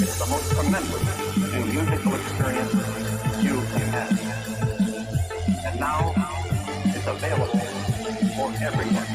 It's the most tremendous new musical experience you can have. And now, it's available for everyone.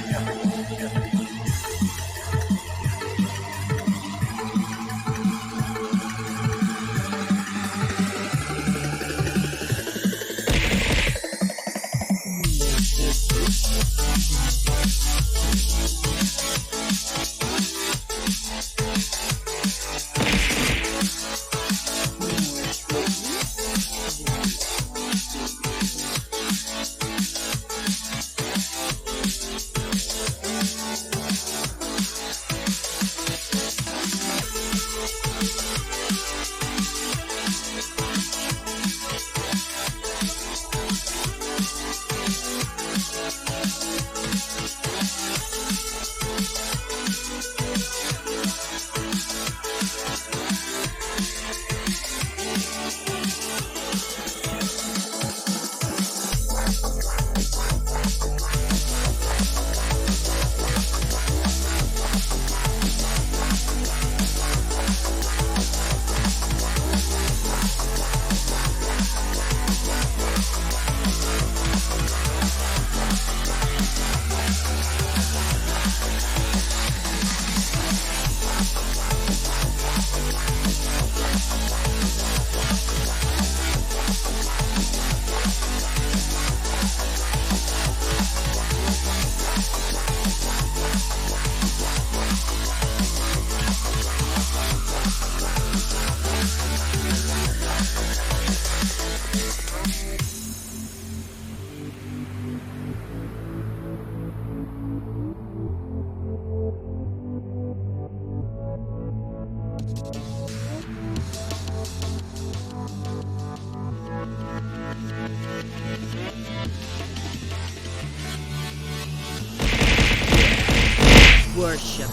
Worship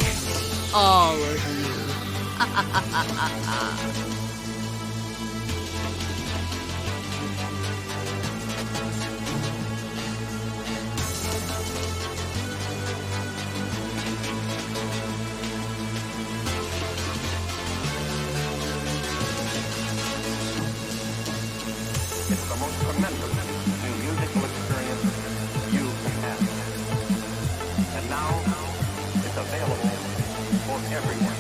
all of you. It's the most tremendous new musical experience you can have. And now, it's available for everyone.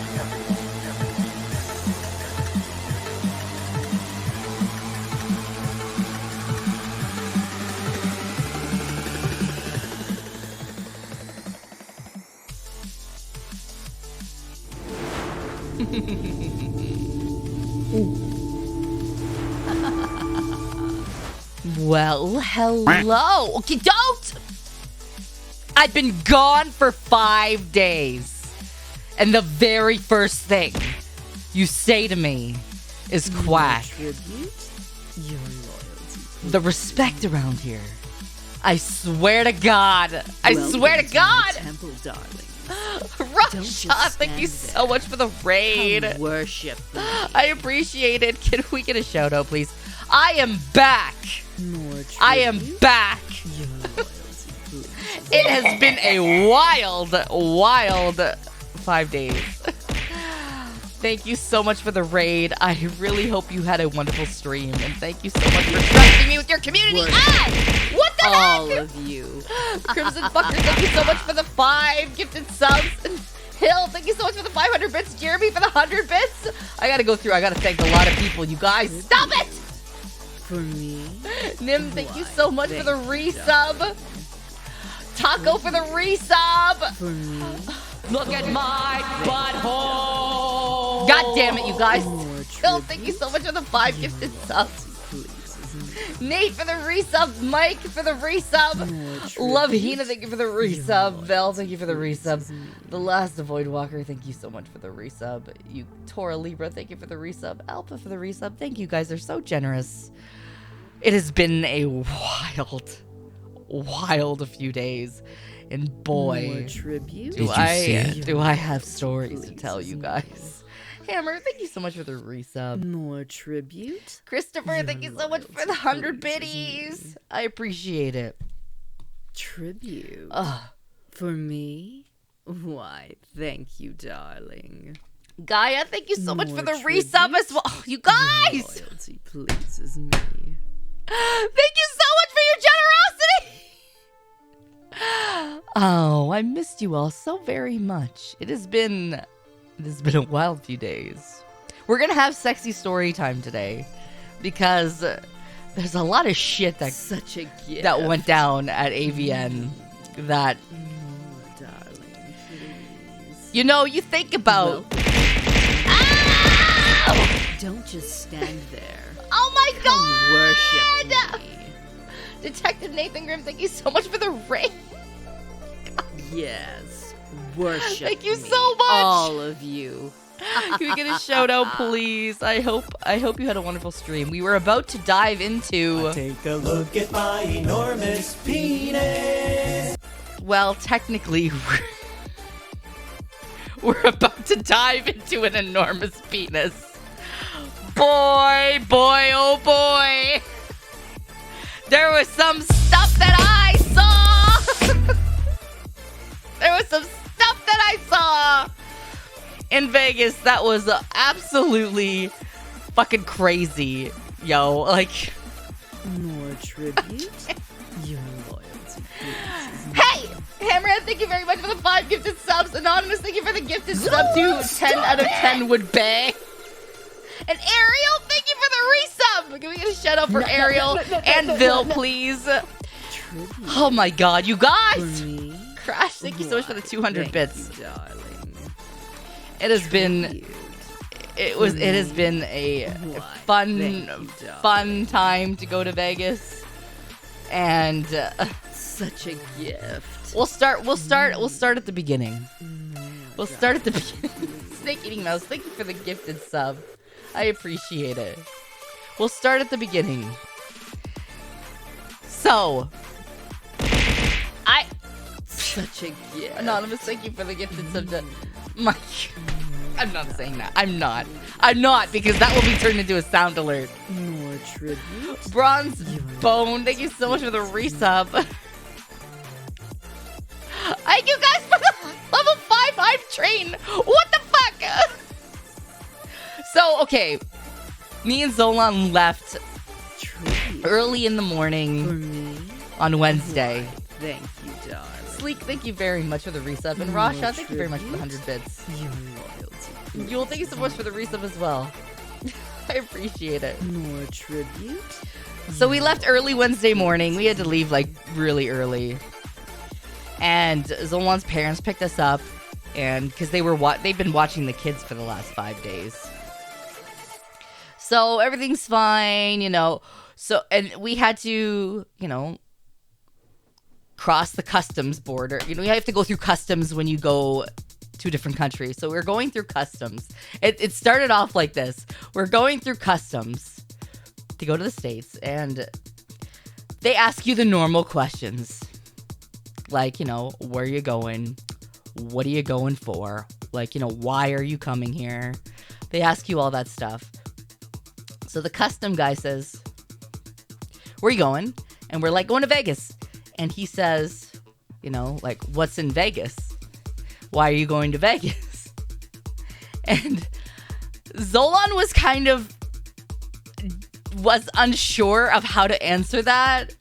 Well, hello. Okay, don't! I've been gone for 5 days. And the very first thing you say to me is quack. Your loyalty. The respect around here. I swear to God. I swear to God. Temple, darling. Russia, thank you so much for the raid. Come worship me. I appreciate it. Can we get a shout out, please? I am back. More I am back. Your loyalty, please. It has been a wild 5 days. Thank you so much for the raid. I really hope you had a wonderful stream. And thank you so much for trusting me with your community. What the All heck? of you. Crimson Fucker, thank you so much for the 5 gifted subs. And Hill, thank you so much for the 500 bits. Jeremy for the 100 bits. I gotta go through. I gotta thank a lot of people. You guys, stop it! For me. Nim, thank you so much for the Thank you, resub. Taco for the resub. For me. Look at my butthole. God damn it, you guys. More Hill, thank you so much for the 5 gifted subs. Please. Nate for the resub. Mike for the resub. Love Hina, thank you for the resub. Bell, thank you for the resub. The Last Void Walker, thank you so much for the resub. You Tora Libra, thank you for the resub. Alpha for the resub. Thank you guys, they're so generous. It has been a wild few days. And boy, More tribute. do I have stories to tell you guys. Hammer, thank you so much for the resub. More tribute. Christopher, thank you so much for the 100 biddies. I appreciate it. Tribute. Ugh. For me? Why, thank you, darling. Gaia, thank you so much for the More resub as well. Oh, you guys! Loyalty pleases me. Thank you so much for your generosity! Oh, I missed you all so very much. It has been a wild few days. We're gonna have sexy story time today because there's a lot of shit Such a gift. that went down at AVN that Oh, darling, please. you think about. Don't just stand there. Oh my god! Worship me. Detective Nathan Grimm, thank you so much for the ring. Yes. Worship Thank you me. so much. All of you. Can we get a shout out, please? I hope you had a wonderful stream. We were about to dive into. Take a look at my enormous penis. Well, technically, we're about to dive into an enormous penis. Boy, oh boy. There was some stuff that I saw. There was some stuff that I saw in Vegas that was absolutely fucking crazy. Yo, like. More tribute. Your loyalty pleases me. Hey! Hammerhead, thank you very much for the 5 gifted subs. Anonymous, thank you for the gifted sub to 10 out of 10 would bang. And Ariel, thank you for the resub. Can we get a shout out for Ariel and Vil, please? Tribute Oh my god, you guys! for me. Crash, thank you so much for the 200 Thank bits. you, darling. It has been Tribute. it has been a Thank you, fun time to go to Vegas. And Such a gift. we'll start at the beginning. We'll start at the beginning. Snake Eating Mouse, thank you for the gifted sub. I appreciate it. We'll start at the beginning. So, Such a gift. Anonymous, thank you for the gifted sub to Mike. I'm not saying that. I'm not because that will be turned into a sound alert. More tribute. Bronze Bone, thank you so much for the resub. Thank you guys for the level 5 hype train. What the fuck? So, okay. Me and Zolan left Tribute early in the for morning me. on Wednesday. Thank you, darling. Sleek, thank you very much for the resub. And Rasha, thank you very much for the 100 bits. Your loyalty. Yule, thank you so much for the resub as well. I appreciate it. More tribute. So we left early Wednesday morning. We had to leave like really early. And Zolan's parents picked us up, and because they've been watching the kids for the last 5 days. So everything's fine, So, and we had to, cross the customs border. You have to go through customs when you go to a different country. So we're going through customs. It started off like this. We're going through customs to go to the States, and they ask you the normal questions. Like, where are you going? What are you going for? Like, why are you coming here? They ask you all that stuff. So the custom guy says, where are you going? And we're like, going to Vegas. And he says, like, what's in Vegas? Why are you going to Vegas? And Zolan was unsure of how to answer that.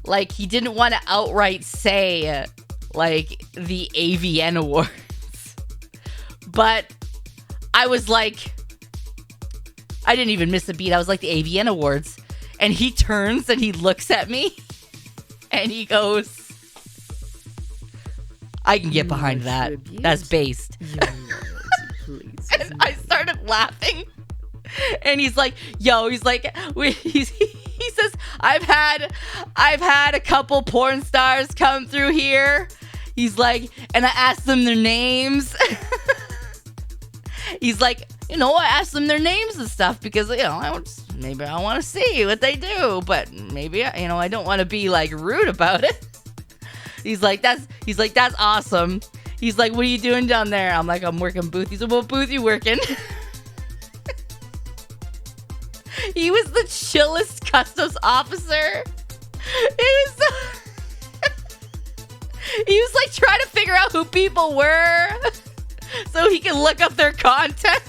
Like, he didn't want to outright say, like, the AVN Awards. But I was like, I didn't even miss a beat. I was like, the AVN Awards. And he turns and he looks at me. And he goes, I can get behind that. Tribute. That's based. Your loyalty pleases And I started laughing. And he's like, he says, I've had a couple porn stars come through here. He's like, and I asked them their names. He's like, I asked them their names and stuff because, maybe I want to see what they do, but maybe, I don't want to be like rude about it. He's like, that's awesome. He's like, what are you doing down there? I'm like, I'm working booth. He's like, what booth you working? He was the chillest customs officer. It was so he was like trying to figure out who people were. so he can look up their content.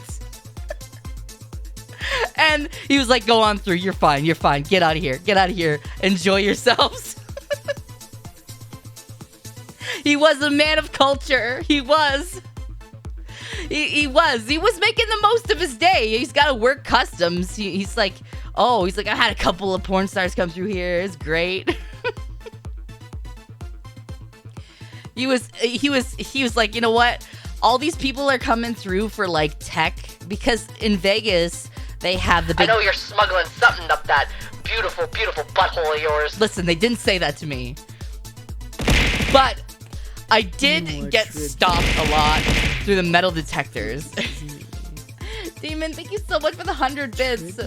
And he was like, go on through. You're fine. You're fine. Get out of here. Get out of here. Enjoy yourselves. He was a man of culture. He was. He was making the most of his day. He's got to work customs. He's like, I had a couple of porn stars come through here. It's great. He was like, you know what? All these people are coming through for like tech because in Vegas they have the big. I know you're smuggling something up that beautiful, beautiful butthole of yours. Listen, they didn't say that to me, but I did get stopped a lot through the metal detectors. Demon, thank you so much for the 100 bits.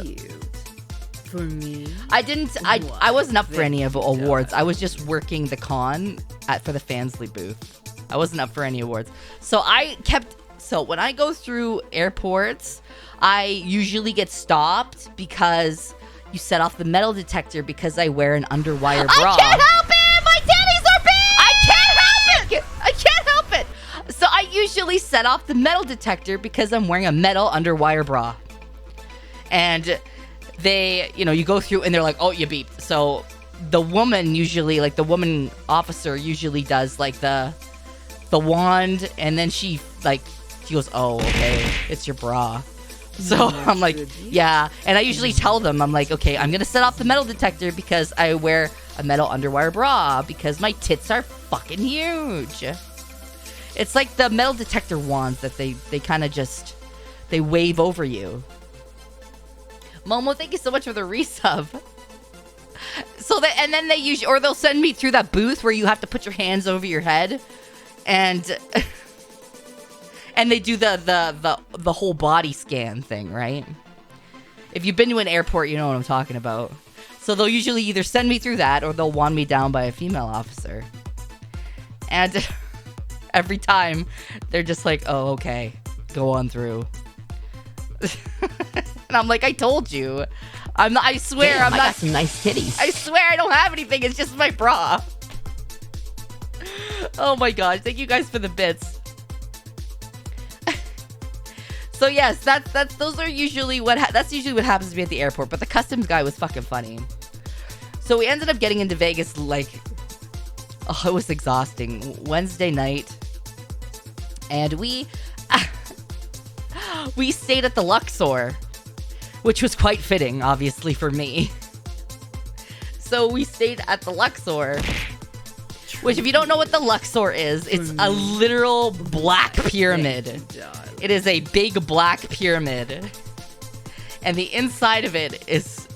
For me? I wasn't up for any of awards. I was just working the con for the Fansly booth. I wasn't up for any awards. So when I go through airports, I usually get stopped because you set off the metal detector because I wear an underwire bra. I can't help it! My titties are big! I can't help it! So I usually set off the metal detector because I'm wearing a metal underwire bra. And they, you go through and they're like, oh, you beeped. So the woman officer usually does like the wand, and then she goes, oh, okay, it's your bra. So I'm like, yeah. And I usually tell them, I'm like, okay, I'm going to set off the metal detector because I wear a metal underwire bra because my tits are fucking huge. It's like the metal detector wands that they kind of just, they wave over you. Momo, thank you so much for the resub. And then they usually, or they'll send me through that booth where you have to put your hands over your head and they do the whole body scan thing, right? If you've been to an airport, you know what I'm talking about. So they'll usually either send me through that or they'll wand me down by a female officer. And every time they're just like, oh, okay, go on through. And I'm like, I told you. I swear, Damn, I'm I not. got some nice titties. I swear I don't have anything. It's just my bra. Oh my gosh. Thank you guys for the bits. So yes, that's usually what happens to me at the airport. But the customs guy was fucking funny. So we ended up getting into Vegas it was exhausting. Wednesday night, and we stayed at the Luxor, which was quite fitting, obviously, for me. So we stayed at the Luxor, which, if you don't know what the Luxor is, it's a literal black pyramid. It is a big black pyramid. And the inside of it is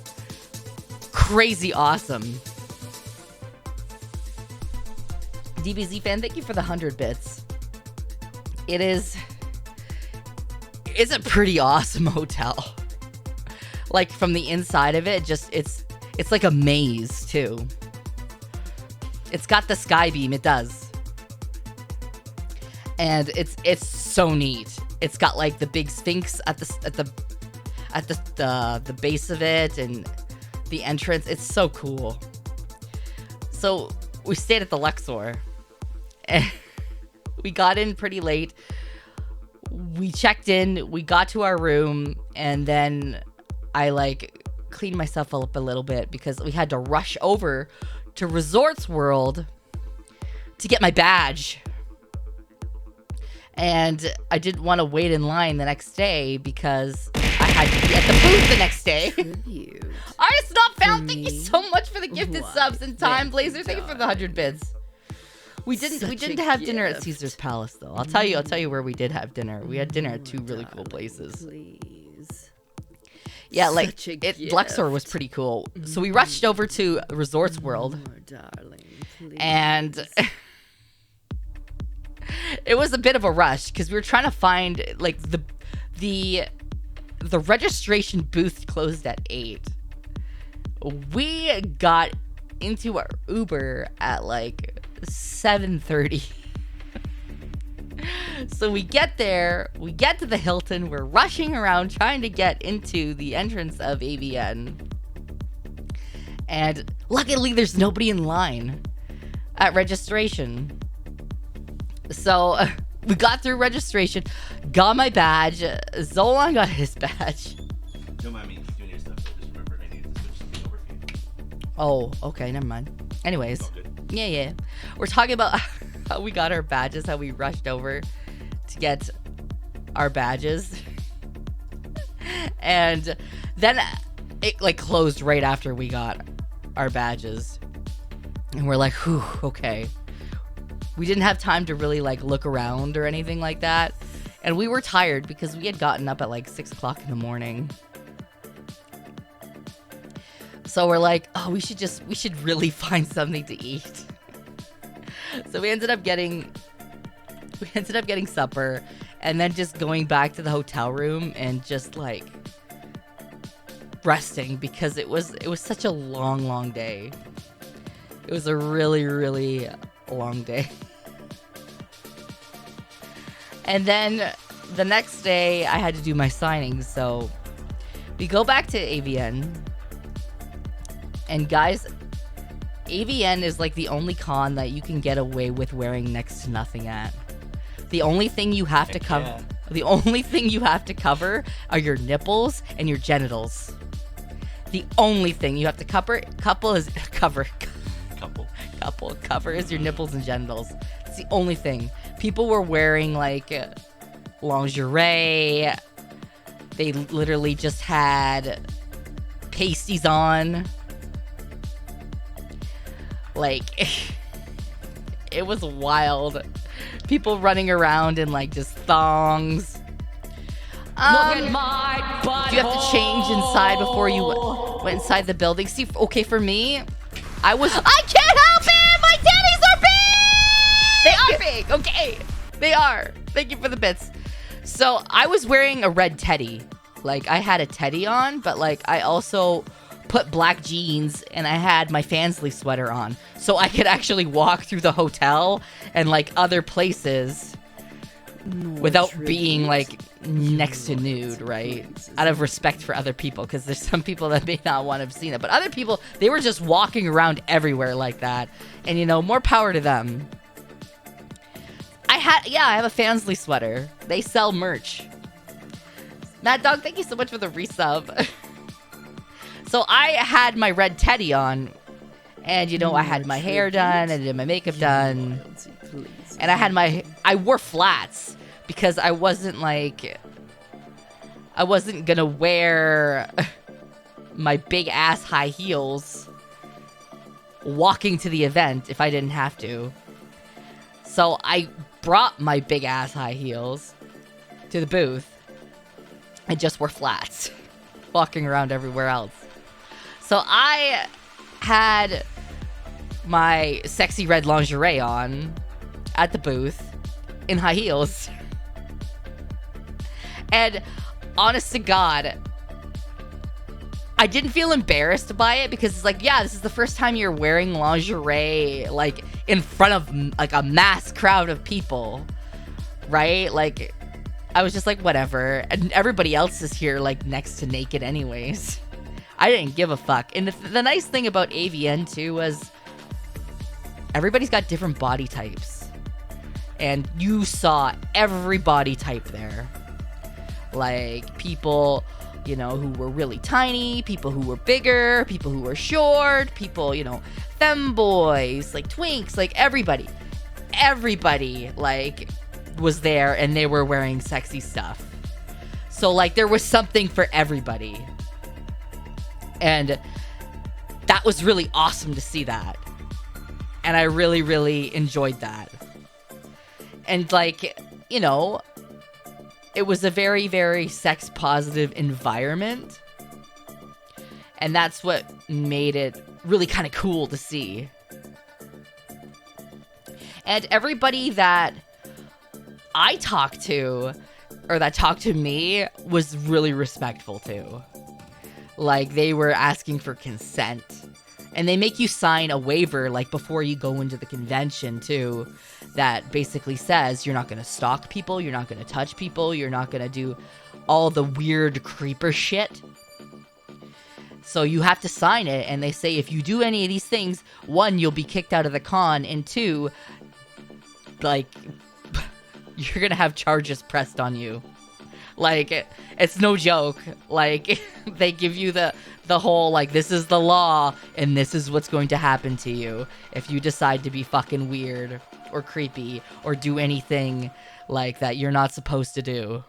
crazy awesome. DBZ fan, thank you for the 100 bits. It's a pretty awesome hotel. Like, from the inside of it, it's like a maze too. It's got the sky beam, it does. And it's so neat. It's got like the big sphinx at the base of it, and the entrance. It's so cool. So we stayed at the Luxor, and we got in pretty late. We checked in, we got to our room, and then I cleaned myself up a little bit because we had to rush over to Resorts World to get my badge. And I didn't want to wait in line the next day because I had to be at the booth the next day. Artist Not Found, thank you so much for the gifted subs. And Time Blazer, thank you for the 100 bits. We didn't have dinner at Caesar's Palace though. I'll tell you where we did have dinner. We had dinner at two really cool places. Please. Yeah, gift. Luxor was pretty cool. So we rushed over to Resorts World. Oh, darling, please. And it was a bit of a rush because we were trying to find the registration booth closed at 8. We got into our Uber at 7:30. So we get there, we get to the Hilton, we're rushing around trying to get into the entrance of AVN. And luckily there's nobody in line at registration. So We got through registration, got my badge. Zolan got his badge. Don't mind me doing your stuff. Just remember, I need to switch something over for you. Oh, okay, never mind. Anyways, All good. yeah. We're talking about how we got our badges, how we rushed over to get our badges. And then it like closed right after we got our badges. And we're like, whew, okay. We didn't have time to really like look around or anything like that. And we were tired because we had gotten up at like 6 o'clock in the morning. So we're like, oh, we should really find something to eat. So we ended up getting supper and then just going back to the hotel room and just like resting because it was such a long day. It was a really, really long day. And then the next day I had to do my signings, so we go back to AVN. And guys, AVN is like the only con that you can get away with wearing next to nothing at. The only thing you have to cover, yeah. the only thing you have to cover are your nipples and your genitals. The only thing you have to cover is your nipples and genitals. It's the only thing. People were wearing like lingerie. They literally just had pasties on. Like, it was wild. People running around in like just thongs. Look at my butt. Do you have to change inside before you went inside the building? See, okay, for me, I can't help it! My titties are big! They are big, okay. They are. Thank you for the bits. So, I was wearing a red teddy. Like, I had a teddy on, but like, I also put black jeans and I had my Fansly sweater on. So I could actually walk through the hotel and like other places without being like next to nude, right? Out of respect for other people, because there's some people that may not want to have seen it. But other people, they were just walking around everywhere like that. And you know, more power to them. I have a Fansly sweater. They sell merch. Mad Dog, thank you so much for the resub. So I had my red teddy on, and you know, I had my hair done, and I did my makeup done, and I wore flats because I wasn't gonna wear my big ass high heels walking to the event if I didn't have to. So I brought my big ass high heels to the booth and just wore flats walking around everywhere else. So I had my sexy red lingerie on at the booth in high heels. And honest to God, I didn't feel embarrassed by it because it's like, yeah, this is the first time you're wearing lingerie like in front of like a mass crowd of people, right? Like, I was just like, whatever. And everybody else is here like next to naked anyways. I didn't give a fuck. And the nice thing about AVN too was everybody's got different body types. And you saw every body type there. Like people, you know, who were really tiny, people who were bigger, people who were short, people, you know, femboys, like twinks, like everybody like was there and they were wearing sexy stuff. So like there was something for everybody. And that was really awesome to see that. And I really, really enjoyed that. And like, you know, it was a very, very sex positive environment. And that's what made it really kind of cool to see. And everybody that I talked to, or that talked to me, was really respectful too. Like, they were asking for consent. And they make you sign a waiver, like, before you go into the convention, too, that basically says you're not going to stalk people, you're not going to touch people, you're not going to do all the weird creeper shit. So you have to sign it, and they say if you do any of these things, 1, you'll be kicked out of the con, and 2, like, you're gonna have charges pressed on you. Like, it's no joke. Like, they give you the whole, like, this is the law, and this is what's going to happen to you if you decide to be fucking weird or creepy or do anything like that you're not supposed to do.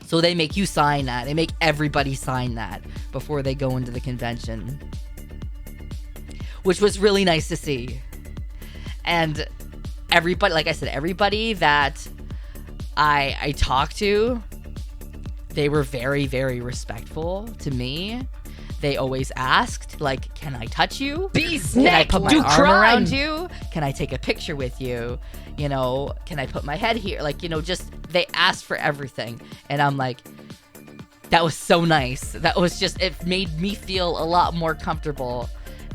So they make you sign that. They make everybody sign that before they go into the convention. Which was really nice to see. And everybody, like I said, everybody that I talked to, they were very, very respectful to me. They always asked, like, can I touch you? Be Can I put my do arm crime. around you? Can I take a picture with you? You know, can I put my head here? Like, you know, just, they asked for everything. And I'm like, that was so nice. That was just, it made me feel a lot more comfortable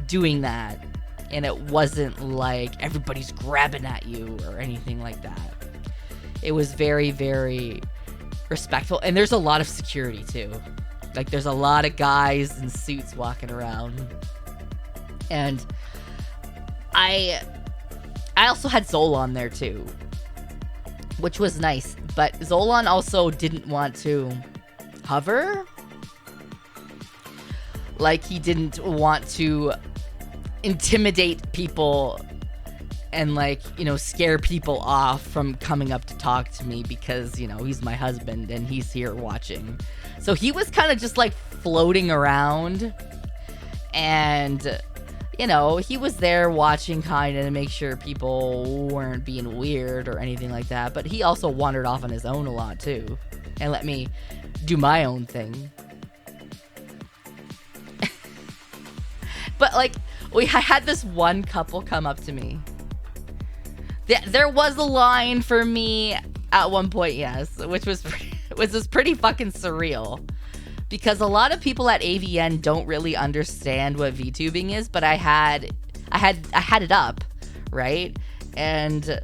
doing that. And it wasn't like everybody's grabbing at you or anything like that. It was very, very respectful. And there's a lot of security too. Like, there's a lot of guys in suits walking around. And I also had Zolan there too, which was nice. But Zolan also didn't want to hover. Like, he didn't want to intimidate people and, like, you know, scare people off from coming up to talk to me because, you know, he's my husband and he's here watching. So he was kind of just, like, floating around, and, you know, he was there watching kind of to make sure people weren't being weird or anything like that. But he also wandered off on his own a lot too and let me do my own thing. But, like, I had this one couple come up to me. There was a line for me at one point, yes, which was pretty fucking surreal. Because a lot of people at AVN don't really understand what VTubing is, but I had it up, right? And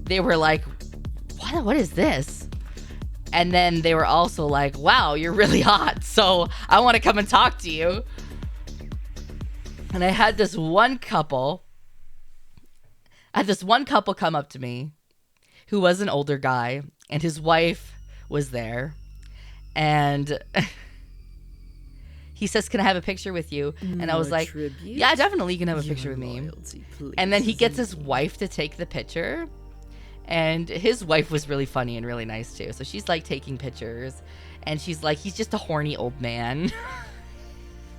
they were like, what is this? And then they were also like, wow, you're really hot, so I want to come and talk to you. And I had this one couple come up to me who was an older guy, and his wife was there. And he says, can I have a picture with you? And I was like, yeah, definitely you can have a picture with me. And then he gets his wife to take the picture. And his wife was really funny and really nice too. So she's like taking pictures. And she's like, he's just a horny old man.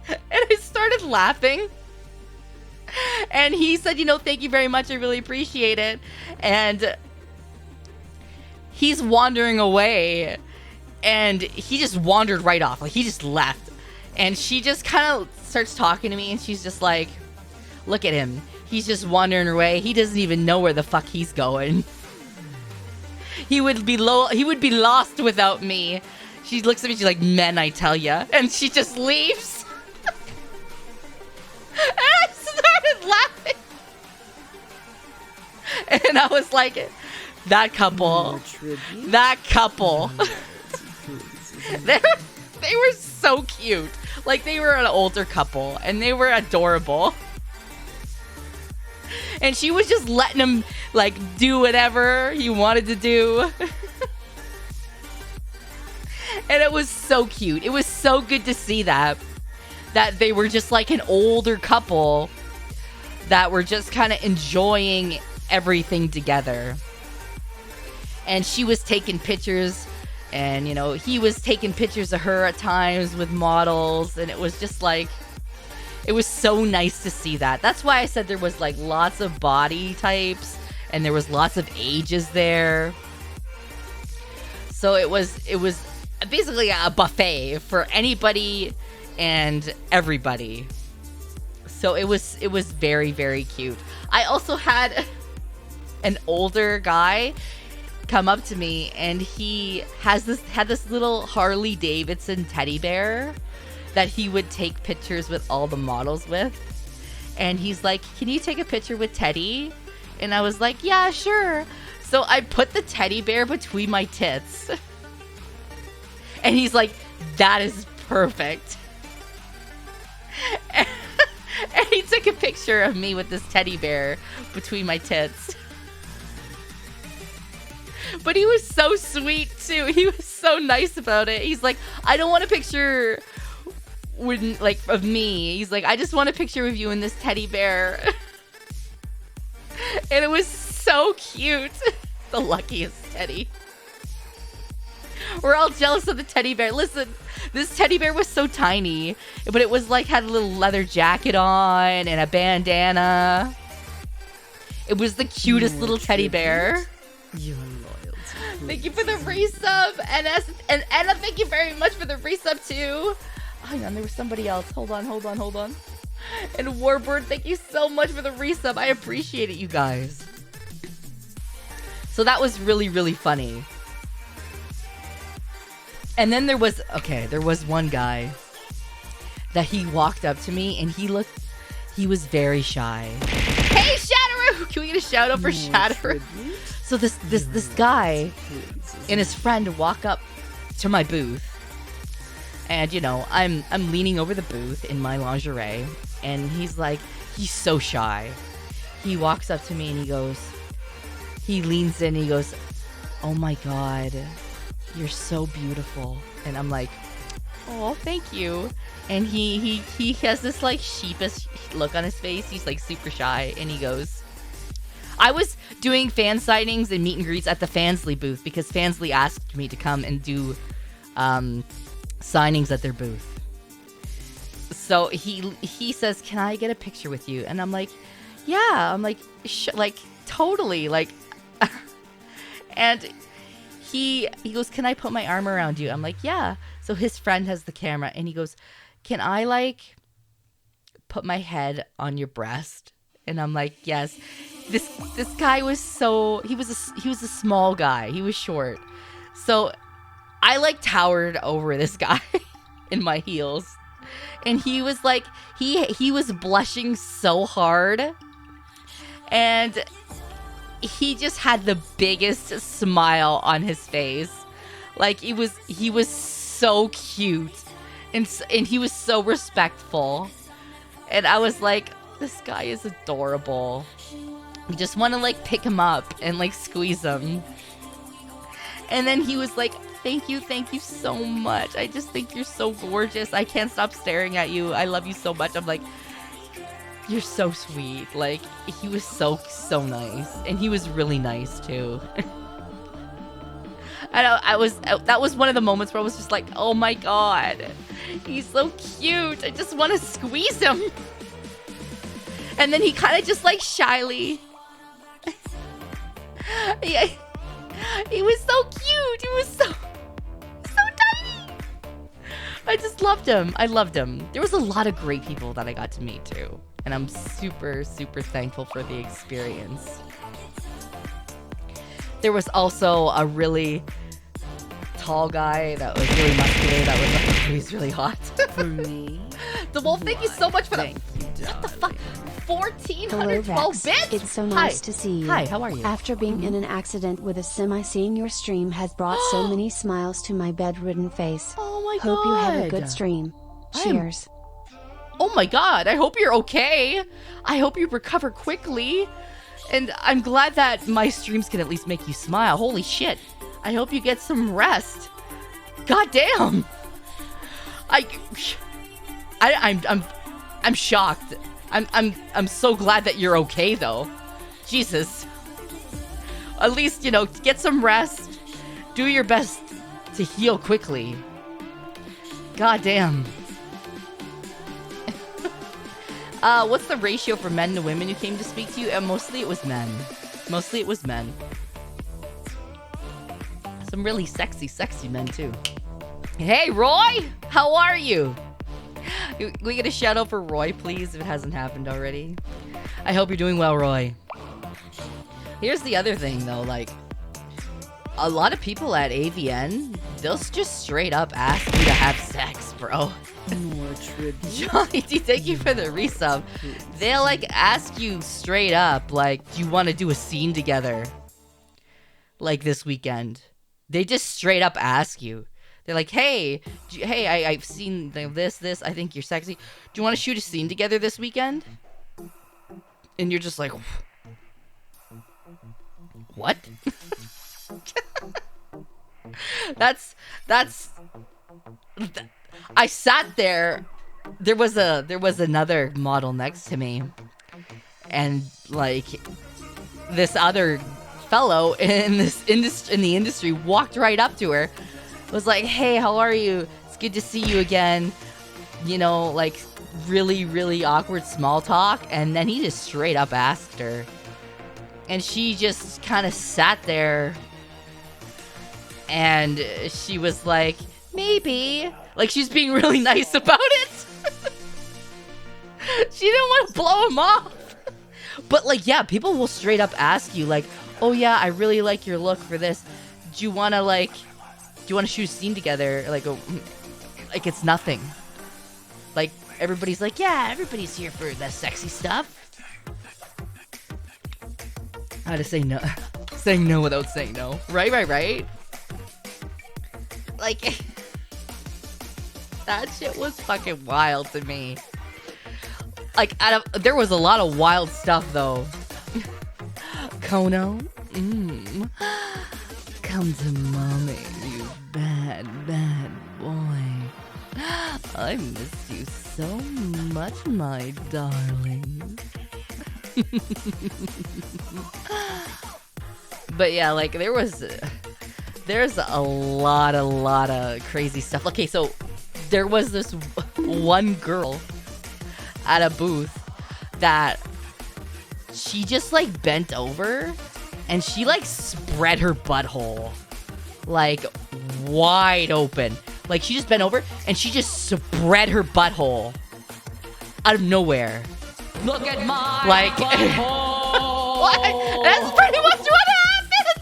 And I started laughing. And he said, you know, thank you very much. I really appreciate it. And he's wandering away. And he just wandered right off. Like, he just left. And she just kind of starts talking to me. And she's just like, look at him. He's just wandering away. He doesn't even know where the fuck he's going. He would be lost without me. She looks at me. She's like, men, I tell ya. And she just leaves. And I started laughing. And I was like, that couple. They were so cute. Like, they were an older couple, and they were adorable. And she was just letting him, like, do whatever he wanted to do. And it was so cute. It was so good to see that they were just like an older couple that were just kind of enjoying everything together. And she was taking pictures, and, you know, he was taking pictures of her at times with models, and it was just like, it was so nice to see that. That's why I said there was, like, lots of body types, and there was lots of ages there. So it was basically a buffet for anybody and everybody. So it was very, very cute. I also had an older guy come up to me, and he had this little Harley Davidson teddy bear that he would take pictures with all the models with. And he's like, can you take a picture with Teddy? And I was like, yeah, sure. So I put the teddy bear between my tits. And he's like, that is perfect. And he took a picture of me with this teddy bear between my tits. But he was so sweet too. He was so nice about it. He's like, I don't want a picture with, like, of me. He's like, I just want a picture of you and this teddy bear. And it was so cute. The luckiest teddy. We're all jealous of the teddy bear. Listen, this teddy bear was so tiny, but it was like had a little leather jacket on and a bandana. It was the cutest little teddy bear. Your loyalty. Thank you for the resub, and Anna, thank you very much for the resub too. Hang on, there was somebody else. Hold on. And Warbird, thank you so much for the resub. I appreciate it, you guys. So that was really, really funny. And then there was one guy that he walked up to me and he was very shy. Hey, Shatterer! Can we get a shout out for Shatterer? So this guy and his friend walk up to my booth. And, you know, I'm leaning over the booth in my lingerie. And he's so shy. He walks up to me and he leans in and he goes, oh my God, you're so beautiful. And I'm like, oh, thank you. And he has this like sheepish look on his face. He's like super shy. And he goes, I was doing fan signings and meet and greets at the Fansly booth because Fansly asked me to come and do signings at their booth. So he says, can I get a picture with you? And I'm like, yeah. I'm like, totally. Like, and he goes, can I put my arm around you? I'm like, yeah. So his friend has the camera and he goes, can I like put my head on your breast? And I'm like, yes. This guy was he was a small guy. He was short. So I like towered over this guy in my heels. And he was like, he was blushing so hard. And he just had the biggest smile on his face. Like he was so cute. And he was so respectful. And I was like, this guy is adorable. You just want to like pick him up and like squeeze him. And then he was like, thank you so much. I just think you're so gorgeous. I can't stop staring at you. I love you so much. I'm like, you're so sweet. Like, he was so nice. And he was really nice too. That was one of the moments where I was just like, oh my God, he's so cute. I just want to squeeze him. And then he kind of just like shyly. He was so cute. He was so tiny. I just loved him. I loved him. There was a lot of great people that I got to meet too. And I'm super, super thankful for the experience. There was also a really tall guy that was really muscular that was like, he's really hot. For me. The Wolf, thank you so much for Thank you, what the fuck? Hello, 1,412 Vex. bits? It's so Hi. nice to see you. Hi, how are you? After being in an accident with a semi, seeing your stream has brought so many smiles to my bedridden face. Oh my Hope you have a God. good stream. I'm- Cheers. Oh my God, I hope you're okay. I hope you recover quickly. And I'm glad that my streams can at least make you smile. Holy shit. I hope you get some rest. God damn. I'm shocked. I'm so glad that you're okay though. Jesus. At least, you know, get some rest. Do your best to heal quickly. God damn. What's the ratio for men to women who came to speak to you? And mostly it was men. Mostly it was men. Some really sexy men too. Hey, Roy! How are you? Can we get a shout out for Roy, please, if it hasn't happened already? I hope you're doing well, Roy. Here's the other thing, though. Like, a lot of people at AVN, they'll just straight up ask you to have sex, bro. More tribute. Johnny D, thank you for the resub. They'll, like, ask you straight up, like, do you want to do a scene together? Like, this weekend. They just straight up ask you. They're like, hey, I've seen this, I think you're sexy. Do you want to shoot a scene together this weekend? And you're just like, what? That's I sat there. There was another model next to me, and like this other fellow in the industry walked right up to her, was like, "Hey, how are you? It's good to see you again." You know, like really, really awkward small talk, and then he just straight up asked her, and she just kind of sat there, and she was like, "Maybe," like she's being really nice about it. She didn't want to blow him off. But like, yeah, people will straight up ask you like, "Oh yeah, I really like your look for this. Do you want to shoot a scene together?" Like it's nothing. Like everybody's like, "Yeah, everybody's here for the sexy stuff." I had to say no. Saying no without saying no. Right. Like that shit was fucking wild to me. Like, there was a lot of wild stuff, though. Kono, come to mommy, you bad, bad boy. I miss you so much, my darling. But yeah, like, there's a lot of crazy stuff. Okay, so there was this one girl at a booth that she just like bent over and she like spread her butthole like wide open. Like she just bent over and she just spread her butthole out of nowhere. Look at my butthole. What? That's pretty much what happened.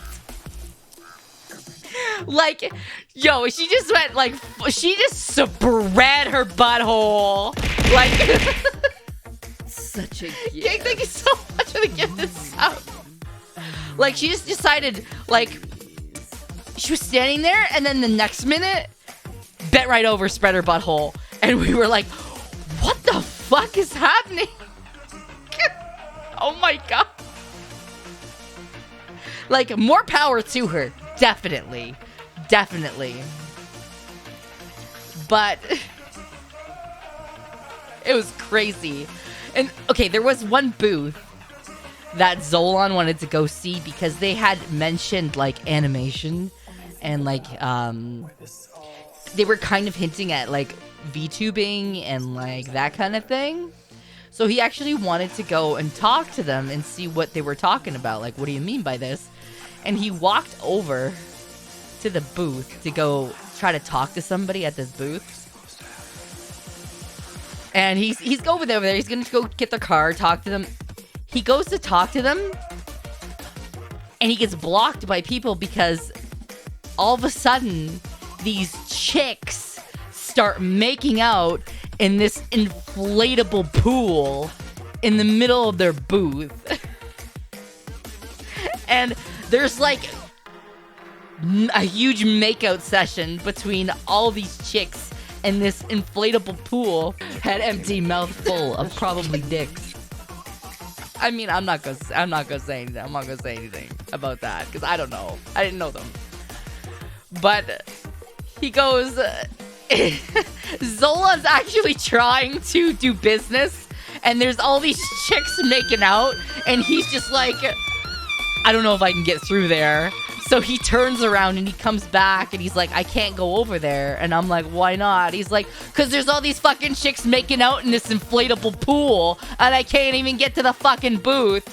Like, yo, she just went like, she just spread her butthole. Like, Such a gift. Gang, thank you so much for the gifted sub. Like, she just decided, like, she was standing there, and then the next minute, bent right over, spread her butthole. And we were like, what the fuck is happening? Oh my god. Like, more power to her. Definitely. But it was crazy. And okay, there was one booth that Zolan wanted to go see because they had mentioned like animation and like they were kind of hinting at like VTubing and like that kind of thing. So he actually wanted to go and talk to them and see what they were talking about. Like, what do you mean by this? And he walked over to the booth to go try to talk to somebody at this booth. And he's going over there. He's going to go get the car, talk to them. He goes to talk to them. And he gets blocked by people because all of a sudden, these chicks start making out in this inflatable pool in the middle of their booth. And there's like a huge makeout session between all these chicks in this inflatable pool. Head empty, mouth full of probably dicks. I mean, I'm not gonna say anything. I'm not gonna say anything about that because I don't know. I didn't know them. But he goes, Zola's actually trying to do business, and there's all these chicks making out, and he's just like, I don't know if I can get through there. So he turns around and he comes back and he's like, I can't go over there. And I'm like, why not? He's like, because there's all these fucking chicks making out in this inflatable pool and I can't even get to the fucking booth.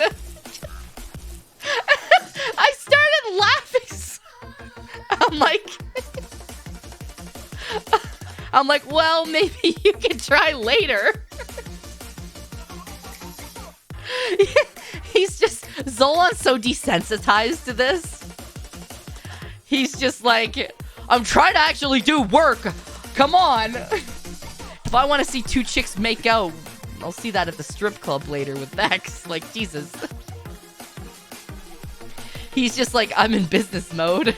I started laughing. I'm like, well, maybe you can try later. He's just, Zolan's so desensitized to this. He's just like, I'm trying to actually do work. Come on. If I want to see two chicks make out, I'll see that at the strip club later with Vex. Like, Jesus. He's just like, I'm in business mode.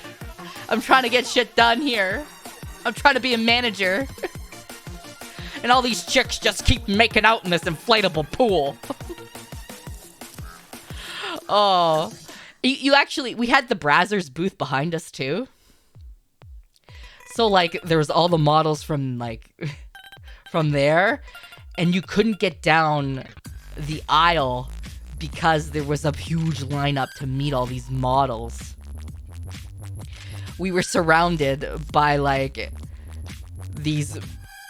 I'm trying to get shit done here. I'm trying to be a manager. And all these chicks just keep making out in this inflatable pool. Oh. You actually, we had the Brazzers booth behind us too. So like there was all the models from like from there, and you couldn't get down the aisle because there was a huge lineup to meet all these models. We were surrounded by like these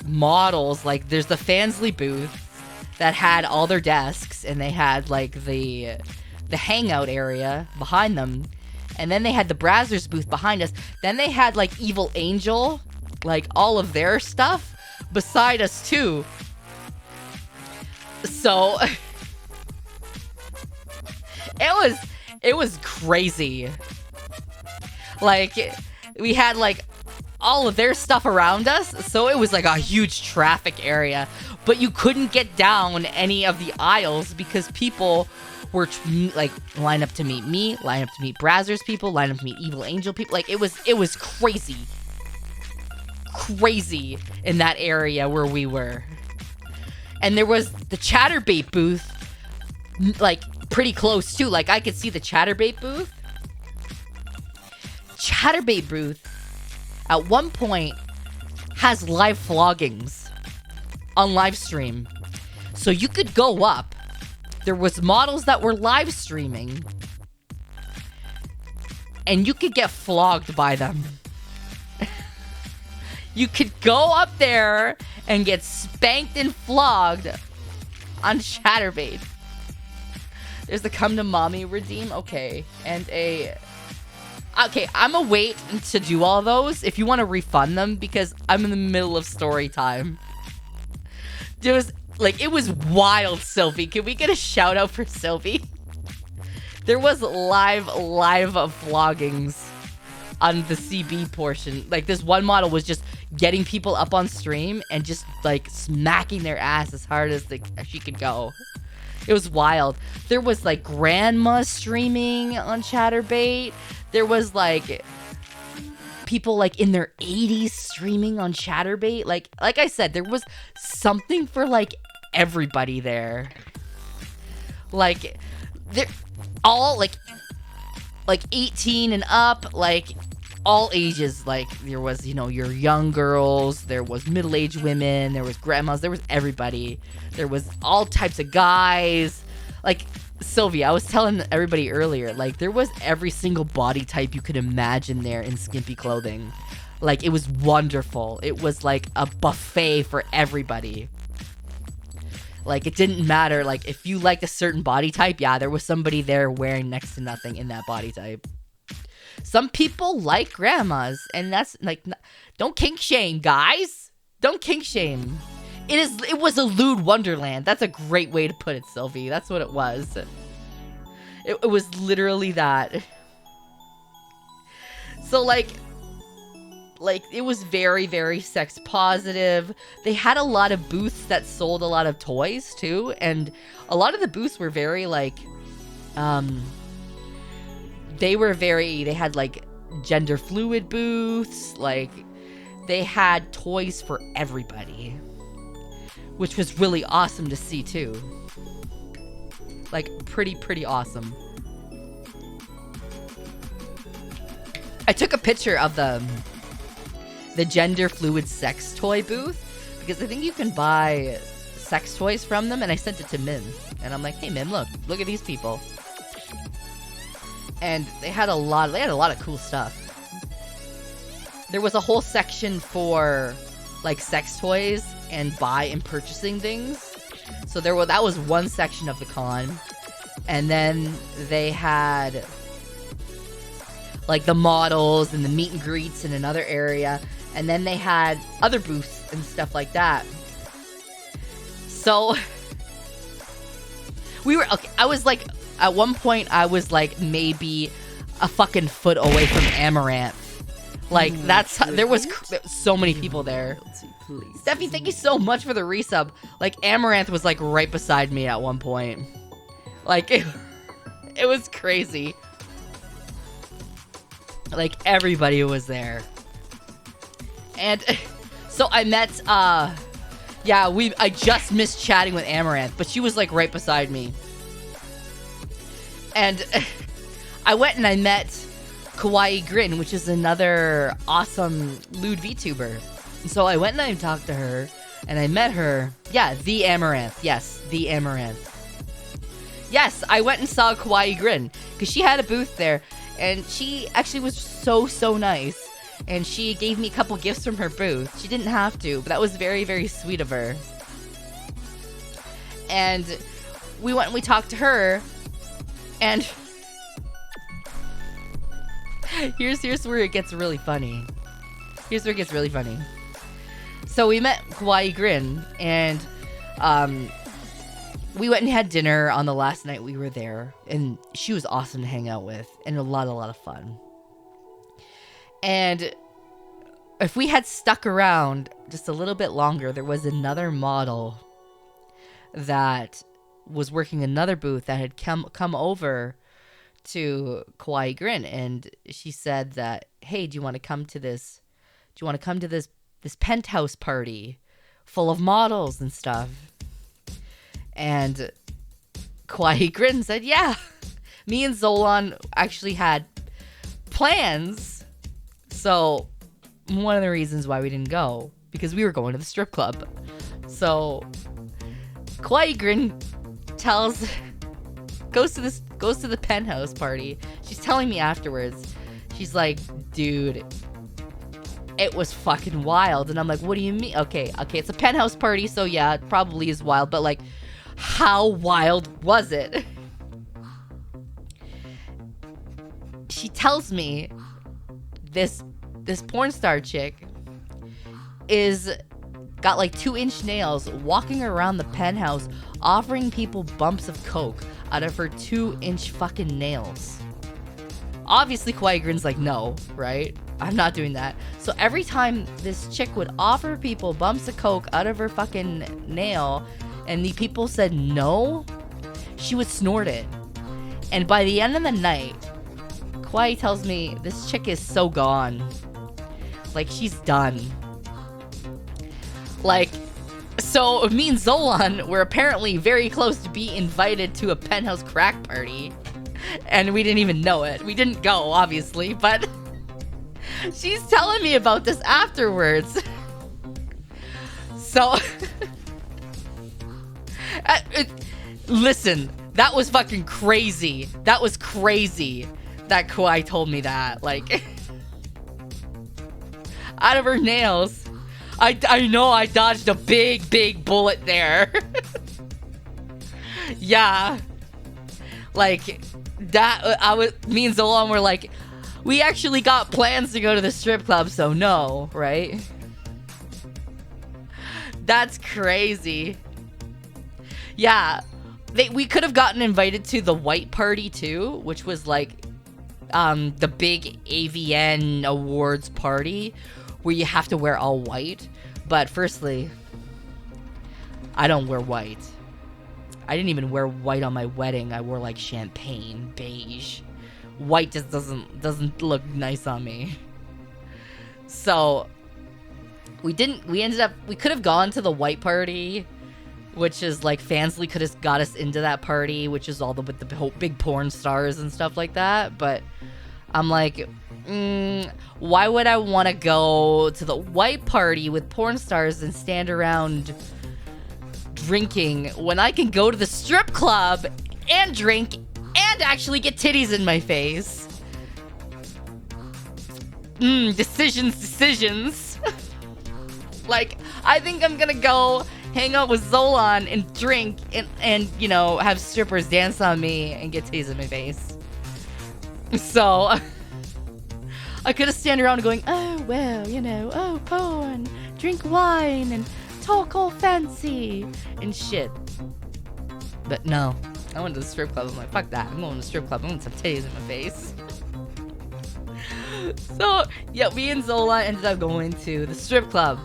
models. Like there's the Fansley booth that had all their desks, and they had like the hangout area behind them, and then they had the Brazzers booth behind us. Then they had like Evil Angel, like all of their stuff beside us too. So it was crazy. Like we had like all of their stuff around us, so it was like a huge traffic area, but you couldn't get down any of the aisles because people were like line up to meet me, line up to meet Brazzers people, line up to meet Evil Angel people. Like it was crazy in that area where we were. And there was the Chatterbait booth like pretty close too. Like I could see the Chatterbait booth. Chatterbait booth at one point has live vloggings on live stream. So you could go up. There was models that were live streaming, and you could get flogged by them. You could go up there and get spanked and flogged on Chatterbait. There's the Come to Mommy redeem. Okay. And okay, I'm gonna wait to do all those if you want to refund them, because I'm in the middle of story time. It was wild, Sylvie. Can we get a shout out for Sylvie? There was live vloggings on the CB portion. Like this one model was just getting people up on stream and just like smacking their ass as hard as she could go. It was wild. There was like grandma streaming on Chatterbait. There was like people like in their 80s streaming on Chatterbait. Like I said, there was something for like everybody there. Like they're all like 18 and up, like all ages. Like there was, your young girls, there was middle-aged women, there was grandmas, there was everybody. There was all types of guys. Like Sylvia, I was telling everybody earlier, like there was every single body type you could imagine there in skimpy clothing. Like it was wonderful. It was like a buffet for everybody. Like it didn't matter, like if you liked a certain body type, yeah, there was somebody there wearing next to nothing in that body type. Some people like grandmas, and that's like, don't kink shame, guys. Don't kink shame. It was a lewd wonderland. That's a great way to put it, Sylvie. That's what it was. It was literally that. So like it was very, very sex positive. They had a lot of booths that sold a lot of toys too, and a lot of the booths were very like they had like gender fluid booths. Like they had toys for everybody, which was really awesome to see too. Like pretty awesome. I took a picture of the gender fluid sex toy booth, because I think you can buy sex toys from them, and I sent it to Mim, and I'm like, hey Mim, look at these people. And they had a lot of cool stuff. There was a whole section for like sex toys and buy and purchasing things. So that was one section of the con. And then they had like the models and the meet and greets in another area. And then they had other booths and stuff like that. So we were, okay, I was like, at one point I was like maybe a fucking foot away from Amaranth. Like that's how, there was so many people there. Steffi, thank you so much for the resub. Like Amaranth was like right beside me at one point. Like it was crazy. Like everybody was there. And so I met I just missed chatting with Amaranth, but she was like right beside me. And I went and I met Kawaii Grin, which is another awesome lewd VTuber. So I went and I talked to her, and I met her. Yeah, the Amaranth. Yes, the Amaranth. Yes, I went and saw Kawaii Grin, because she had a booth there, and she actually was so nice. And she gave me a couple gifts from her booth. She didn't have to, but that was very sweet of her. And we went and we talked to her, and here's where it gets really funny. Here's where it gets really funny. So we met Kawaii Grin, and we went and had dinner on the last night we were there, and she was awesome to hang out with, and a lot of fun. And if we had stuck around just a little bit longer, there was another model that was working another booth that had come over to Kawaii Grin, and she said that, hey, do you want to come to this penthouse party full of models and stuff? And Kawaii Grin said, yeah. Me and Zolan actually had plans. So one of the reasons why we didn't go, because we were going to the strip club. So Kawaii Grin goes to the penthouse party. She's telling me afterwards. She's like, dude, it was fucking wild. And I'm like, what do you mean? Okay, it's a penthouse party, so yeah, it probably is wild, but like, how wild was it? She tells me this porn star chick got like 2-inch nails, walking around the penthouse offering people bumps of coke out of her 2-inch fucking nails. Obviously Kawaii Grin's like, no, right? I'm not doing that. So every time this chick would offer people bumps of coke out of her fucking nail and the people said no, she would snort it. And by the end of the night, Kawaii tells me this chick is so gone. Like, she's done. Like, so me and Zolan were apparently very close to be invited to a penthouse crack party. And we didn't even know it. We didn't go, obviously, but she's telling me about this afterwards. So, listen, that was fucking crazy. That was crazy that Kawaii told me that. Like, out of her nails. I know I dodged a big bullet there. Yeah. Like, me and Zolan were like, we actually got plans to go to the strip club, so no, right? That's crazy. Yeah. We could have gotten invited to the white party too, which was like the big AVN Awards party where you have to wear all white. But firstly, I don't wear white. I didn't even wear white on my wedding. I wore like champagne, beige. White just doesn't look nice on me. So we could have gone to the white party, which is like Fansly could have got us into that party, which is all with the big porn stars and stuff like that. But I'm like, why would I want to go to the white party with porn stars and stand around drinking when I can go to the strip club and drink and actually get titties in my face? Decisions. Like, I think I'm gonna go hang out with Zolan and drink and you know, have strippers dance on me and get titties in my face. So I could have stand around going, oh, well, you know, oh, porn, drink wine, and talk all fancy, and shit. But no, I went to the strip club. I'm like, fuck that. I'm going to the strip club. I'm going to have titties in my face. So, yeah, me and Zola ended up going to the strip club.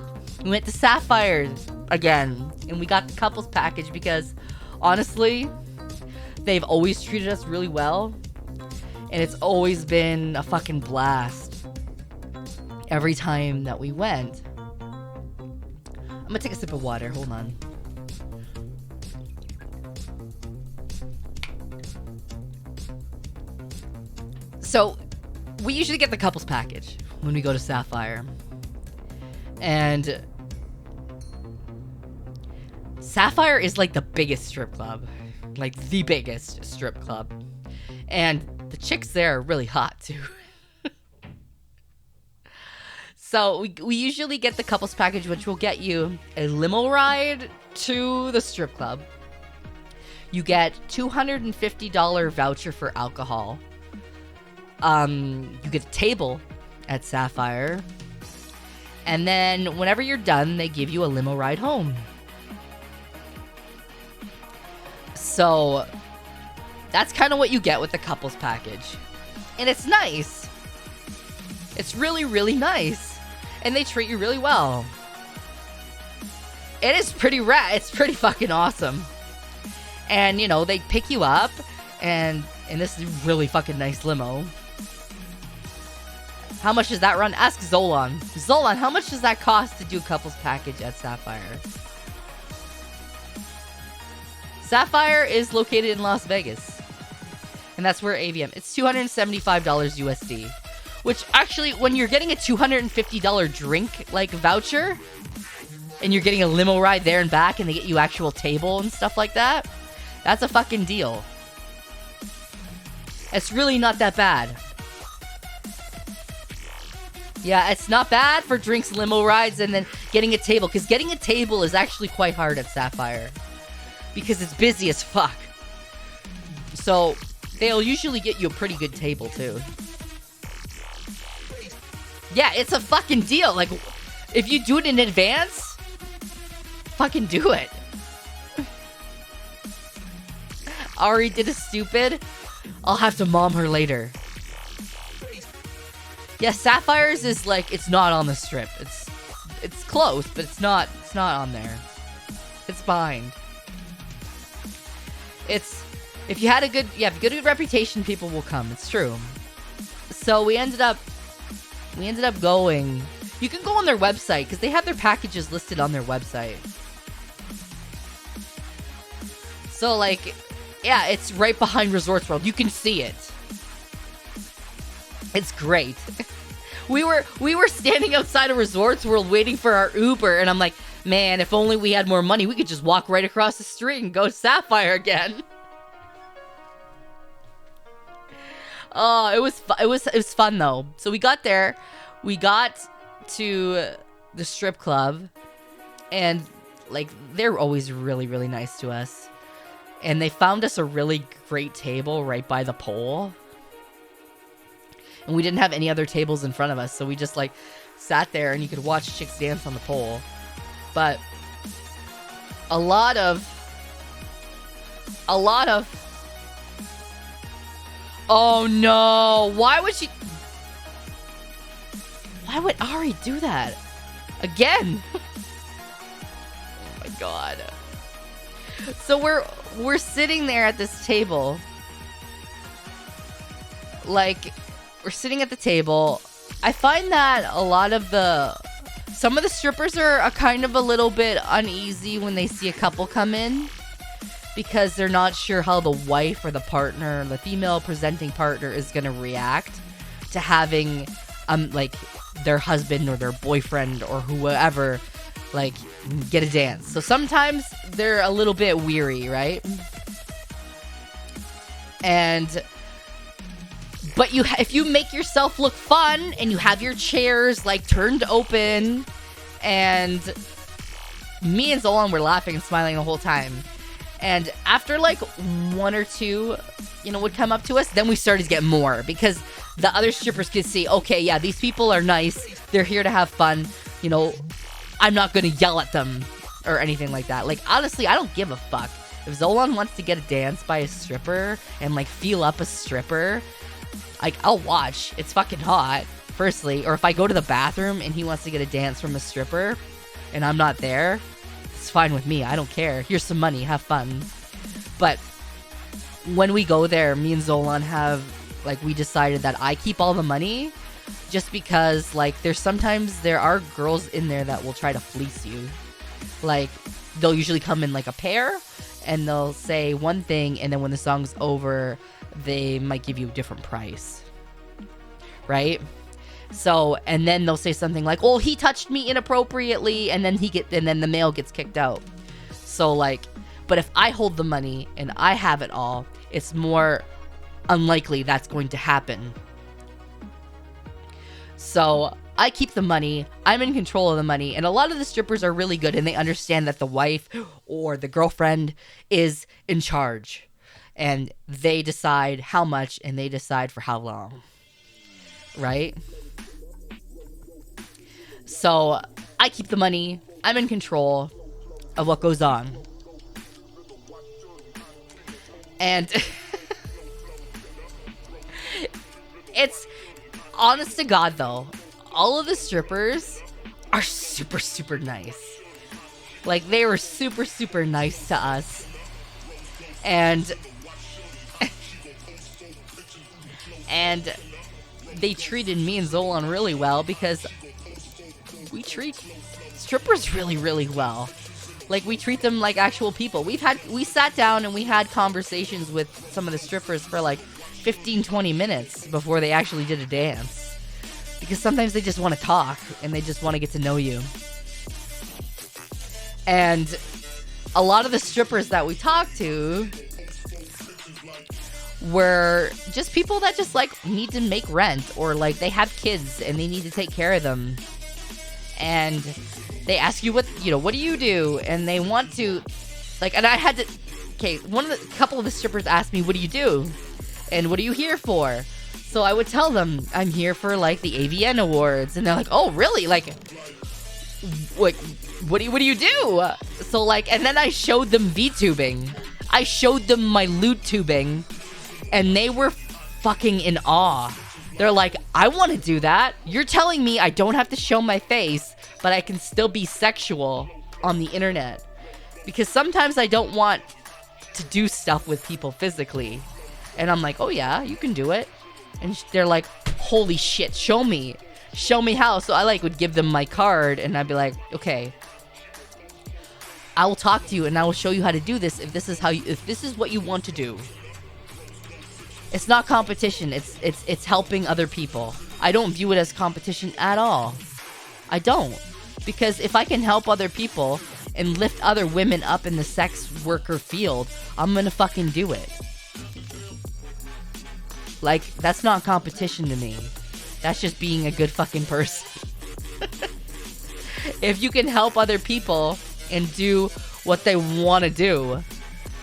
We went to Sapphire's again, and we got the couples package because, honestly, they've always treated us really well, and it's always been a fucking blast every time that we went. I'm gonna take a sip of water, hold on. So we usually get the couples package when we go to Sapphire. And Sapphire is like the biggest strip club. Like the biggest strip club. And the chicks there are really hot too. So we usually get the couples package, which will get you a limo ride to the strip club. You get $250 voucher for alcohol. You get a table at Sapphire. And then whenever you're done, they give you a limo ride home. So that's kind of what you get with the couples package. And it's nice. It's really, really nice. And they treat you really well. It is pretty rad. It's pretty fucking awesome. And, you know, they pick you up. And in this really fucking nice limo. How much does that run? Ask Zolan. Zolan, how much does that cost to do a couples package at Sapphire? Sapphire is located in Las Vegas. And that's where AVM. It's $275 USD. Which actually, when you're getting a $250 drink, like, voucher, and you're getting a limo ride there and back, and they get you actual table and stuff like that, that's a fucking deal. It's really not that bad. Yeah, it's not bad for drinks, limo rides, and then getting a table. Because getting a table is actually quite hard at Sapphire. Because it's busy as fuck. So, they'll usually get you a pretty good table, too. Yeah, it's a fucking deal. Like, if you do it in advance, fucking do it. Ari did a stupid. I'll have to mom her later. Yeah, Sapphire's is like, it's not on the strip. It's close, but it's not on there. It's behind. If you had a good reputation, people will come. It's true. So we ended up going. You can go on their website because they have their packages listed on their website. So like, yeah, it's right behind Resorts World. You can see it. It's great. We were standing outside of Resorts World waiting for our Uber, and I'm like, man, if only we had more money, we could just walk right across the street and go to Sapphire again. Oh, it was fun though. So we got there, we got to the strip club, and like they're always really, really nice to us. And they found us a really great table right by the pole. And we didn't have any other tables in front of us, so we just like sat there and you could watch chicks dance on the pole. But a lot of oh no, why would Ari do that again? Oh my god. So we're sitting there at this table. Like, we're sitting at the table. I find that some of the strippers are a kind of a little bit uneasy when they see a couple come in, because they're not sure how the wife or the partner, the female presenting partner, is gonna react to having like their husband or their boyfriend or whoever like get a dance. So sometimes they're a little bit weary, right? But if you make yourself look fun and you have your chairs like turned open, and me and Zolan were laughing and smiling the whole time. And after like one or two, would come up to us, then we started to get more, because the other strippers could see, okay, yeah, these people are nice. They're here to have fun. I'm not going to yell at them or anything like that. Like, honestly, I don't give a fuck. If Zolan wants to get a dance by a stripper and like feel up a stripper, like, I'll watch. It's fucking hot, firstly. Or if I go to the bathroom and he wants to get a dance from a stripper and I'm not there, it's fine with me. I don't care. Here's some money. Have fun. But when we go there, me and Zolan we decided that I keep all the money, just because, like, there are girls in there that will try to fleece you. Like, they'll usually come in like a pair, and they'll say one thing, and then when the song's over, they might give you a different price. right? So, and then they'll say something like, "Oh, he touched me inappropriately," and then the male gets kicked out. So like, but if I hold the money and I have it all, it's more unlikely that's going to happen. So I keep the money, I'm in control of the money, and a lot of the strippers are really good and they understand that the wife or the girlfriend is in charge. And they decide how much and they decide for how long. Right? So I keep the money, I'm in control of what goes on. And it's honest to God though, all of the strippers are super, super nice. Like they were super, super nice to us. And they treated me and Zolan really well because we treat strippers really, really well. Like we treat them like actual people. We sat down and we had conversations with some of the strippers for like 15-20 minutes before they actually did a dance. Because sometimes they just want to talk and they just want to get to know you. And a lot of the strippers that we talked to were just people that just like need to make rent, or like they have kids and they need to take care of them. And they ask you what do you do? And they want to like, and I had to, okay, couple of the strippers asked me, what do you do? And what are you here for? So I would tell them I'm here for like the AVN Awards. And they're like, oh really? Like what do you do? So like, and then I showed them VTubing. I showed them my loot tubing. And they were fucking in awe. They're like, I want to do that. You're telling me I don't have to show my face, but I can still be sexual on the internet. Because sometimes I don't want to do stuff with people physically. And I'm like, oh yeah, you can do it. And they're like, holy shit, show me. Show me how. So I like would give them my card and I'd be like, okay, I will talk to you and I will show you how to do this if this is what you want to do. It's not competition. It's helping other people. I don't view it as competition at all. I don't. Because if I can help other people and lift other women up in the sex worker field, I'm gonna fucking do it. Like, that's not competition to me. That's just being a good fucking person. If you can help other people and do what they want to do,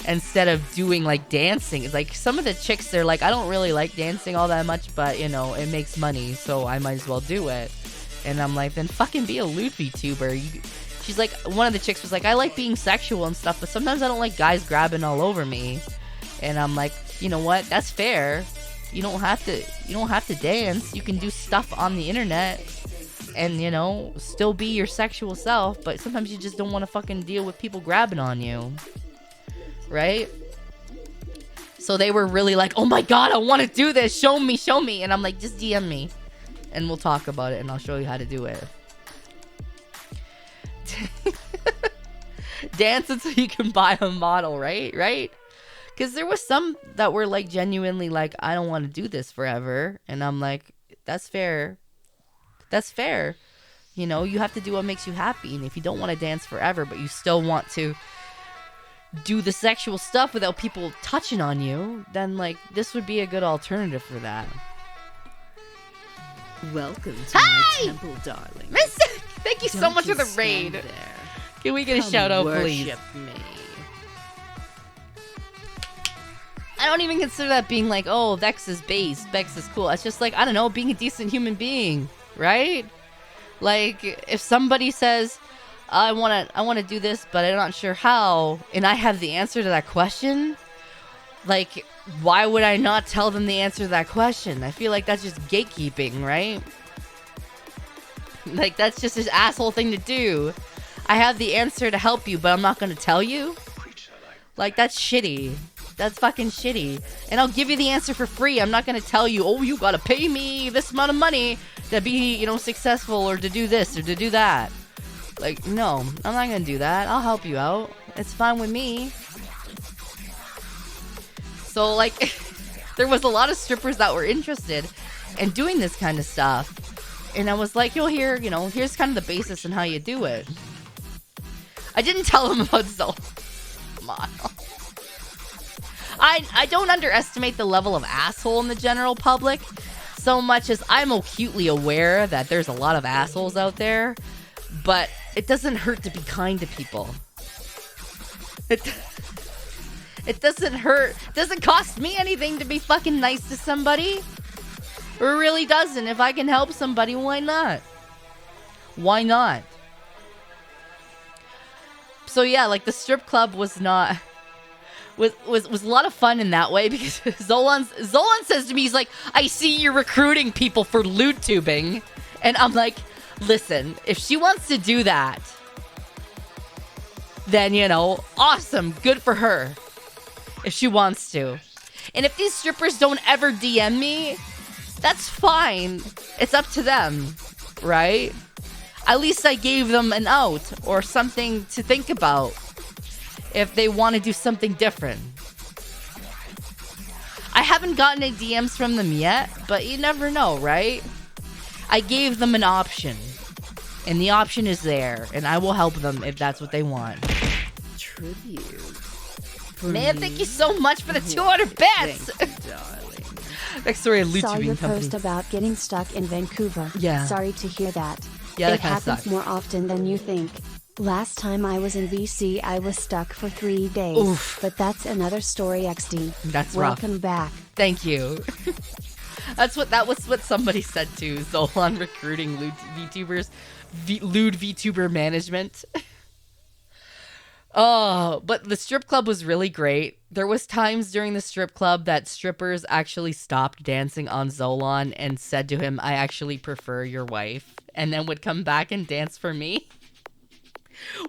instead of doing like dancing. It's like some of the chicks, they're like, I don't really like dancing all that much, but you know, it makes money, so I might as well do it. And I'm like, then fucking be a loot VTuber. She's like, one of the chicks was like, I like being sexual and stuff, but sometimes I don't like guys grabbing all over me. And I'm like, you know what? That's fair. You don't have to dance. You can do stuff on the internet and, you know, still be your sexual self, but sometimes you just don't want to fucking deal with people grabbing on you. Right? So they were really like, oh my god, I want to do this, show me. And I'm like, just DM me and we'll talk about it and I'll show you how to do it. Dance until you can buy a model, right? Because there was some that were like genuinely like, I don't want to do this forever. And I'm like, that's fair. You know, you have to do what makes you happy. And if you don't want to dance forever, but you still want to do the sexual stuff without people touching on you, then like this would be a good alternative for that. Welcome to my temple, darling. Miss, thank you so much for the raid. There. Can we get a shout out, please? Worship me. I don't even consider that being like, oh, Vex is base, Vex is cool. It's just like, I don't know, being a decent human being, right? Like if somebody says, I want to do this, but I'm not sure how, and I have the answer to that question, like, why would I not tell them the answer to that question? I feel like that's just gatekeeping, right? Like, that's just this asshole thing to do. I have the answer to help you, but I'm not going to tell you? Like, that's shitty. That's fucking shitty. And I'll give you the answer for free. I'm not going to tell you, oh, you got to pay me this amount of money to be, you know, successful or to do this or to do that. Like, no, I'm not gonna do that. I'll help you out. It's fine with me. So, like, there was a lot of strippers that were interested. and doing this kind of stuff. And I was like, here's kind of the basis on how you do it. I didn't tell him about Zolan. Come on. I don't underestimate the level of asshole in the general public so much as I'm acutely aware that there's a lot of assholes out there, but it doesn't hurt to be kind to people. It doesn't hurt. It doesn't cost me anything to be fucking nice to somebody. It really doesn't. If I can help somebody, why not? Why not? So yeah, like the strip club was a lot of fun in that way because Zolan says to me, he's like, I see you're recruiting people for loot tubing. And I'm like, listen, if she wants to do that, then, awesome, good for her. If she wants to. And if these strippers don't ever DM me, that's fine. It's up to them, right? At least I gave them an out or something to think about if they want to do something different. I haven't gotten any DMs from them yet, but you never know, right? I gave them an option, and the option is there, and I will help them if that's what they want. Tribute. Man, thank you so much for the 200 bits! Vexoria Loot Saw Tubing your Company. post about getting stuck in Vancouver. Yeah. Sorry to hear that. Yeah, that it kinda happens sucks. more often than you think. Last time I was in BC, I was stuck for 3 days. Oof. But that's another story, XD. That's rough. Welcome back. Thank you. That was what somebody said too. Zolan recruiting lewd VTubers, lewd VTuber management. Oh, but the strip club was really great. There was times during the strip club that strippers actually stopped dancing on Zolan and said to him, I actually prefer your wife, and then would come back and dance for me,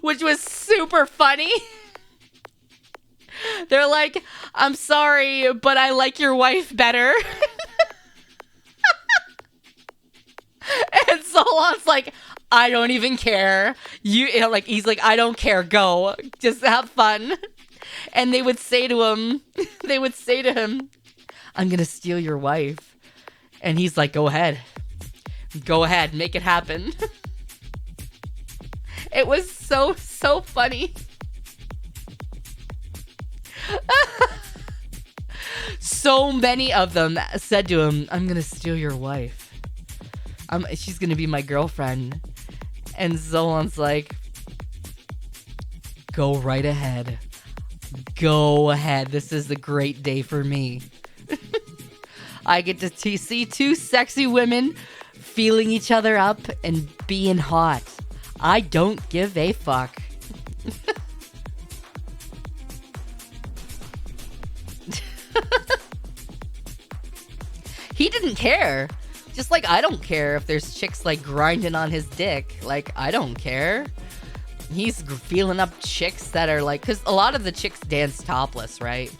which was super funny. They're like, I'm sorry, but I like your wife better. And Zolan's like, I don't even care. He's like, I don't care. Go, just have fun. And they would say to him, I'm gonna steal your wife. And he's like, go ahead, make it happen. It was so funny. So many of them said to him, I'm gonna steal your wife. She's gonna be my girlfriend. And Zolan's like, go right ahead. Go ahead. This is a great day for me. I get to see two sexy women feeling each other up and being hot. I don't give a fuck. He didn't care. Just like I don't care if there's chicks like grinding on his dick. Like, I don't care. He's feeling up chicks that are like, because a lot of the chicks dance topless, right?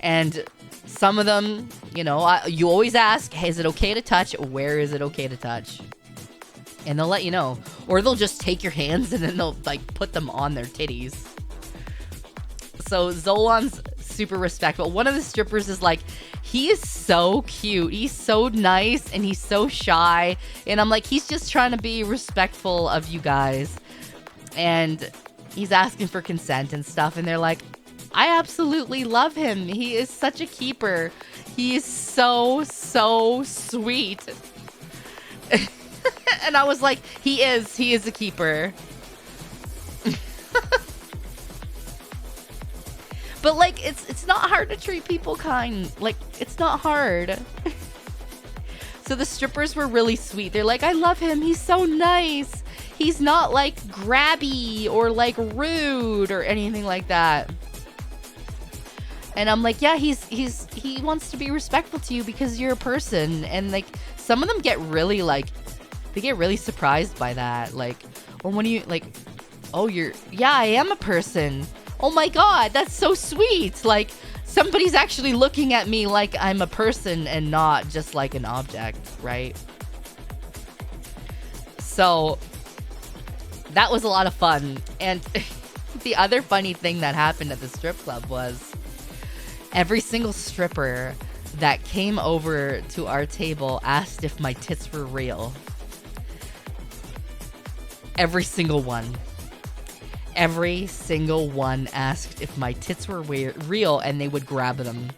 And some of them, you always ask, hey, is it okay to touch? Where is it okay to touch? And they'll let you know. Or they'll just take your hands and then they'll like put them on their titties. So Zolan's super respectful. One of the strippers is like, he is so cute. He's so nice and he's so shy. And I'm like, he's just trying to be respectful of you guys. And he's asking for consent and stuff. And they're like, I absolutely love him. He is such a keeper. He is so sweet. And I was like, he is a keeper. But like, it's not hard to treat people kind. Like, it's not hard. So the strippers were really sweet. They're like, I love him. He's so nice. He's not like grabby or like rude or anything like that. And I'm like, yeah, he wants to be respectful to you because you're a person. And like, some of them get really like, they get really surprised by that. Like, or when you like, oh, yeah, I am a person. Oh my God, that's so sweet. Like, somebody's actually looking at me like I'm a person and not just like an object, right? So that was a lot of fun. And the other funny thing that happened at the strip club was every single stripper that came over to our table asked if my tits were real. Every single one. Every single one asked if my tits were real, and they would grab them.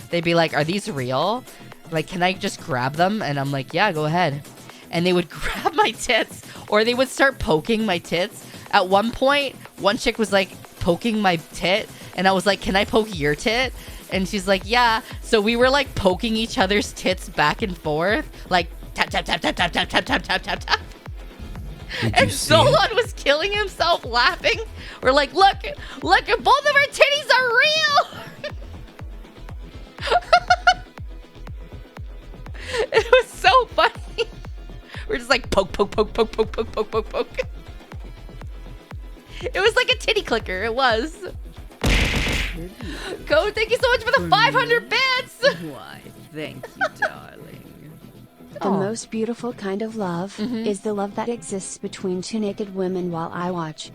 They'd be like, are these real? Like, can I just grab them? And I'm like, yeah, go ahead. And they would grab my tits, or they would start poking my tits. At one point, one chick was like poking my tit, and I was like, can I poke your tit? And she's like, yeah. So we were like poking each other's tits back and forth, like tap, tap, tap, tap, tap, tap, tap, tap, tap, tap, tap. And Solon was killing himself laughing. We're like, look, both of our titties are real. It was so funny. We're just like poke, poke, poke, poke, poke, poke, poke, poke, poke. It was like a titty clicker. It was. Code, thank you so much for the 500 bits. Why, thank you, darling. The most beautiful kind of love is the love that exists between two naked women while I watch.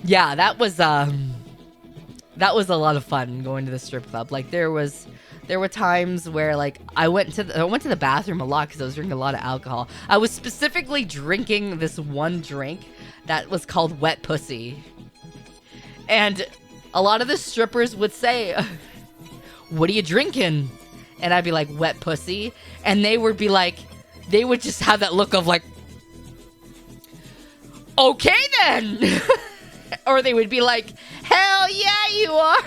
Yeah, that was a lot of fun going to the strip club. Like there were times where like I went to the bathroom a lot because I was drinking a lot of alcohol. I was specifically drinking this one drink that was called wet pussy. And a lot of the strippers would say, what are you drinking? And I'd be like, wet pussy. And they would be like, they would just have that look of like, okay then. Or they would be like, hell yeah, you are.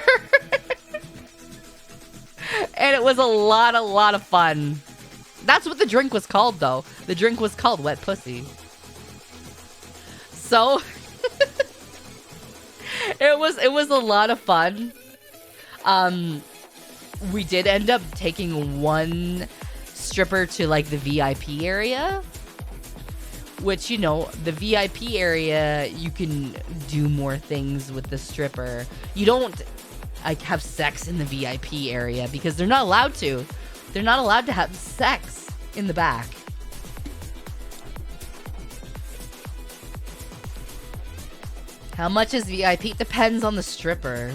And it was a lot of fun. That's what the drink was called, though. The drink was called wet pussy. So it was a lot of fun. We did end up taking one stripper to like the VIP area, which, you know, the VIP area, you can do more things with the stripper. You don't like have sex in the VIP area because they're not allowed to. They're not allowed to have sex in the back. How much is VIP? Depends on the stripper.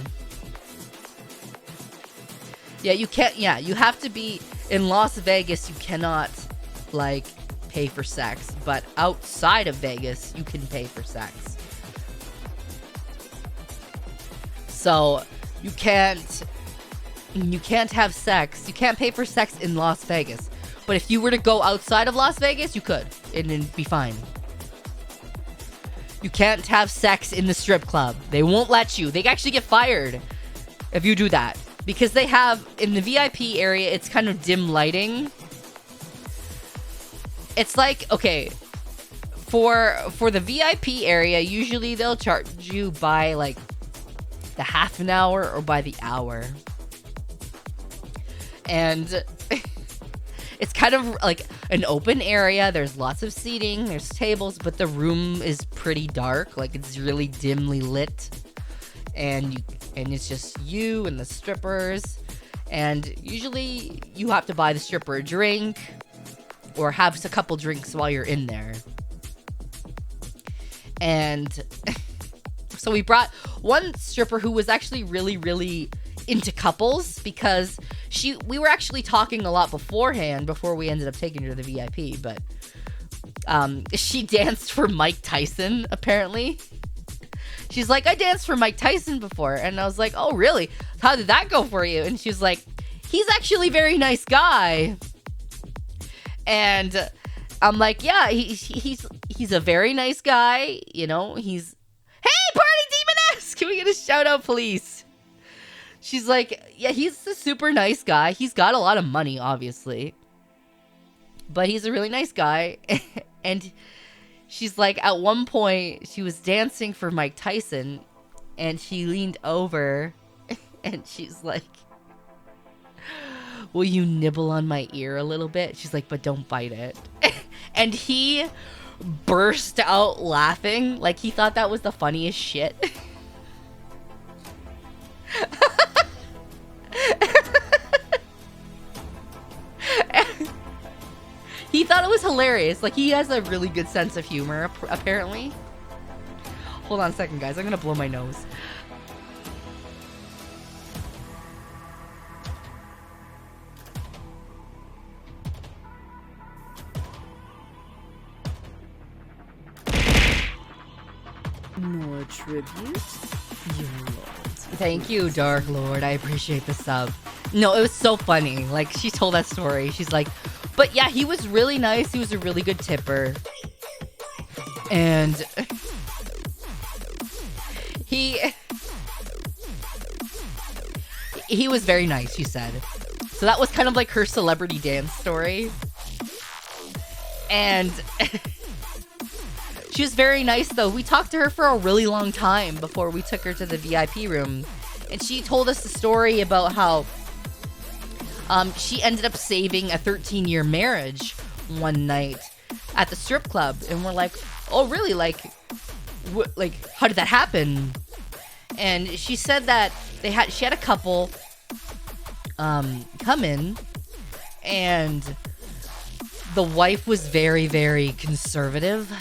Yeah, you can't. Yeah, you have to be in Las Vegas. You cannot like pay for sex, but outside of Vegas, you can pay for sex. So you can't have sex. You can't pay for sex in Las Vegas. But if you were to go outside of Las Vegas, you could, and it'd be fine. You can't have sex in the strip club. They won't let you. They actually get fired if you do that. Because they have, in the VIP area, it's kind of dim lighting. It's like, okay, for the VIP area, usually they'll charge you by like the half an hour or by the hour. And it's kind of like an open area. There's lots of seating, there's tables, but the room is pretty dark. Like it's really dimly lit. And it's just you and the strippers. And usually you have to buy the stripper a drink or have a couple drinks while you're in there. And so we brought one stripper who was actually really, really into couples because we were actually talking a lot beforehand before we ended up taking her to the VIP, but she danced for Mike Tyson, apparently. She's like, I danced for Mike Tyson before. And I was like, oh, really? How did that go for you? And she's like, he's actually a very nice guy. And I'm like, yeah, he's a very nice guy. You know, he's... Hey, Party Demoness! Can we get a shout out, please? She's like, yeah, he's a super nice guy. He's got a lot of money, obviously. But he's a really nice guy. And she's like, at one point, she was dancing for Mike Tyson. And she leaned over. And she's like, will you nibble on my ear a little bit? She's like, but don't bite it. And he burst out laughing. Like, he thought that was the funniest shit. He thought it was hilarious. Like, he has a really good sense of humor, apparently. Hold on a second, guys. I'm gonna blow my nose. More tribute? Your lord. Thank you, Dark Lord. I appreciate the sub. No, it was so funny. Like, she told that story. She's like, but yeah, he was really nice. He was a really good tipper. And he was very nice, she said. So that was kind of like her celebrity dance story. And she was very nice, though. We talked to her for a really long time before we took her to the VIP room. And she told us the story about how she ended up saving a 13-year marriage one night at the strip club. And we're like, oh, really? Like, how did that happen? And she said that she had a couple come in, and the wife was very, very conservative.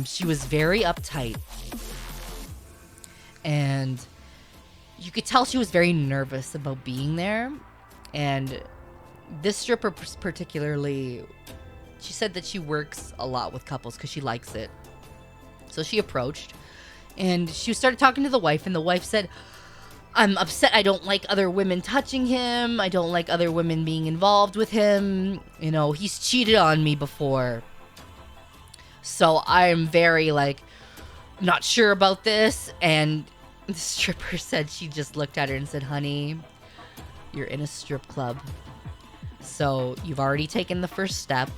She was very uptight, and you could tell she was very nervous about being there. And this stripper particularly, she said that she works a lot with couples because she likes it. So she approached, and she started talking to the wife, and the wife said, I'm upset. I don't like other women touching him. I don't like other women being involved with him. You know, he's cheated on me before. So I'm very, like, not sure about this. And the stripper said, she just looked at her and said, honey, you're in a strip club. So you've already taken the first step.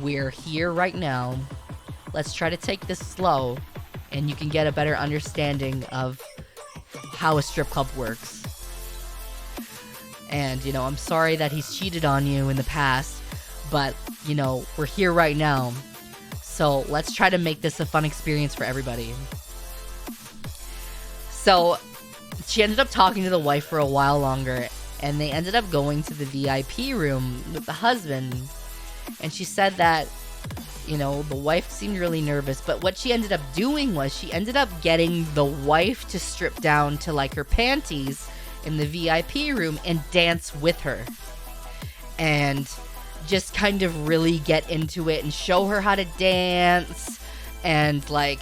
We're here right now. Let's try to take this slow, and you can get a better understanding of how a strip club works. And, you know, I'm sorry that he's cheated on you in the past, but, you know, we're here right now. So let's try to make this a fun experience for everybody. So she ended up talking to the wife for a while longer, and they ended up going to the VIP room with the husband. And she said that, you know, the wife seemed really nervous, but what she ended up doing was she ended up getting the wife to strip down to, like, her panties in the VIP room and dance with her. And just kind of really get into it and show her how to dance and, like,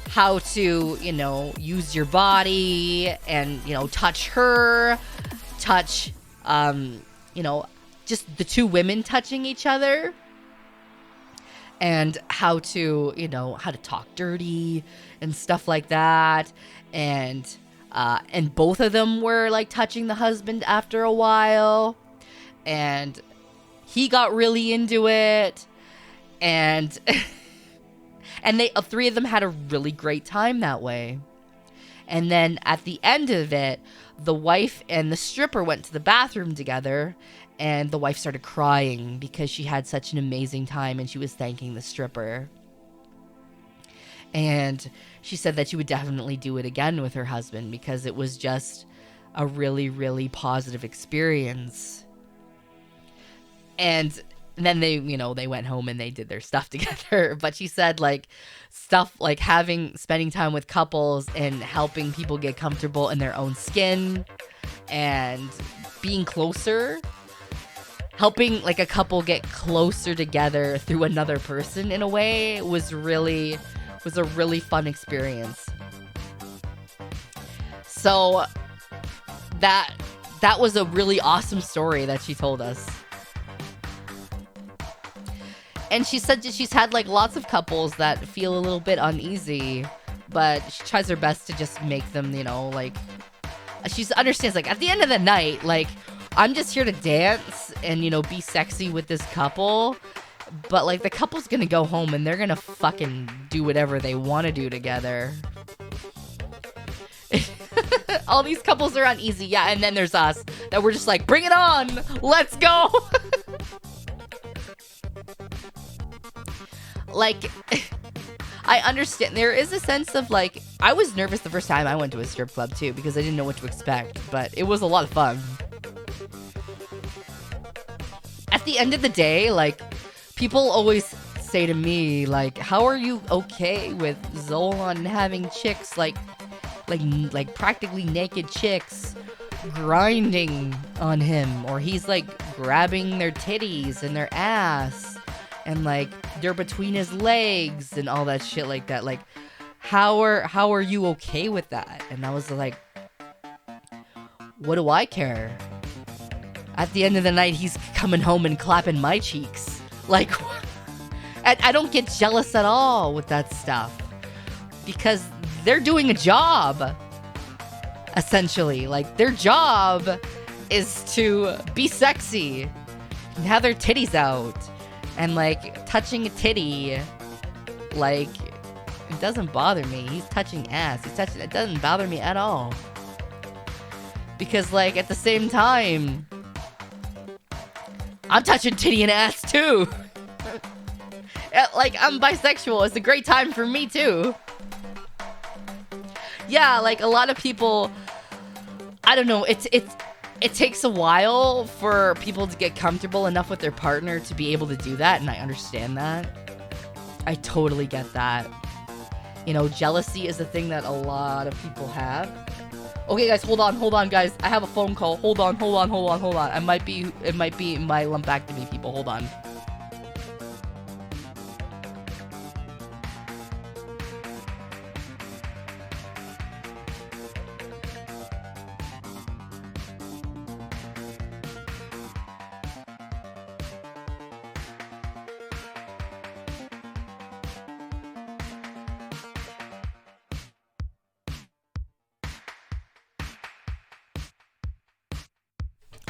how to, you know, use your body and, you know, touch her, touch, you know, just the two women touching each other. And how to, you know, how to talk dirty and stuff like that. And both of them were, like, touching the husband after a while. And he got really into it. And and they three of them had a really great time that way. And then at the end of it, the wife and the stripper went to the bathroom together. And the wife started crying because she had such an amazing time and she was thanking the stripper. And she said that she would definitely do it again with her husband because it was just a really, really positive experience. And then they, you know, they went home and they did their stuff together. But she said, like, stuff like spending time with couples and helping people get comfortable in their own skin and being closer, helping, like, a couple get closer together through another person in a way was a really fun experience. So that was a really awesome story that she told us. And she said that she's had, like, lots of couples that feel a little bit uneasy, but she tries her best to just make them, you know, like, she understands, like, at the end of the night, like, I'm just here to dance and, you know, be sexy with this couple. But, like, the couple's gonna go home and they're gonna fucking do whatever they want to do together. All these couples are uneasy. Yeah, and then there's us that we're just like, bring it on. Let's go. Like, I understand. There is a sense of, like, I was nervous the first time I went to a strip club, too, because I didn't know what to expect. But it was a lot of fun. At the end of the day, like, people always say to me, like, how are you okay with Zolan having chicks, like practically naked chicks grinding on him, or he's, like, grabbing their titties and their ass and like they're between his legs and all that shit like that. Like, how are you okay with that? And I was like, what do I care? At the end of the night, he's coming home and clapping my cheeks. Like, I don't get jealous at all with that stuff because they're doing a job. Essentially, like, their job is to be sexy and have their titties out, and like touching a titty, like, it doesn't bother me. He's touching ass. It doesn't bother me at all. Because like at the same time, I'm touching titty and ass too. Like, I'm bisexual. It's a great time for me too. Yeah, like a lot of people, I don't know, it takes a while for people to get comfortable enough with their partner to be able to do that, and I understand that. I totally get that. You know, jealousy is a thing that a lot of people have. Okay, guys, hold on, guys. I have a phone call. Hold on. It might be my lumpectomy people. Hold on.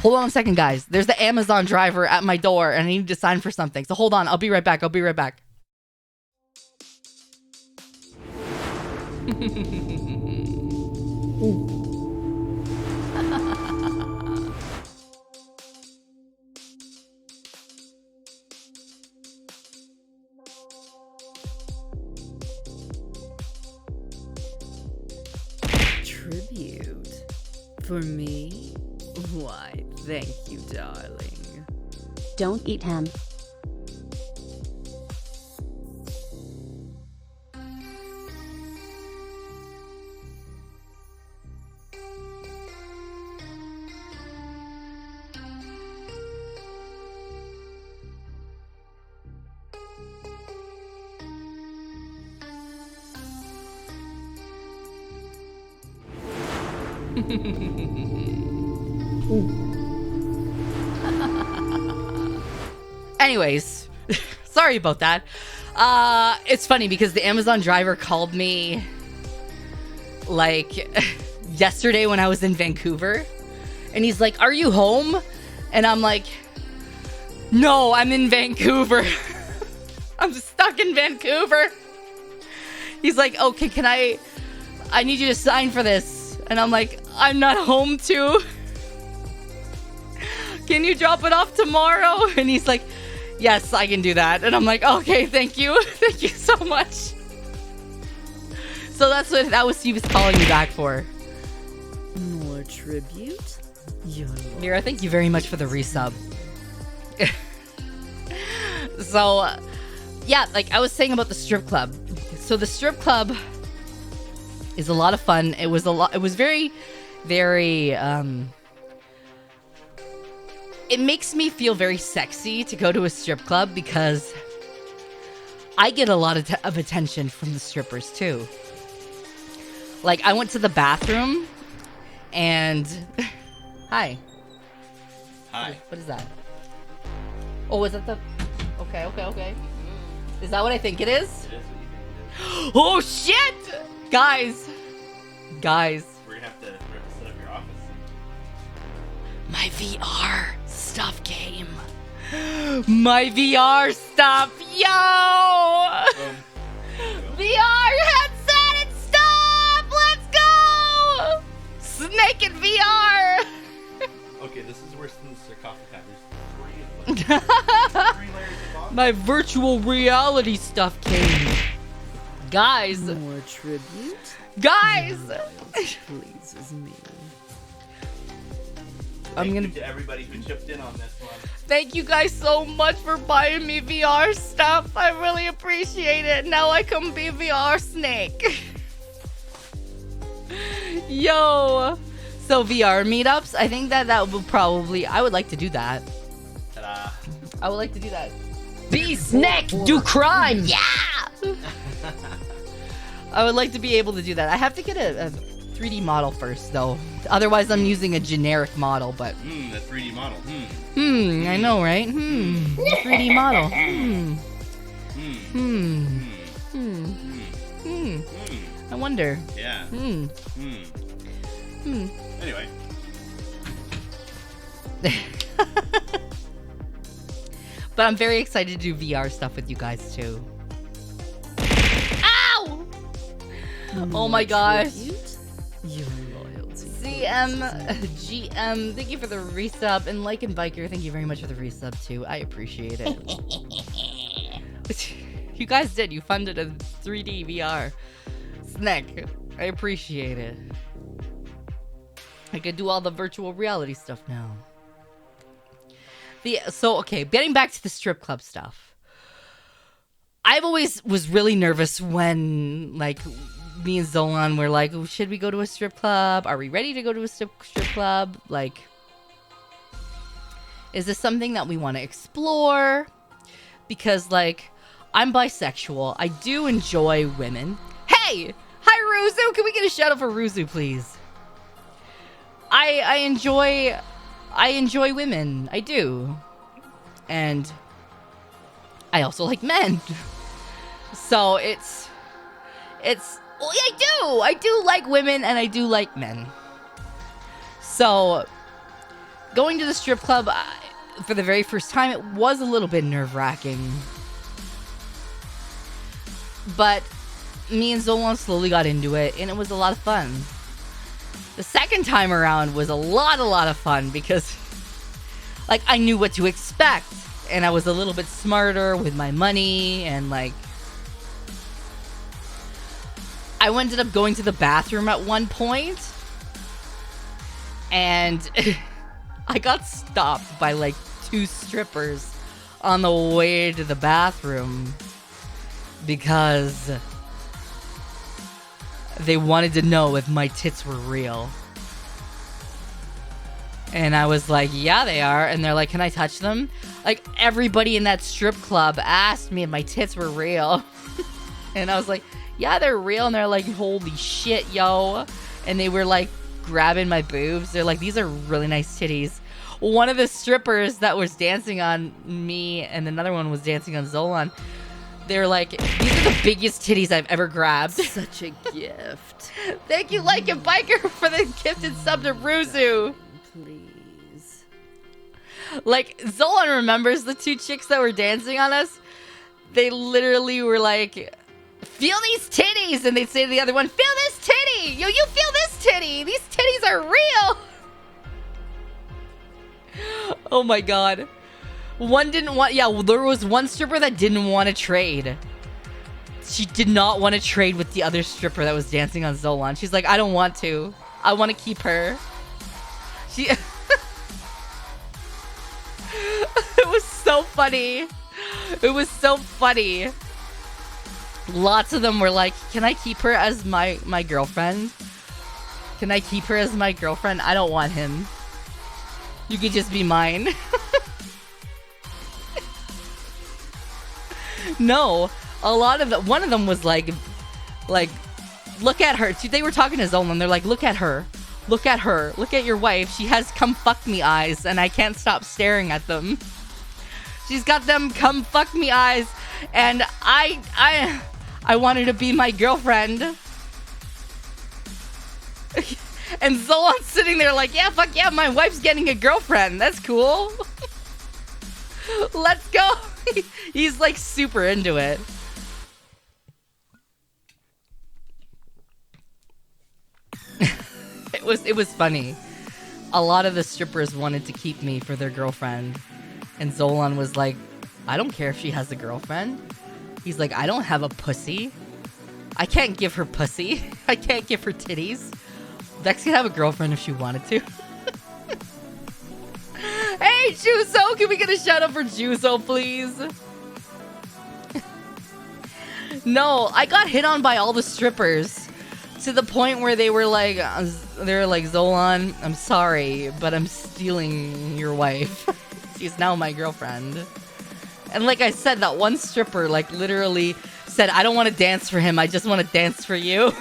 Hold on a second, guys. There's the Amazon driver at my door, and I need to sign for something. So hold on. I'll be right back. Tribute. For me? Why, thank you, darling. Don't eat him. Anyways, sorry about that. It's funny because the Amazon driver called me like yesterday when I was in Vancouver, and he's like, "Are you home?" And I'm like, "No, I'm in Vancouver." I'm stuck in Vancouver. He's like, "Okay, I need you to sign for this." And I'm like, "I'm not home too. Can you drop it off tomorrow?" And he's like, "Yes, I can do that." And I'm like, "Okay, thank you." Thank you so much. So that was he was calling me back for. More tribute? Mira, thank you very much for the resub. So, yeah, like I was saying about the strip club. So the strip club is a lot of fun. It was very, very, it makes me feel very sexy to go to a strip club because I get a lot of attention from the strippers too. Like, I went to the bathroom and... Hi. Hi. What is that? Oh, is that the... Okay. Is that what I think it is? It is what you think it is. Oh, shit! Guys. We're gonna have to set up your office. My VR stuff game. My VR stuff. Yo! VR headset and stuff! Let's go! Naked VR! Okay, this is worse than the sarcophagus. There's 3 layers of box. My virtual reality stuff game. Guys. More tribute? Guys! Pleases me. Thank you to everybody who chipped in on this one. Thank you guys so much for buying me VR stuff. I really appreciate it. Now I can be VR Snake. Yo. So VR meetups, I think that will probably, I would like to do that. Ta-da. I would like to do that. Be snack, do crime, yeah! I would like to be able to do that. I have to get a 3D model first, though. Otherwise, I'm using a generic model, but... The 3D model. I know, right? 3D model. I wonder. Yeah. Anyway. But I'm very excited to do VR stuff with you guys, too. Ow! Oh my gosh. Your loyalty. GM, thank you for the resub. And Like and Biker, thank you very much for the resub, too. I appreciate it. You guys did. You funded a 3D VR. Snack. I appreciate it. I could do all the virtual reality stuff now. Okay, getting back to the strip club stuff. I've always was really nervous when, like, me and Zolan were like, oh, should we go to a strip club? Are we ready to go to a strip club? Like, is this something that we want to explore? Because, like, I'm bisexual. I do enjoy women. Hey! Hi, Ruzu! Can we get a shout out for Ruzu, please? I enjoy women. I do. And I also like men. So it's well, I do like women and I do like men. So going to the strip club for the very first time, it was a little bit nerve-wracking. But me and Zolan slowly got into it and it was a lot of fun. The second time around was a lot of fun because, like, I knew what to expect. And I was a little bit smarter with my money. And, like, I ended up going to the bathroom at one point. And I got stopped by, like, 2 strippers on the way to the bathroom. Because they wanted to know if my tits were real. And I was like, yeah, they are. And they're like, can I touch them? Like, everybody in that strip club asked me if my tits were real. And I was like, yeah, they're real. And they're like, holy shit, yo. And they were like, grabbing my boobs. They're like, these are really nice titties. One of the strippers that was dancing on me and another one was dancing on Zolan, they're like, these are the biggest titties I've ever grabbed. Such a gift. Thank you, Like and Biker, for the gifted sub to Ruzu. Please. Like, Zolan remembers the 2 chicks that were dancing on us. They literally were like, feel these titties. And they'd say to the other one, feel this titty. Yo, you feel this titty. These titties are real. Oh my god. One didn't want... Yeah, there was one stripper that didn't want to trade. She did not want to trade with the other stripper that was dancing on Zolan. She's like, I don't want to. I want to keep her. She... It was so funny. It was so funny. Lots of them were like, can I keep her as my girlfriend? Can I keep her as my girlfriend? I don't want him. You could just be mine. No, a lot of them. One of them was like, look at her. They were talking to Zolan. They're like, look at her, look at her, look at your wife. She has come fuck me eyes, and I can't stop staring at them. She's got them come fuck me eyes, and I want her to be my girlfriend. And Zolan's sitting there like, yeah, fuck yeah, my wife's getting a girlfriend. That's cool. Let's go. He's like super into it. It was funny. A lot of the strippers wanted to keep me for their girlfriend. And Zolan was like, I don't care if she has a girlfriend. He's like, I don't have a pussy. I can't give her pussy. I can't give her titties. Vex could have a girlfriend if she wanted to. Hey, Juzo! Can we get a shout out for Juzo, please? No, I got hit on by all the strippers. To the point where they were like, Zolan, I'm sorry, but I'm stealing your wife. She's now my girlfriend. And like I said, that one stripper like literally said, I don't want to dance for him, I just want to dance for you.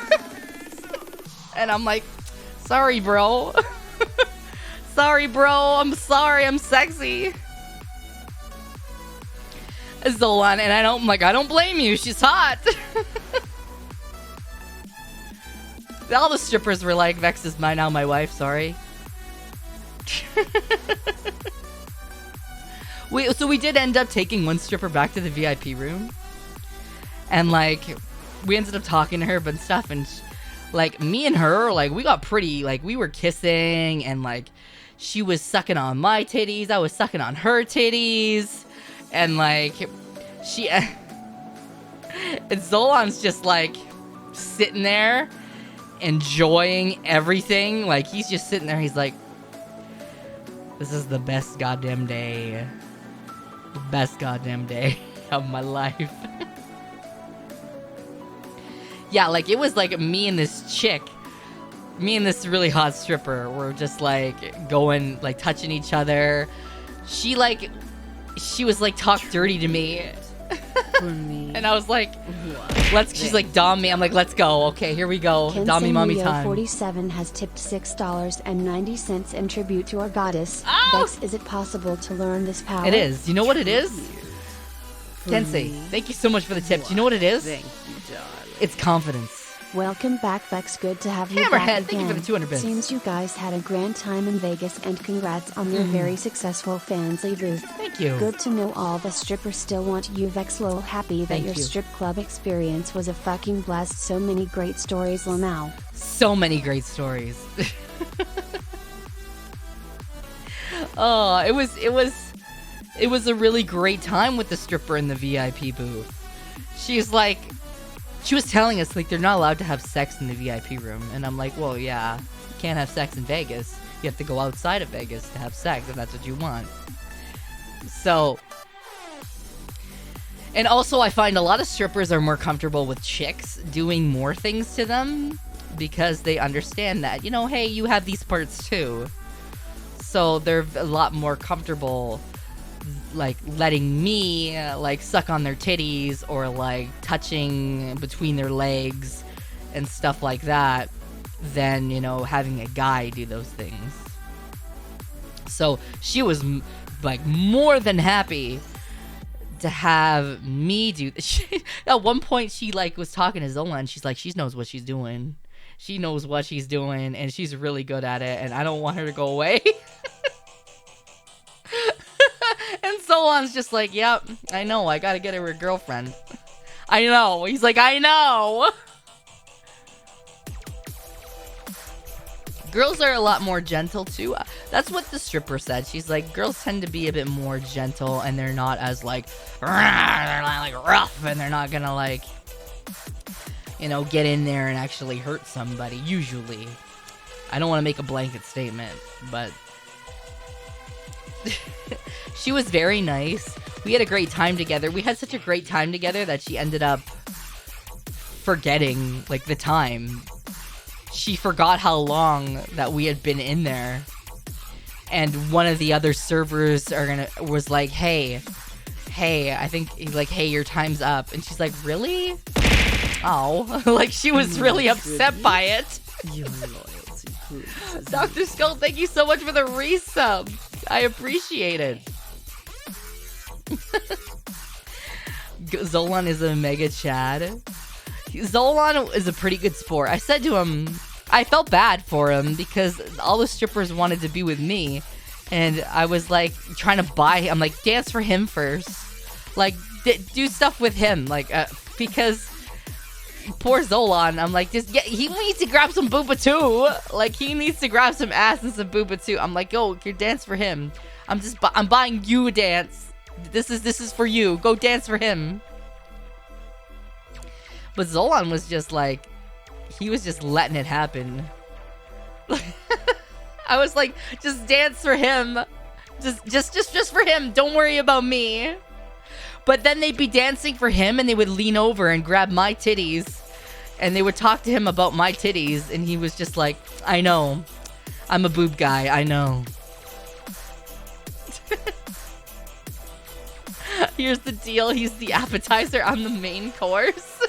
And I'm like, sorry, bro. Sorry, bro. I'm sorry. I'm sexy. Zolan, and I don't blame you. She's hot. All the strippers were like, Vex is now my wife. Sorry. So we did end up taking one stripper back to the VIP room, and like we ended up talking to her but stuff, and like me and her, like we got pretty, like we were kissing, and like she was sucking on my titties, I was sucking on her titties, and like she and Zolan's just like sitting there enjoying everything. Like he's just sitting there, he's like, this is the best goddamn day. The best goddamn day of my life. Yeah, like it was like me and this really hot stripper were just like going, like touching each other. She was like talk dirty to me. And I was like, she's like, dom me. I'm like, let's go. Okay, here we go. Dommy mommy time. 47 has tipped $6.90 in tribute to our goddess. Ow! Vex, is it possible to learn this power? It is. You know what it is? Kensei, thank you so much for the tip. Do you know what it is? Thank you, darling. It's confidence. Welcome back, Vex. Good to have you Hammerhead, back again. thank you for the 200 bits. Seems you guys had a grand time in Vegas, and congrats on your very successful Fansly booth. Thank you. Good to know all the strippers still want you, Vex. Lol, happy that Thank your you. strip club experience was a fucking blast. So many great stories, Lamau. So many great stories. Oh, it was a really great time with the stripper in the VIP booth. She was telling us like they're not allowed to have sex in the VIP room, and I'm like, well, yeah, you can't have sex in Vegas. You have to go outside of Vegas to have sex if that's what you want. So, and also I find a lot of strippers are more comfortable with chicks doing more things to them because they understand that, you know, hey, you have these parts too. So they're a lot more comfortable like letting me like suck on their titties or like touching between their legs and stuff like that than, you know, having a guy do those things. So she was like more than happy to have me do at one point she like was talking to Zola and she's like, she knows what she's doing. She knows what she's doing and she's really good at it and I don't want her to go away. And Solon's just like, yep, I know, I gotta get her a girlfriend. I know. He's like, I know. Girls are a lot more gentle too. That's what the stripper said. She's like, girls tend to be a bit more gentle and they're not as like, they're not like rough and they're not gonna like, you know, get in there and actually hurt somebody, usually. I don't want to make a blanket statement, but she was very nice. We had a great time together. We had such a great time together that she ended up forgetting, like, the time. She forgot how long that we had been in there. And one of the other servers was like, hey, I think, he's like, hey, your time's up. And she's like, really? Oh. Like, she was really upset by it. Your loyalty proves. Dr. Skull, thank you so much for the resub. I appreciate it. Zolan is a mega chad. Zolan is a pretty good sport. I said to him, I felt bad for him because all the strippers wanted to be with me. And I was like trying to buy him. I'm like, dance for him first. Like, do stuff with him. Like, because poor Zolan, I'm like, just he needs to grab some booba too. Like, he needs to grab some ass and some booba too. I'm like, yo, you dance for him. I'm buying you a dance. This is for you. Go dance for him. But Zolan was just like, he was just letting it happen. I was like, just dance for him. Just for him. Don't worry about me. But then they'd be dancing for him and they would lean over and grab my titties. And they would talk to him about my titties. And he was just like, I know. I'm a boob guy. I know. Here's the deal. He's the appetizer. I'm the main course.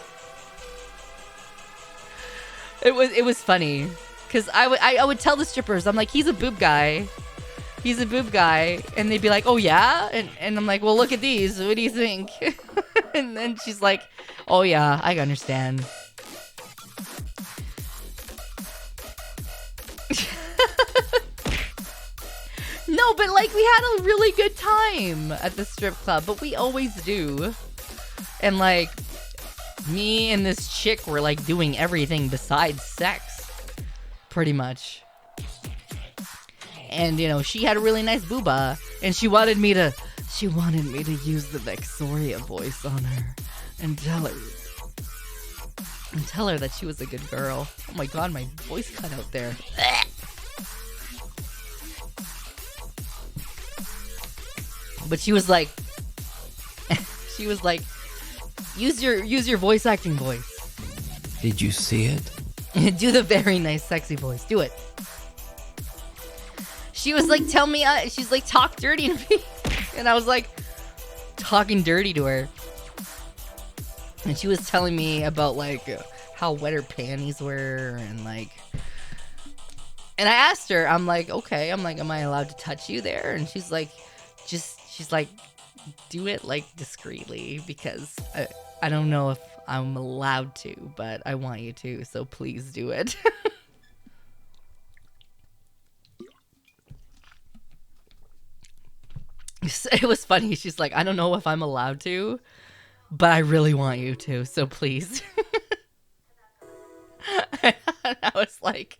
It was funny. Because I would tell the strippers, I'm like, he's a boob guy. He's a boob guy. And they'd be like, oh yeah? And I'm like, well, look at these. What do you think? And then she's like, oh yeah, I understand. No, but like we had a really good time at the strip club, but we always do. And like me and this chick were like doing everything besides sex, pretty much. And you know, she had a really nice booba, and she wanted me to use the Vexoria voice on her and tell her that she was a good girl. Oh my god, my voice cut out there. But she was like, use your voice acting voice. Did you see it? Do the very nice sexy voice. Do it. She was like, tell me, she's like, talk dirty to me. And I was like, talking dirty to her. And she was telling me about like how wet her panties were and like, and I asked her, I'm like, okay, I'm like, am I allowed to touch you there? And she's like, she's like, do it like discreetly because I don't know if I'm allowed to, but I want you to, so please do it. It was funny. She's like, I don't know if I'm allowed to, but I really want you to, so please. And I was like,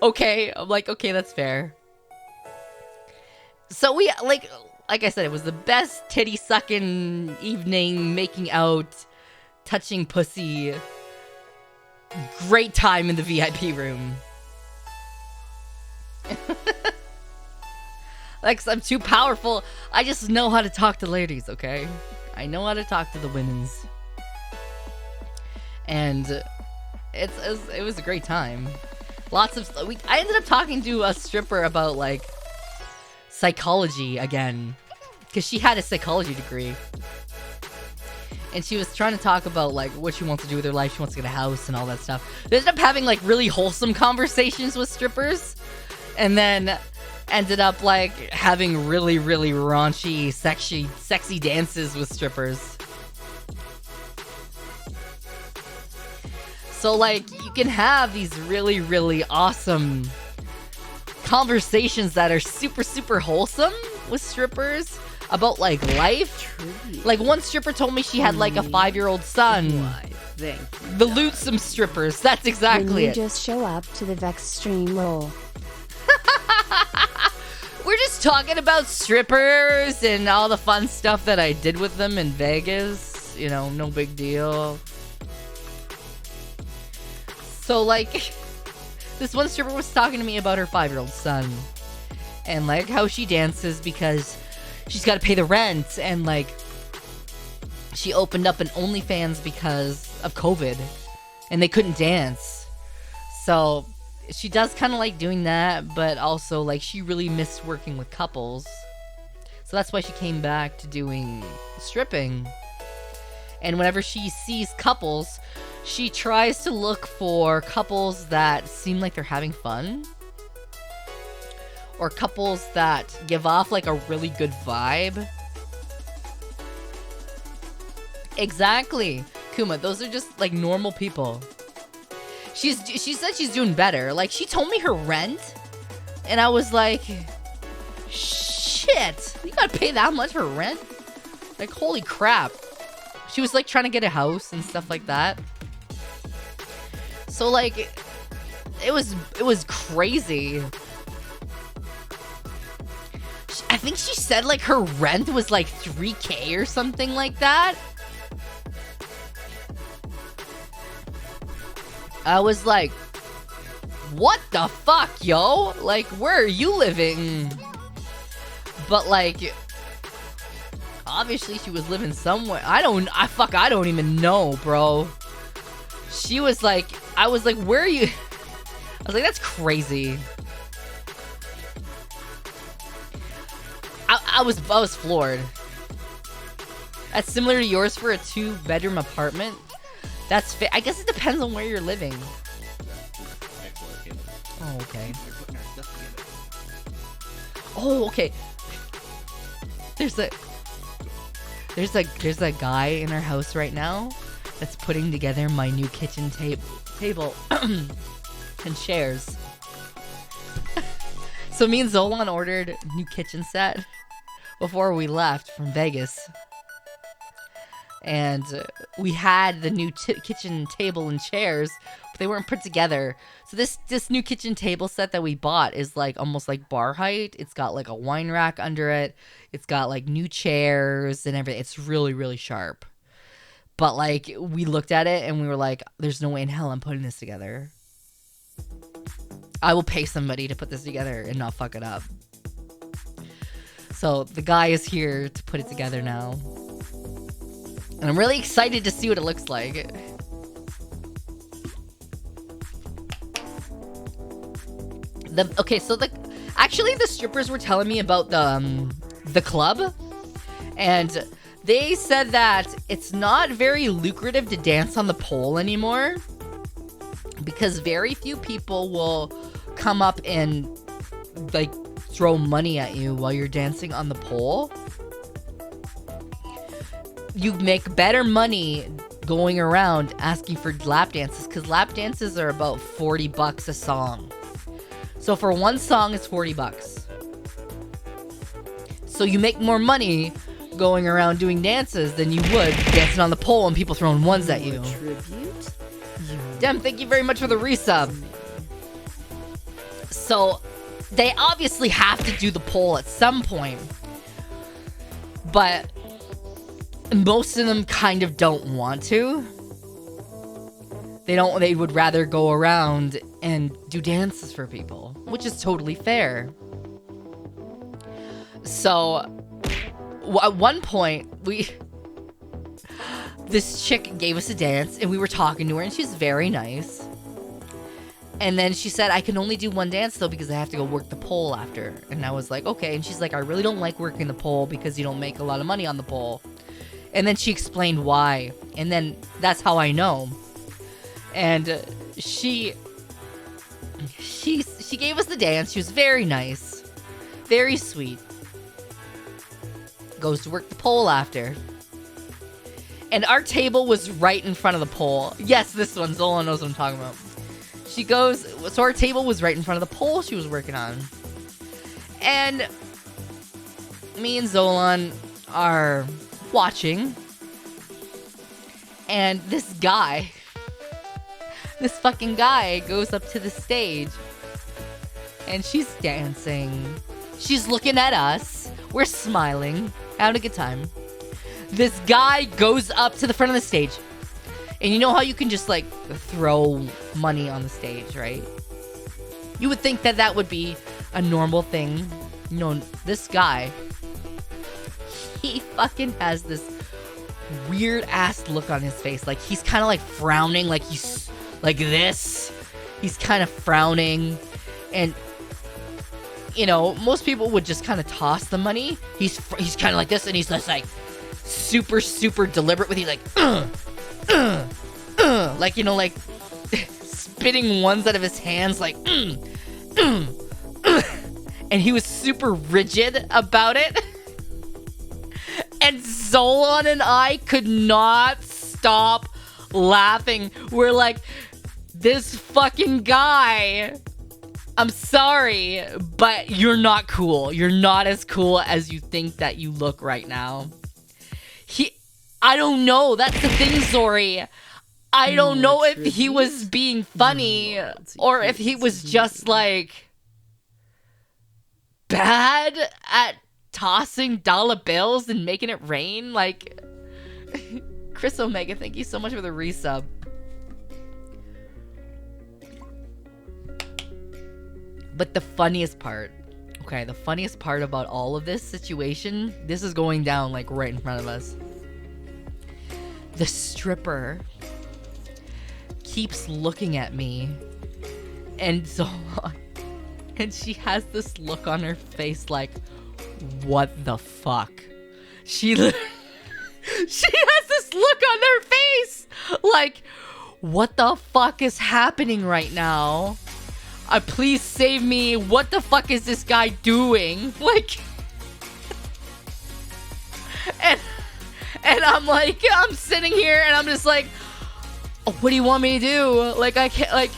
okay. I'm like, okay, that's fair. So we, like I said, it was the best titty sucking evening, making out, touching pussy. Great time in the VIP room. Like, I'm too powerful. I just know how to talk to ladies, okay? I know how to talk to the women's. And it was a great time. Lots of I ended up talking to a stripper about like psychology again, because she had a psychology degree, and she was trying to talk about like what she wants to do with her life. She wants to get a house and all that stuff. They ended up having like really wholesome conversations with strippers, and then ended up like having really, really raunchy, sexy dances with strippers. So like you can have these really, really awesome conversations that are super, super wholesome with strippers about like life. Truly. Like one stripper told me she had like a 5-year-old son. Why, thank you. The Lutesome strippers. That's exactly when you it. just show up to the Vex stream roll. We're just talking about strippers and all the fun stuff that I did with them in Vegas. You know, no big deal. So, like, this one stripper was talking to me about her 5-year-old son. And, like, how she dances because she's got to pay the rent. And, like, she opened up an OnlyFans because of COVID. And they couldn't dance. So she does kind of like doing that, but also like she really missed working with couples. So that's why she came back to doing stripping. And whenever she sees couples, she tries to look for couples that seem like they're having fun, or couples that give off like a really good vibe. Exactly, Kuma. Those are just like normal people. She said she's doing better. Like, she told me her rent, and I was like, shit, you gotta pay that much for rent? Like, holy crap. She was like trying to get a house and stuff like that. So like, it was crazy. I think she said like her rent was like $3,000 or something like that. I was like, what the fuck, yo? Like, where are you living? But like, obviously she was living somewhere. I don't even know, bro. She was like, I was like, where are you? I was like, that's crazy. I was floored. That's similar to yours for a 2-bedroom apartment. That's I guess it depends on where you're living. Oh, okay. Oh, okay. There's a guy in our house right now that's putting together my new kitchen table and chairs. So me and Zolan ordered a new kitchen set before we left from Vegas. And we had the new kitchen table and chairs, but they weren't put together. So this new kitchen table set that we bought is like almost like bar height. It's got like a wine rack under it. It's got like new chairs and everything. It's really, really sharp. But like we looked at it and we were like, there's no way in hell I'm putting this together. I will pay somebody to put this together and not fuck it up. So the guy is here to put it together now. And I'm really excited to see what it looks like. Actually the strippers were telling me about the club, and they said that it's not very lucrative to dance on the pole anymore because very few people will come up and like throw money at you while you're dancing on the pole. You make better money going around asking for lap dances, because lap dances are about $40 a song. So for one song, it's $40. So you make more money going around doing dances than you would dancing on the pole and people throwing ones at you. Dem, thank you very much for the resub. So they obviously have to do the pole at some point, but most of them kind of don't want to. They would rather go around and do dances for people, which is totally fair. So at one point, this chick gave us a dance and we were talking to her and she was very nice. And then she said, I can only do one dance though because I have to go work the pole after. And I was like, okay. And she's like, I really don't like working the pole because you don't make a lot of money on the pole. And then she explained why. And then that's how I know. And she gave us the dance. She was very nice. Very sweet. Goes to work the pole after. And our table was right in front of the pole. Yes, this one. Zola knows what I'm talking about. She goes, so our table was right in front of the pole she was working on. And me and Zolan are watching. And this fucking guy goes up to the stage. And she's dancing. She's looking at us. We're smiling. Having a good time. This guy goes up to the front of the stage. And you know how you can just like throw money on the stage, right? You would think that that would be a normal thing. You know, this guy, he fucking has this weird ass look on his face. Like he's kind of like frowning, like he's like this. He's kind of frowning. And you know, most people would just kind of toss the money. He's kind of like this, and he's just like super, super deliberate with you, like like, you know, like spitting ones out of his hands, like and he was super rigid about it. And Zolan and I could not stop laughing. We're like, this fucking guy, I'm sorry, but you're not cool. You're not as cool as you think that you look right now. I don't know. That's the thing, Zori. I don't know if he was being funny or if he was just like bad at tossing dollar bills and making it rain. Like, Chris Omega, thank you so much for the resub. But the funniest part, okay, the funniest part about all of this situation, this is going down like right in front of us. The stripper keeps looking at me and Zola, and she has this look on her face like, what the fuck? She She has this look on their face. Like, what the fuck is happening right now? Please save me. What the fuck is this guy doing? Like, and I'm like, I'm sitting here and I'm just like, oh, what do you want me to do? Like, I can't, like,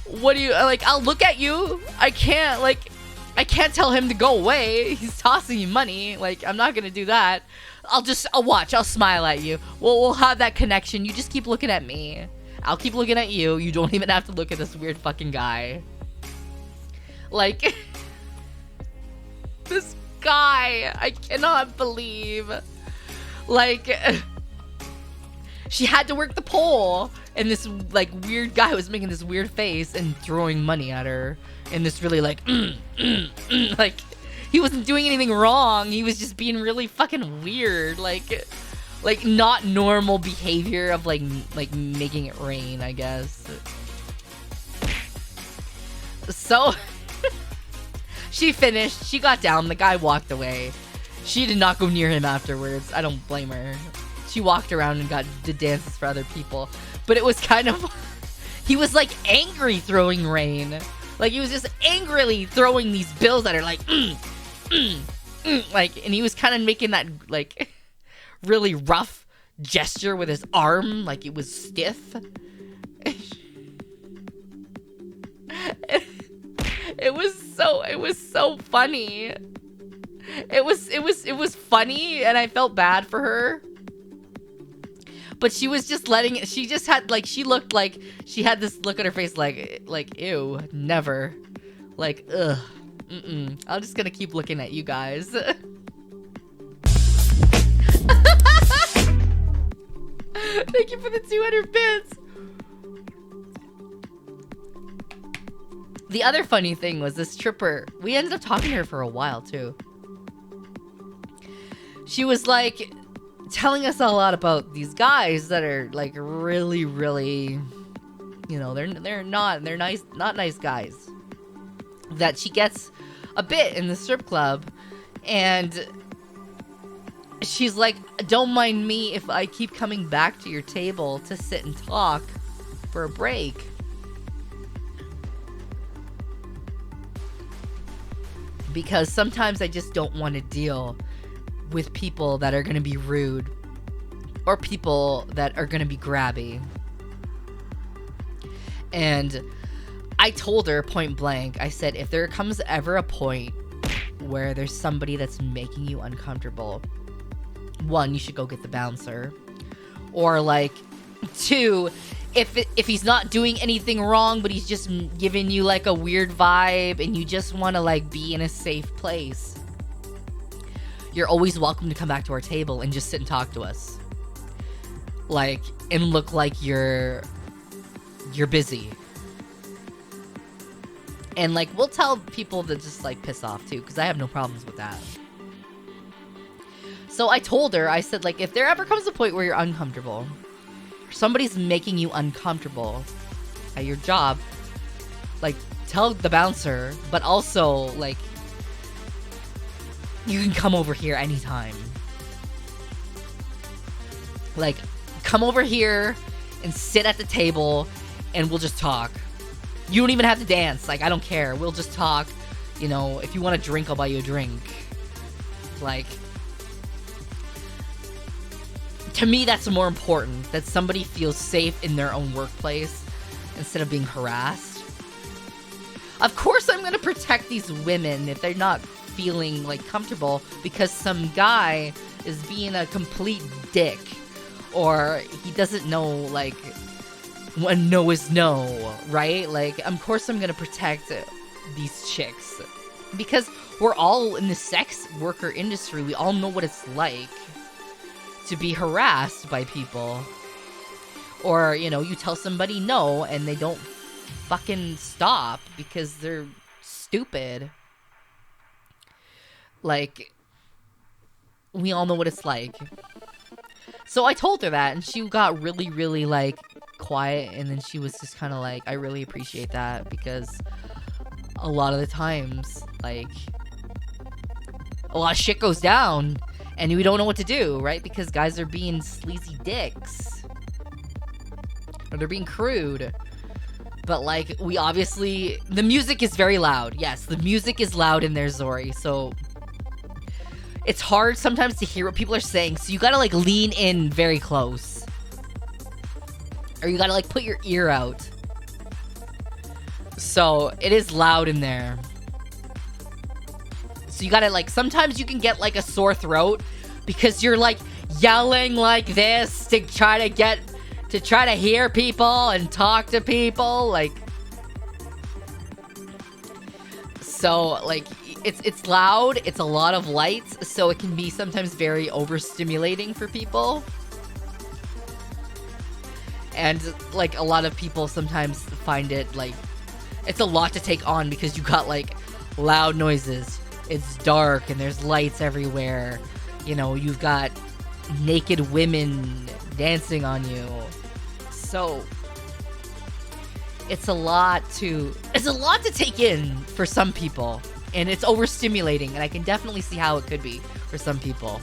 what do you, like, I'll look at you. I can't tell him to go away. He's tossing you money. Like, I'm not gonna do that. I'll watch. I'll smile at you. We'll have that connection. You just keep looking at me. I'll keep looking at you. You don't even have to look at this weird fucking guy. Like, this guy, I cannot believe. Like, she had to work the pole, and this, like, weird guy was making this weird face and throwing money at her. And this really, like, like, he wasn't doing anything wrong. He was just being really fucking weird. Like not normal behavior of, like making it rain, I guess. So, she finished. She got down. The guy walked away. She did not go near him afterwards. I don't blame her. She walked around and did dances for other people. But it was kind of... He was, like, angry throwing rain. Like, he was just angrily throwing these bills at her, like, like, and he was kind of making that, like, really rough gesture with his arm, like it was stiff. It was so funny. It was funny, and I felt bad for her. But she was just letting it, she just had, like, she looked like, she had this look on her face like, ew, never. Like, ugh, I'm just gonna keep looking at you guys. Thank you for the 200 bits. The other funny thing was this stripper, we ended up talking to her for a while, too. She was, like, telling us a lot about these guys that are, like, really, really, you know, they're not nice guys. That she gets a bit in the strip club, and she's like, don't mind me if I keep coming back to your table to sit and talk for a break. Because sometimes I just don't want to deal with people that are going to be rude or people that are going to be grabby. And I told her point blank, I said, if there comes ever a point where there's somebody that's making you uncomfortable, 1, you should go get the bouncer. Or, like, 2, if he's not doing anything wrong, but he's just giving you, like, a weird vibe and you just want to, like, be in a safe place, you're always welcome to come back to our table and just sit and talk to us. Like, and look like you're busy. And, like, we'll tell people to just, like, piss off, too, because I have no problems with that. So I told her, I said, like, if there ever comes a point where you're uncomfortable, or somebody's making you uncomfortable at your job, like, tell the bouncer, but also, like, you can come over here anytime. Like, come over here and sit at the table, and we'll just talk. You don't even have to dance. Like, I don't care. We'll just talk. You know, if you want a drink, I'll buy you a drink. Like, to me, that's more important. That somebody feels safe in their own workplace instead of being harassed. Of course, I'm going to protect these women if they're not feeling, like, comfortable because some guy is being a complete dick. Or he doesn't know, like, when no is no, right? Like, of course I'm gonna protect these chicks. Because we're all in the sex worker industry. We all know what it's like to be harassed by people. Or, you know, you tell somebody no and they don't fucking stop because they're stupid. Like, we all know what it's like. So I told her that, and she got really, really, like, quiet, and then she was just kind of like, I really appreciate that, because a lot of the times, like, a lot of shit goes down, And we don't know what to do, right? Because guys are being sleazy dicks. Or they're being crude. But, like, we obviously... The music is very loud. Yes, the music is loud in there, Zori. So, it's hard sometimes to hear what people are saying. So, you gotta, like, lean in very close. Or you gotta, like, put your ear out. So, it is loud in there. So you gotta, like, sometimes you can get, like, a sore throat because you're, like, yelling like this to try to hear people and talk to people, like. So, like, it's loud, it's a lot of lights, so it can be sometimes very overstimulating for people. And, like, a lot of people sometimes find it, like, it's a lot to take on because you got, like, loud noises. It's dark and there's lights everywhere. You know, you've got naked women dancing on you. So it's a lot to take in for some people. And it's overstimulating, and I can definitely see how it could be for some people.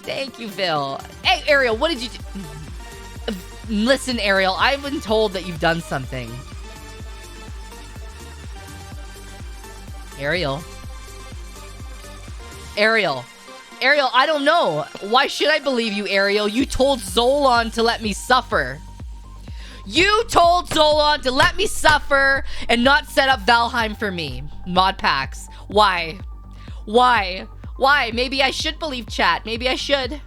Thank you, Phil. Hey, Ariel, what did you do? Listen, Ariel, I've been told that you've done something. Ariel, I don't know. Why should I believe you, Ariel? You told Zolon to let me suffer. You told Zolon to let me suffer and not set up Valheim for me. Mod packs. Why? Maybe I should believe chat. Maybe I should,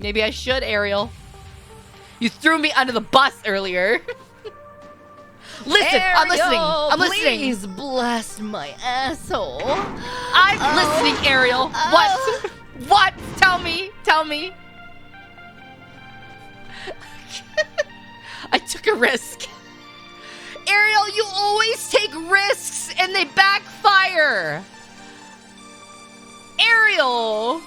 Ariel. You threw me under the bus earlier. Listen, Ariel, I'm listening. Please bless my asshole. I'm listening, Ariel. What? What? Tell me. I took a risk. Ariel, you always take risks and they backfire. Ariel.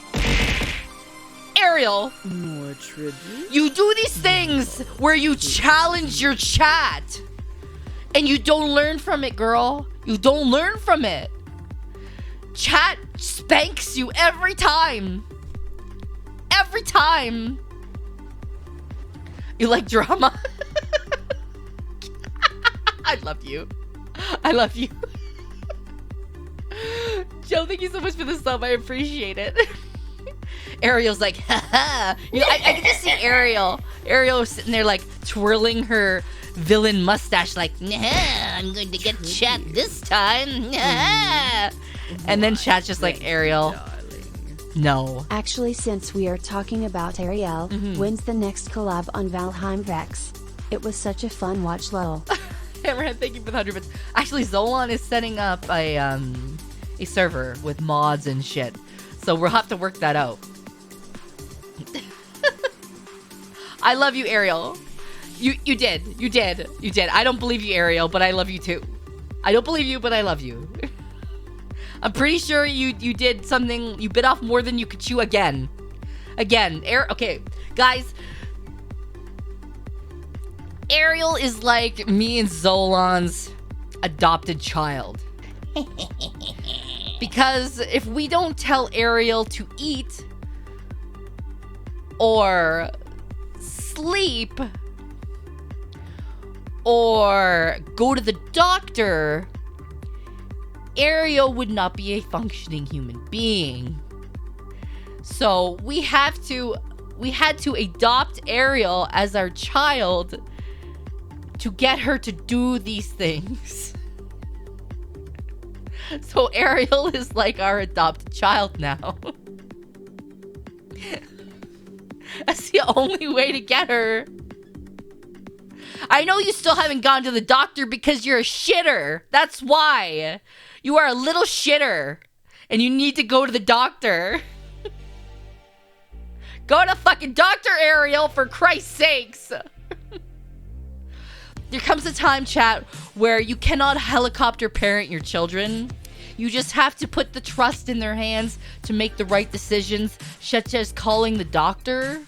More tribute. You do these things where you challenge your chat. And you don't learn from it, girl. You don't learn from it. Chat spanks you every time. Every time. You like drama? I love you. Joe, thank you so much for the sub. I appreciate it. Ariel's like, haha. You know, I can just see Ariel. Ariel sitting there like twirling her villain mustache like, nah, I'm going to get chat this time. Nah. And then chat's just like, Ariel, Darling. no. Actually, since we are talking about Ariel, when's the next collab on Valheim Vex? It was such a fun watch, lol. Hammerhead, thank you for the 100 bits. Actually, Zolon is setting up a server with mods and shit. So we'll have to work that out. I love you, Ariel. You did. I don't believe you, Ariel, but I love you too. I don't believe you, but I love you. I'm pretty sure you did something. You bit off more than you could chew again. Okay, guys. Ariel is like me and Zolon's adopted child. Because if we don't tell Ariel to eat or sleep or go to the doctor, Ariel would not be a functioning human being. So we had to adopt Ariel as our child to get her to do these things. So Ariel is like our adopted child now. That's the only way to get her. I know you still haven't gone to the doctor because you're a shitter. That's why. You are a little shitter. And you need to go to the doctor. Go to fucking Dr. Ariel, for Christ's sakes. There comes a time, chat, where you cannot helicopter parent your children. You just have to put the trust in their hands to make the right decisions, such as calling the doctor.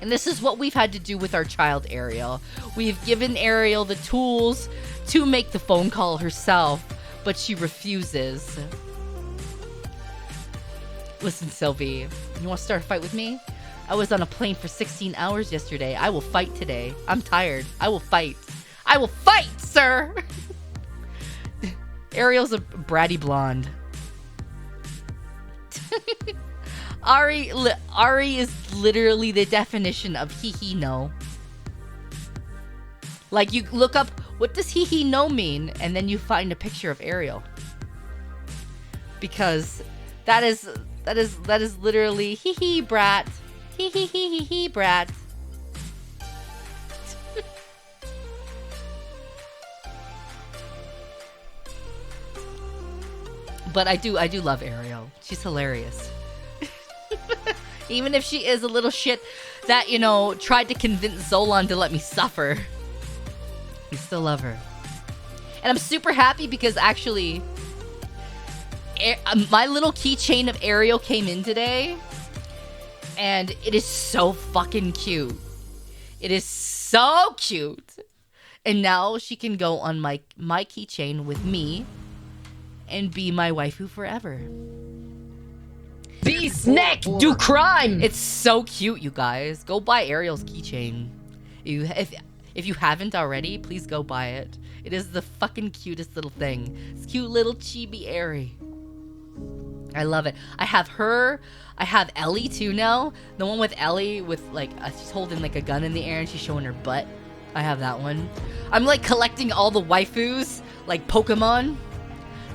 And this is what we've had to do with our child, Ariel. We've given Ariel the tools to make the phone call herself, but she refuses. Listen, Sylvie, you want to start a fight with me? I was on a plane for 16 hours yesterday. I will fight today. I'm tired. I will fight. I will fight, sir! Ariel's a bratty blonde. Ari is literally the definition of hee no. Like, you look up, what does hee no mean? And then you find a picture of Ariel. Because that is literally hee brat. Hee brat. But I do love Ariel. She's hilarious. Even if she is a little shit that, you know, tried to convince Zolan to let me suffer. I still love her. And I'm super happy because actually my little keychain of Ariel came in today. And it is so fucking cute. It is so cute. And now she can go on my keychain with me and be my waifu forever. Be snack, do crime! It's so cute, you guys. Go buy Ariel's keychain. If you haven't already, please go buy it. It is the fucking cutest little thing. It's cute little chibi Ari. I love it. I have her. I have Ellie too now. The one with Ellie with like she's holding like a gun in the air and she's showing her butt. I have that one. I'm like collecting all the waifus like Pokemon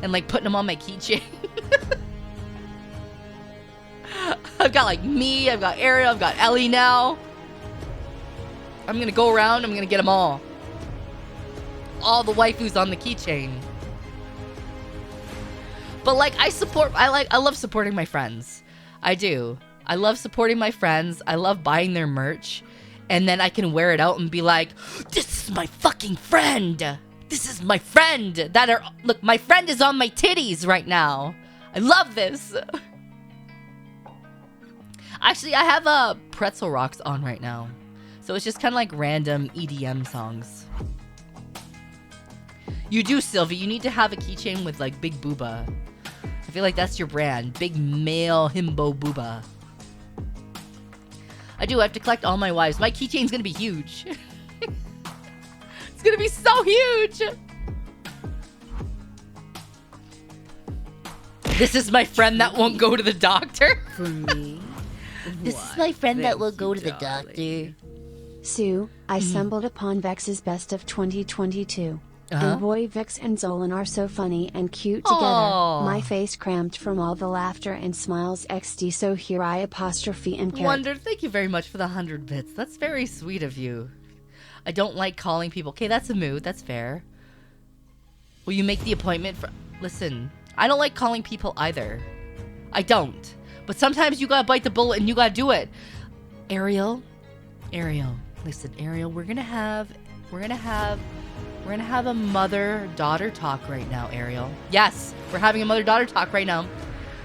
and like putting them on my keychain. I've got like me, I've got Ariel, I've got Ellie now. I'm gonna go around, I'm gonna get them all. All the waifus on the keychain. But like I love supporting my friends. I do. I love supporting my friends. I love buying their merch. And then I can wear it out and be like, this is my fucking friend. This is my friend. Look, my friend is on my titties right now. I love this. Actually, I have Pretzel Rocks on right now. So it's just kind of like random EDM songs. You do, Sylvie. You need to have a keychain with like Big Booba. I feel like that's your brand. Big male himbo booba. I do. I have to collect all my wives. My keychain's gonna be huge. It's gonna be so huge. This is my friend that won't go to the doctor. For me. This is my friend that will go to the doctor. Sue, I stumbled upon Vex's Best of 2022. And boy, Vex and Zolan are so funny and cute together. Aww. My face cramped from all the laughter and smiles XD, so here I apostrophe and carrot. Wonder, thank you very much for the 100 bits. That's very sweet of you. I don't like calling people. Okay, that's a mood. That's fair. Will you make the appointment for... Listen, I don't like calling people either. I don't. But sometimes you gotta bite the bullet and you gotta do it. Ariel. Listen, Ariel, we're gonna have a mother-daughter talk right now, Ariel. Yes, we're having a mother-daughter talk right now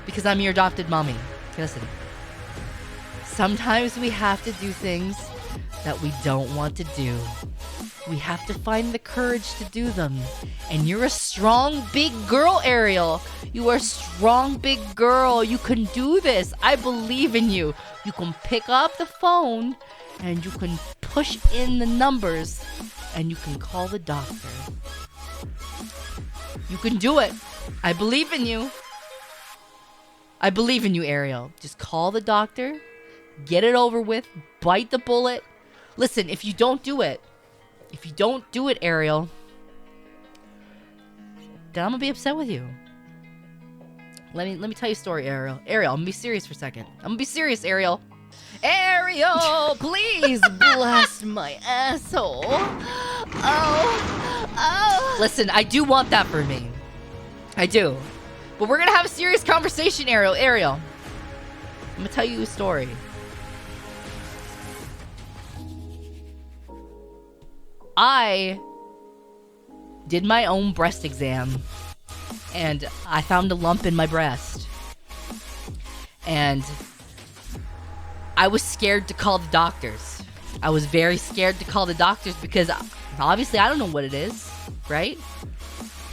because I'm your adopted mommy. Listen, sometimes we have to do things that we don't want to do. We have to find the courage to do them. And you're a strong, big girl, Ariel. You are a strong, big girl. You can do this. I believe in you. You can pick up the phone and you can push in the numbers and you can call the doctor. You can do it. I believe in you. I believe in you, Ariel. Just call the doctor. Get it over with. Bite the bullet. Listen, if you don't do it, Ariel, then I'm gonna be upset with you. Let me tell you a story, Ariel. Ariel, I'm gonna be serious for a second. I'm gonna be serious, Ariel. Ariel, please blast my asshole. Oh. Listen, I do want that for me. I do. But we're gonna have a serious conversation, Ariel. Ariel, I'm gonna tell you a story. I did my own breast exam and I found a lump in my breast. And I was scared to call the doctors. I was very scared to call the doctors because obviously I don't know what it is, right?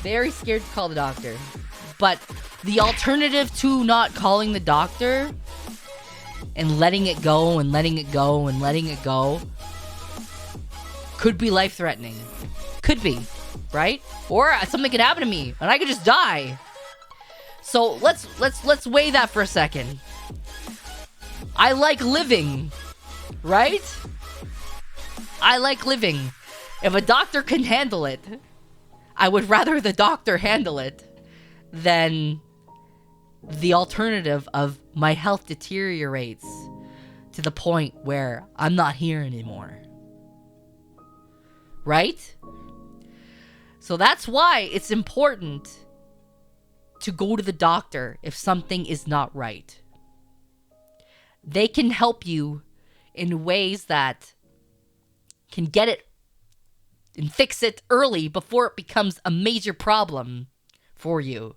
Very scared to call the doctor. But the alternative to not calling the doctor and letting it go and letting it go and letting it go could be life-threatening. Could be, right? Or something could happen to me and I could just die. So let's weigh that for a second. I like living, right? I like living. If a doctor can handle it, I would rather the doctor handle it than the alternative of my health deteriorates to the point where I'm not here anymore. Right? So that's why it's important to go to the doctor if something is not right. They can help you in ways that can get it and fix it early before it becomes a major problem for you.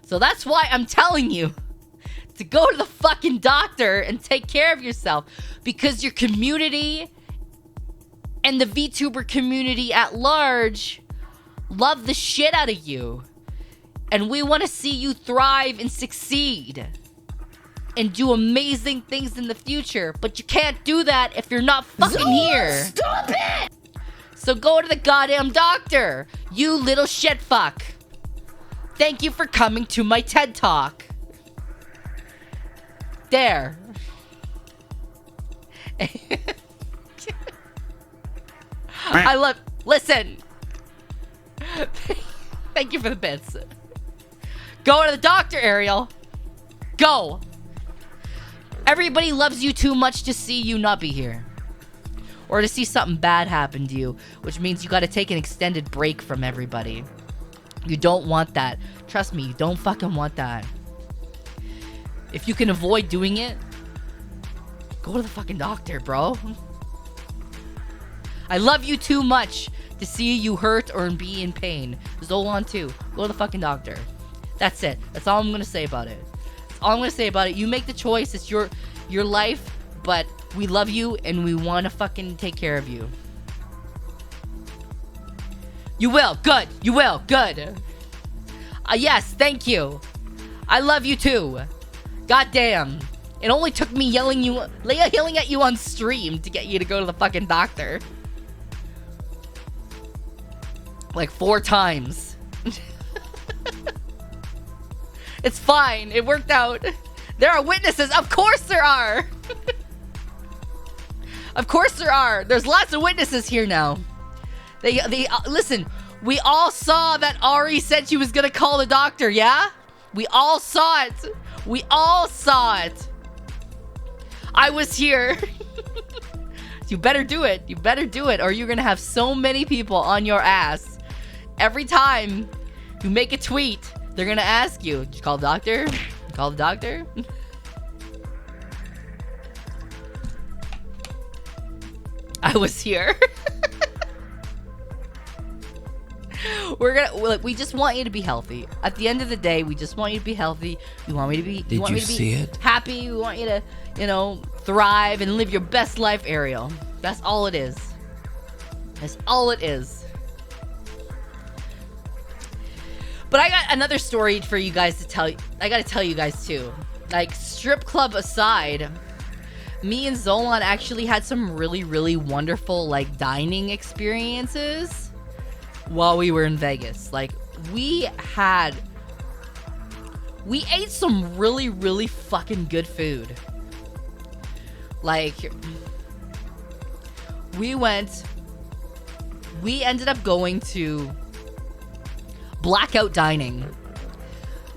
So that's why I'm telling you to go to the fucking doctor and take care of yourself, because your community and the VTuber community at large love the shit out of you. And we want to see you thrive and succeed and do amazing things in the future. But you can't do that if you're not fucking here. Stop it! So go to the goddamn doctor, you little shit fuck. Thank you for coming to my TED Talk. There. I love... Listen. Thank you for the bits. Go to the doctor, Ariel. Go. Everybody loves you too much to see you not be here. Or to see something bad happen to you, which means you gotta take an extended break from everybody. You don't want that. Trust me, you don't fucking want that. If you can avoid doing it, go to the fucking doctor, bro. I love you too much to see you hurt or be in pain. Zolan too. Go to the fucking doctor. That's it. That's all I'm gonna say about it. That's all I'm gonna say about it. You make the choice. It's your life, but we love you and we want to fucking take care of you. You will. Good. You will. Good. Yes, thank you. I love you too. Goddamn. It only took me yelling at you on stream to get you to go to the fucking doctor. Like 4 times. It's fine. It worked out. There are witnesses. Of course there are. Of course there are. There's lots of witnesses here now. They listen. We all saw that Ari said she was gonna call the doctor. Yeah, we all saw it. We all saw it. I was here. You better do it. You better do it, or you're gonna have so many people on your ass. Every time you make a tweet, they're gonna ask you, did you call the doctor? You call the doctor? I was here. We just want you to be healthy. At the end of the day, we just want you to be healthy. We want me to be Did you see it? Happy. We want you to, thrive and live your best life, Ariel. That's all it is. That's all it is. But I got another story for you guys to tell you. I gotta tell you guys too. Like, strip club aside, me and Zolan actually had some really, really wonderful, like, dining experiences while we were in Vegas. Like, we ate some really, really fucking good food. Like, we ended up going to Blackout Dining.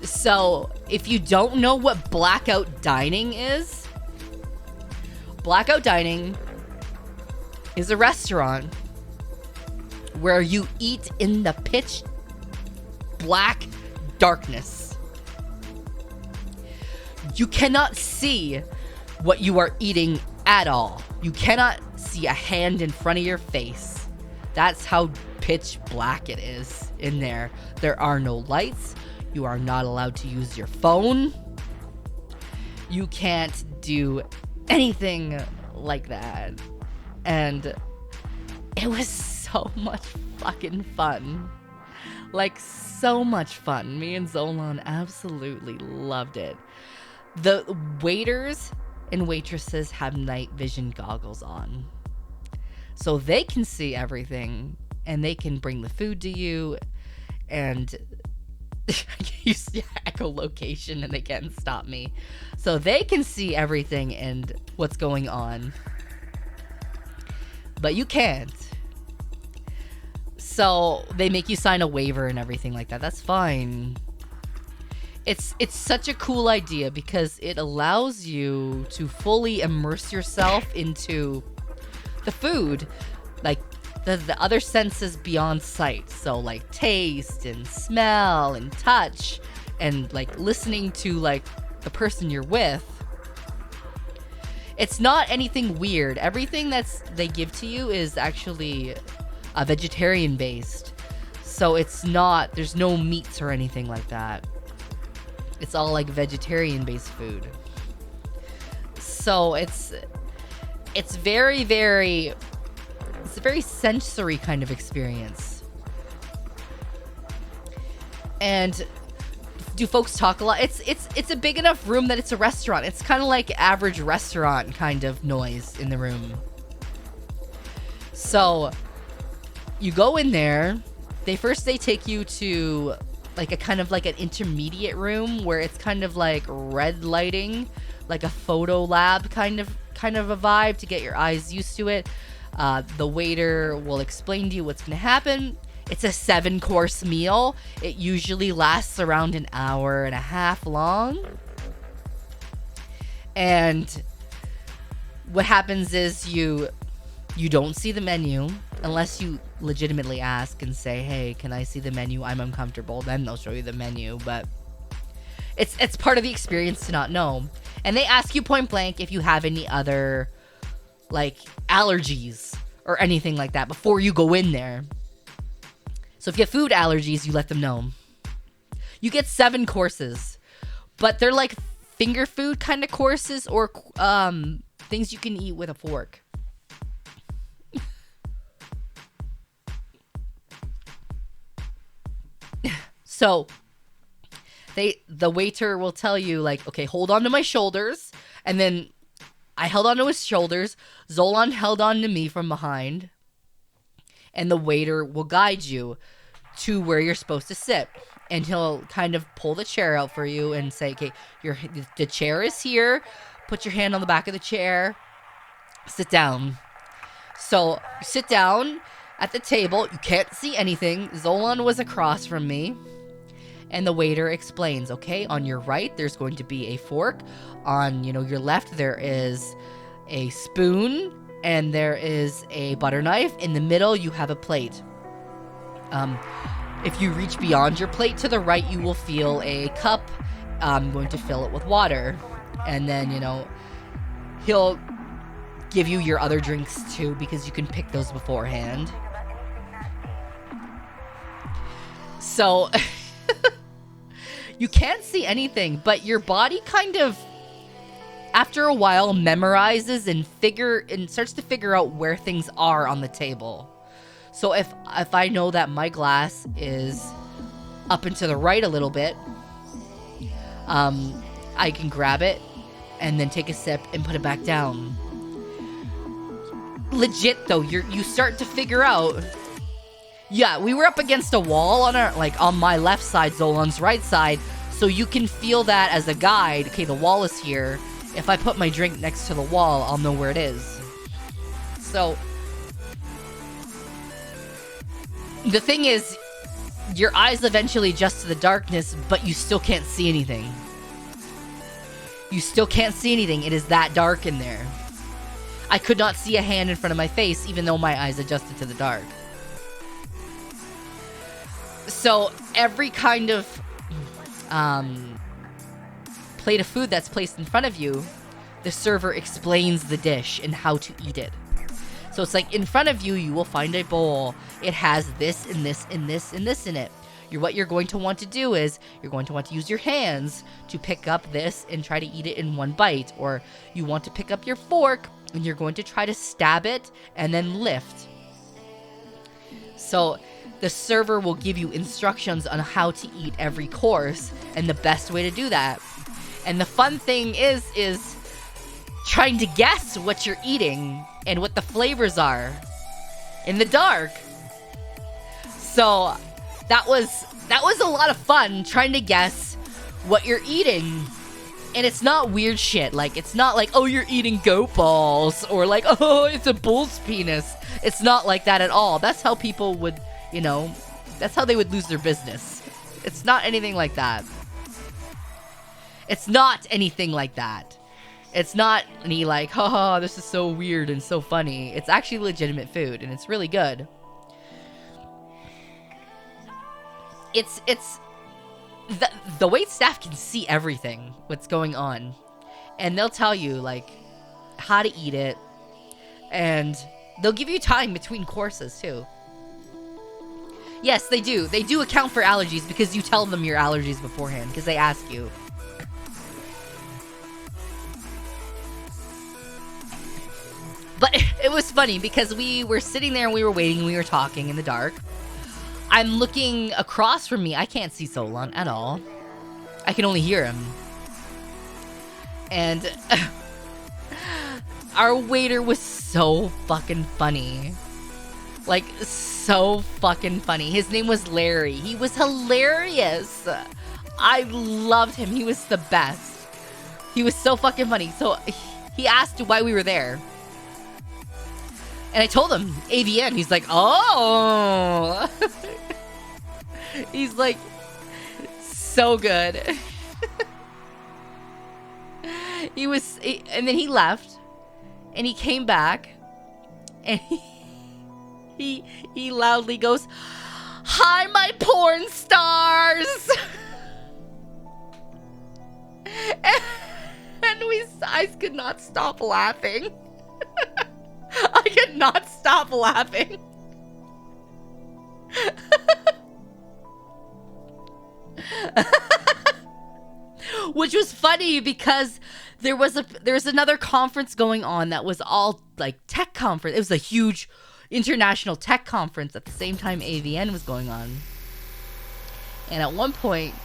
So, if you don't know what Blackout Dining is, Blackout Dining is a restaurant where you eat in the pitch black darkness. You cannot see what you are eating at all. You cannot see a hand in front of your face. That's how pitch black it is in there. There are no lights. You are not allowed to use your phone. You can't do anything like that. And it was so much fucking fun. Like, so much fun. Me and Zolan absolutely loved it. The waiters and waitresses have night vision goggles on, so they can see everything, and they can bring the food to you, and you see echolocation, and they can't stop me. So they can see everything and what's going on, but you can't. So they make you sign a waiver and everything like that. That's fine. It's such a cool idea because it allows you to fully immerse yourself into the food, like the other senses beyond sight. So like taste and smell and touch, and like listening to like the person you're with. It's not anything weird. Everything they give to you is actually vegetarian based. So it's not, there's no meats or anything like that. It's all like vegetarian based food. So it's very, very, it's a very sensory kind of experience. And do folks talk a lot? It's a big enough room that it's a restaurant. It's kind of like average restaurant kind of noise in the room. So you go in there, they take you to like a kind of like an intermediate room where it's kind of like red lighting, like a photo lab kind of a vibe to get your eyes used to it. The waiter will explain to you what's going to happen. It's a 7-course meal. It usually lasts around an hour and a half long. And what happens is you don't see the menu unless you legitimately ask and say, hey, can I see the menu? I'm uncomfortable. Then they'll show you the menu. But it's part of the experience to not know. And they ask you point blank if you have any other like allergies or anything like that before you go in there. So if you have food allergies, you let them know. You get 7 courses, but they're like finger food kind of courses or things you can eat with a fork. So the waiter will tell you like, okay, hold on to my shoulders. And then I held onto his shoulders. Zolan held on to me from behind. And the waiter will guide you to where you're supposed to sit. And he'll kind of pull the chair out for you and say, okay, the chair is here. Put your hand on the back of the chair. Sit down. So you sit down at the table. You can't see anything. Zolan was across from me. And the waiter explains, okay, on your right, there's going to be a fork. On, your left, there is a spoon. And there is a butter knife. In the middle, you have a plate. If you reach beyond your plate to the right, you will feel a cup. I'm going to fill it with water. And then, he'll give you your other drinks too, because you can pick those beforehand. So you can't see anything, but your body kind of, after a while, memorizes and starts to figure out where things are on the table. So if I know that my glass is up and to the right a little bit, I can grab it and then take a sip and put it back down. Legit though, you start to figure out. Yeah, we were up against a wall on my left side, Zolan's right side, so you can feel that as a guide. Okay, the wall is here. If I put my drink next to the wall, I'll know where it is. So the thing is, your eyes eventually adjust to the darkness, but you still can't see anything. You still can't see anything. It is that dark in there. I could not see a hand in front of my face, even though my eyes adjusted to the dark. So every kind of plate of food that's placed in front of you, the server explains the dish and how to eat it. So it's like in front of you, you will find a bowl. It has this and this and this and this in it. What you're going to want to do is you're going to want to use your hands to pick up this and try to eat it in one bite. Or you want to pick up your fork and you're going to try to stab it and then lift. So the server will give you instructions on how to eat every course and the best way to do that. And the fun thing is trying to guess what you're eating and what the flavors are in the dark. So that was a lot of fun trying to guess what you're eating. And it's not weird shit. Like, it's not like, oh, you're eating goat balls, or like, oh, it's a bull's penis. It's not like that at all. That's how people would, you know, that's how they would lose their business. It's not anything like that. It's not anything like that. It's not any like, haha, this is so weird and so funny. It's actually legitimate food, and it's really good. It's the wait staff can see everything, what's going on. And they'll tell you, like, how to eat it. And they'll give you time between courses, too. Yes, they do. They do account for allergies because you tell them your allergies beforehand, because they ask you. But it was funny because we were sitting there and we were waiting and we were talking in the dark. I'm looking across from me. I can't see Solon at all. I can only hear him. And our waiter was so fucking funny. Like, so fucking funny. His name was Larry. He was hilarious. I loved him. He was the best. He was so fucking funny. So he asked why we were there. And I told him, AVN. He's like, oh. He's like, so good. And then he left. And he came back. And he loudly goes, hi, my porn stars. I could not stop laughing. I could not stop laughing. Which was funny because there was another conference going on that was all like tech conference. It was a huge international tech conference at the same time AVN was going on. And at one point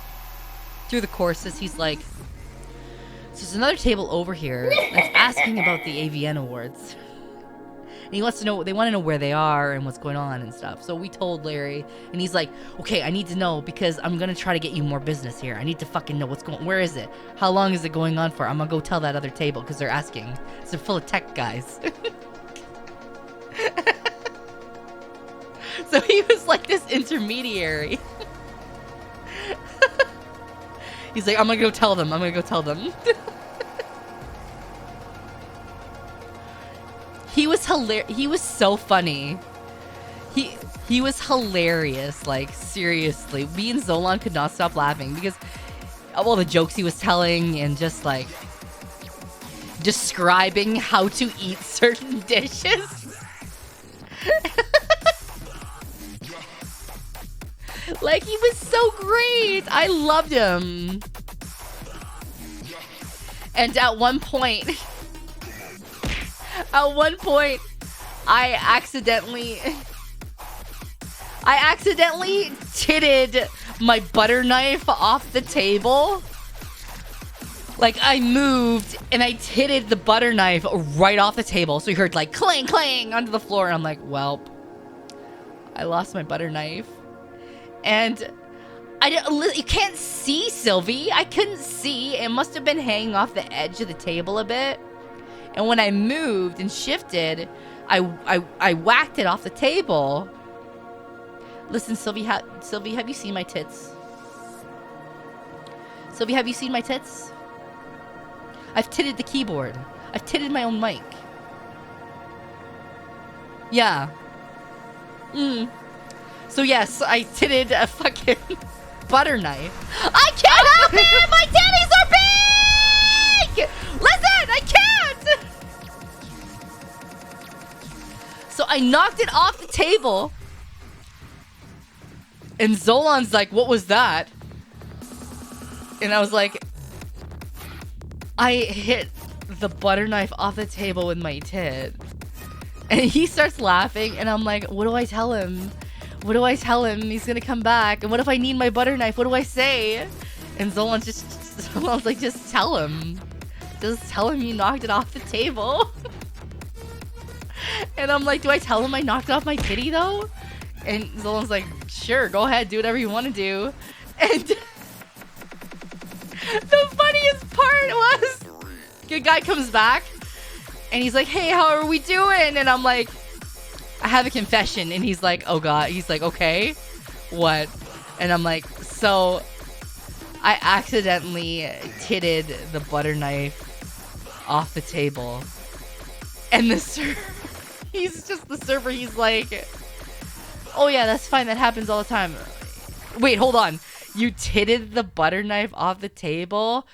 through the courses, he's like, so there's another table over here that's asking about the AVN Awards. And he wants to know, they want to know where they are and what's going on and stuff. So we told Larry, and he's like, okay, I need to know because I'm going to try to get you more business here. I need to fucking know what's going on. Where is it? How long is it going on for? I'm going to go tell that other table because they're asking. So they're full of tech guys. So he was like this intermediary. He's like, I'm going to go tell them. I'm going to go tell them. He was hilarious. He was so funny. He was hilarious. Like, seriously. Me and Zolan could not stop laughing because of all the jokes he was telling and just like describing how to eat certain dishes. Like, he was so great. I loved him. And at one point, I accidentally titted my butter knife off the table. Like, I moved and I titted the butter knife right off the table. So you heard like clang, clang onto the floor. And I'm like, well, I lost my butter knife. And you can't see, Sylvie. I couldn't see. It must have been hanging off the edge of the table a bit. And when I moved and shifted, I whacked it off the table. Listen, Sylvie, have you seen my tits? Sylvie, have you seen my tits? I've titted the keyboard. I've titted my own mic. Yeah. So yes, I titted a fucking butter knife. I can't help it! My titties are big! Listen, I can't! So I knocked it off the table. And Zolan's like, what was that? And I was like, I hit the butter knife off the table with my tit. And he starts laughing, and I'm like, what do I tell him? What do I tell him? He's gonna come back. And what if I need my butter knife? What do I say? And Zolan's like, just tell him. Just tell him you knocked it off the table. And I'm like, do I tell him I knocked off my kitty though? And Zolan's like, sure, go ahead, do whatever you want to do. And the funniest part was, the guy comes back, and he's like, hey, how are we doing? And I'm like, I have a confession. And he's like, oh God. He's like, okay, what? And I'm like, so I accidentally titted the butter knife off the table. And the server, he's just the server. He's like, oh yeah, that's fine. That happens all the time. Wait, hold on. You titted the butter knife off the table?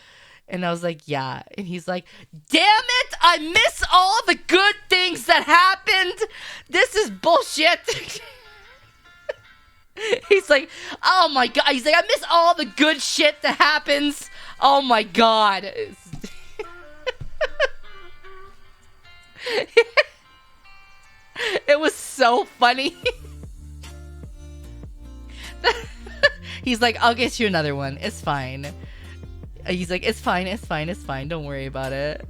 And I was like, yeah. And he's like, damn it, I miss all the good things that happened. This is bullshit. He's like, oh my God. He's like, I miss all the good shit that happens. Oh my God. It was so funny. He's like, I'll get you another one. It's fine. He's like, it's fine, it's fine, it's fine. Don't worry about it.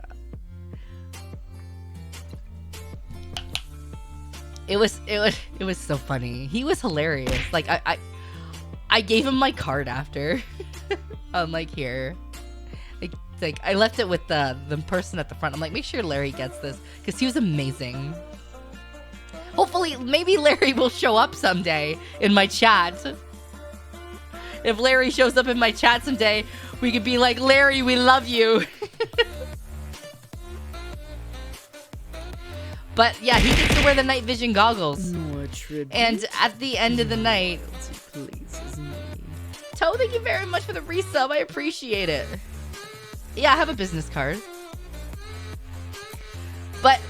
It was so funny. He was hilarious. Like I gave him my card after. I'm like, here. Like I left it with the person at the front. I'm like, make sure Larry gets this, because he was amazing. Hopefully, maybe Larry will show up someday in my chat. If Larry shows up in my chat someday, we could be like, Larry, we love you. But yeah, he gets to wear the night vision goggles. And at the end of the night, Toe, thank you very much for the resub. I appreciate it. Yeah, I have a business card. But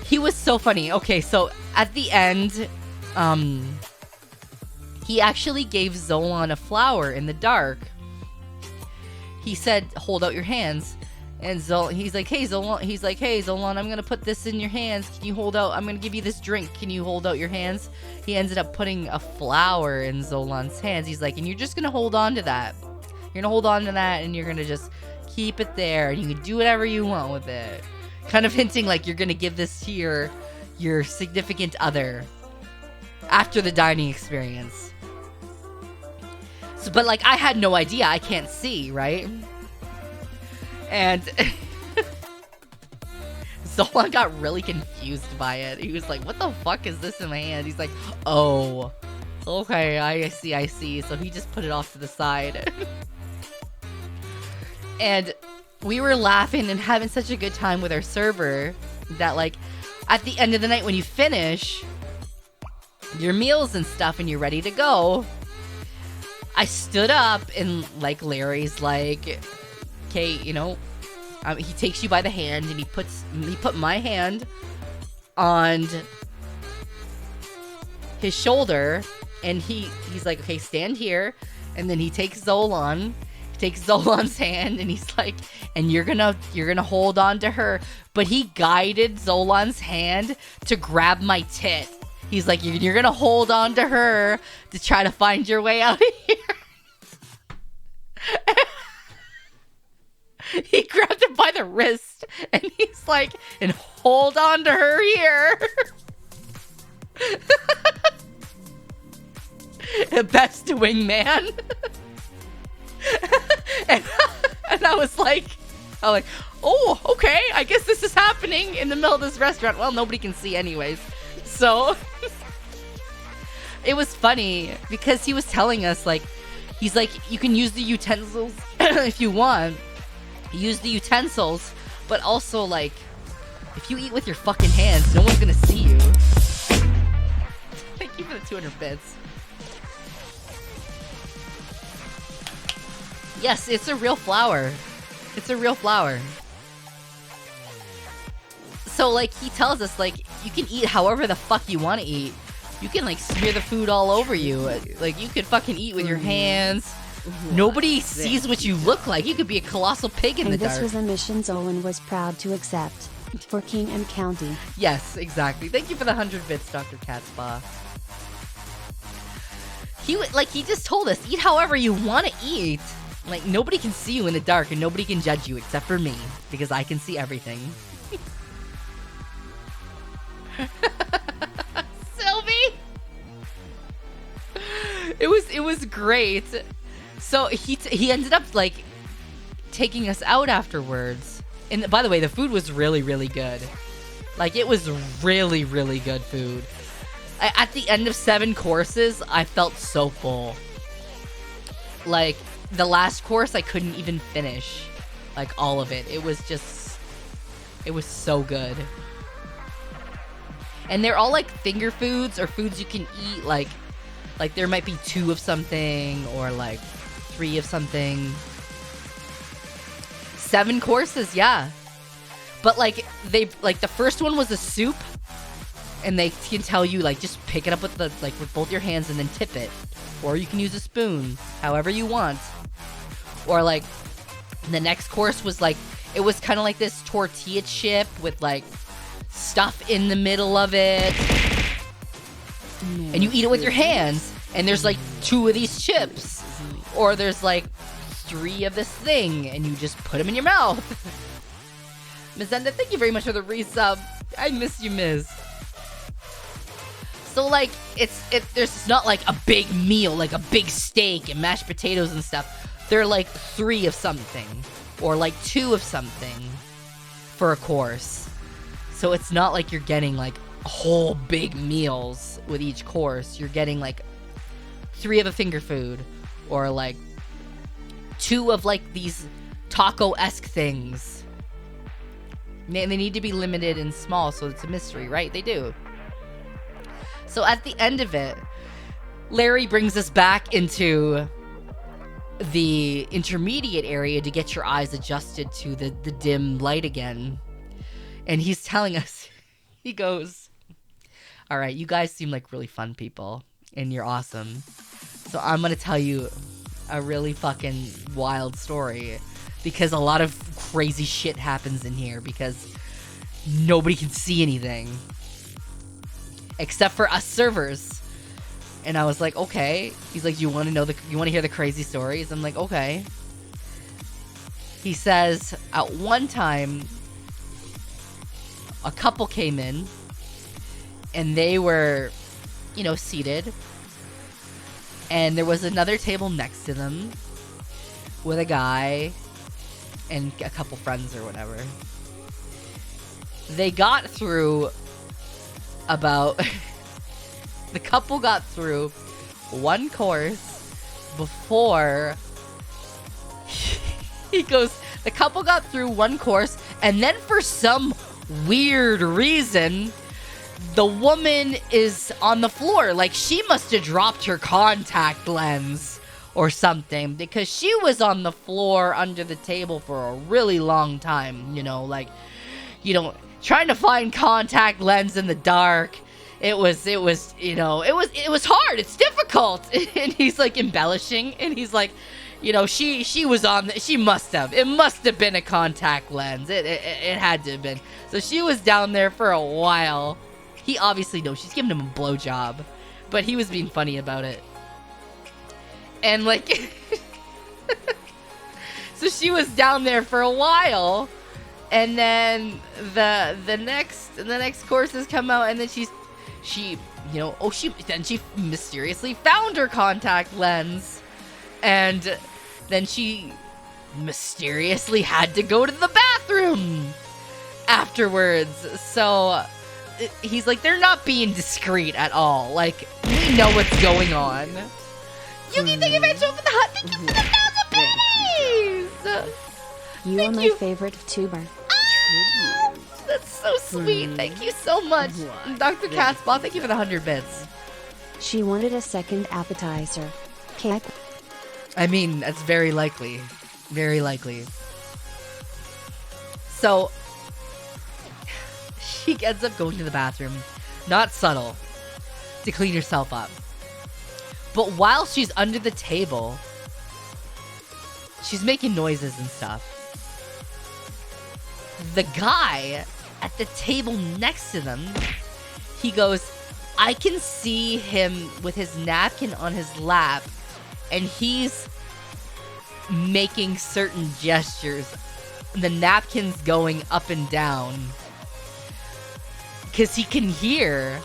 he was so funny. Okay, so at the end, he actually gave Zolan a flower in the dark. He said, hold out your hands. And he's like, hey, Zolan, I'm going to put this in your hands. Can you hold out? I'm going to give you this drink. Can you hold out your hands? He ended up putting a flower in Zolan's hands. He's like, and you're just going to hold on to that. You're going to hold on to that, and you're going to just keep it there. And you can do whatever you want with it. Kind of hinting like you're going to give this to your significant other after the dining experience. So, but like, I had no idea. I can't see, right? And Zolan got really confused by it. He was like, what the fuck is this in my hand? He's like, oh, okay, I see. So he just put it off to the side. And we were laughing and having such a good time with our server that, like, at the end of the night when you finish your meals and stuff and you're ready to go, I stood up and, like, Larry's like, okay, you know, he takes you by the hand and he put my hand on his shoulder, and he's like, okay, stand here. And then he takes Zolan's hand, and he's like, and you're gonna hold on to her. But he guided Zolan's hand to grab my tit. He's like, you're gonna hold on to her to try to find your way out of here. He grabbed her by the wrist, and he's like, and hold on to her here. Best wingman. and I was like, oh, okay, I guess this is happening in the middle of this restaurant. Well, nobody can see anyways. So it was funny because he was telling us, like, he's like, you can use the utensils if you want. Use the utensils, but also, like, if you eat with your fucking hands, no one's gonna see you. Thank you for the 200 bits. Yes, it's a real flower. It's a real flower. So, like, he tells us, like, you can eat however the fuck you want to eat. You can, like, smear the food all over you. Like, you could fucking eat with your hands. Nobody sees what you look like. You could be a colossal pig in the dark. This was a mission Zolan was proud to accept. For king and county. Yes, exactly. Thank you for the 100 bits, Dr. Catspaw. He just told us, eat however you want to eat. Like, nobody can see you in the dark and nobody can judge you except for me, because I can see everything. Sylvie! It was great. So he ended up, like, taking us out afterwards. And by the way, the food was really, really good. Like, it was really, really good food. At the end of 7 courses, I felt so full. Like, the last course, I couldn't even finish. Like, all of it. It was so good. And they're all, like, finger foods or foods you can eat. Like there might be 2 of something or, like, 3 of something. 7 courses, yeah. But, like, the first one was a soup. And they can tell you, like, just pick it up with with both your hands and then tip it. Or you can use a spoon, however you want. Or, like, the next course was, like, it was kind of like this tortilla chip with, like, stuff in the middle of it. And you eat it with your hands. And there's, like, 2 of these chips. Or there's, like, 3 of this thing. And you just put them in your mouth. Ms. Enda, thank you very much for the resub. I miss you, Ms. So, like, there's not, like, a big meal, like a big steak and mashed potatoes and stuff. They're, like, 3 of something. Or, like, 2 of something for a course. So it's not like you're getting, like, whole big meals with each course. You're getting, like, 3 of a finger food. Or, like, 2 of, like, these taco-esque things. They need to be limited and small, so it's a mystery, right? They do. So at the end of it, Larry brings us back into the intermediate area to get your eyes adjusted to the dim light again. And he's telling us, he goes, all right, you guys seem like really fun people, and you're awesome. So I'm going to tell you a really fucking wild story, because a lot of crazy shit happens in here, because nobody can see anything. Except for us servers. And I was like, okay. He's like, you want to hear the crazy stories? I'm like, okay. He says, at one time, a couple came in, and they were, seated. And there was another table next to them with a guy and a couple friends or whatever. They got through about the couple got through 1 course before he goes, the couple got through 1 course, and then for some weird reason the woman is on the floor. Like, she must have dropped her contact lens or something, because she was on the floor under the table for a really long time, trying to find contact lens in the dark. It was hard. It's difficult. And he's like embellishing, and he's like, she was on, it must have been a contact lens. It had to have been. So she was down there for a while. He obviously knows she's giving him a blowjob, but he was being funny about it. And like, so she was down there for a while. And then the next courses come out, and then she mysteriously found her contact lens, and then she mysteriously had to go to the bathroom afterwards. So he's like, they're not being discreet at all. Like, we know what's going on. Yuki, thank you very much for the hot. Thank you for the 1,000 pennies. You are my favorite tuber. That's so sweet. Thank you so much. Dr. Catspaw, thank you for the 100 bits. She wanted a second appetizer. Okay. I mean, that's very likely. Very likely. So, she ends up going to the bathroom. Not subtle. To clean herself up. But while she's under the table, she's making noises and stuff. The guy at the table next to them, he goes, I can see him with his napkin on his lap, and he's making certain gestures. The napkin's going up and down. Because he can hear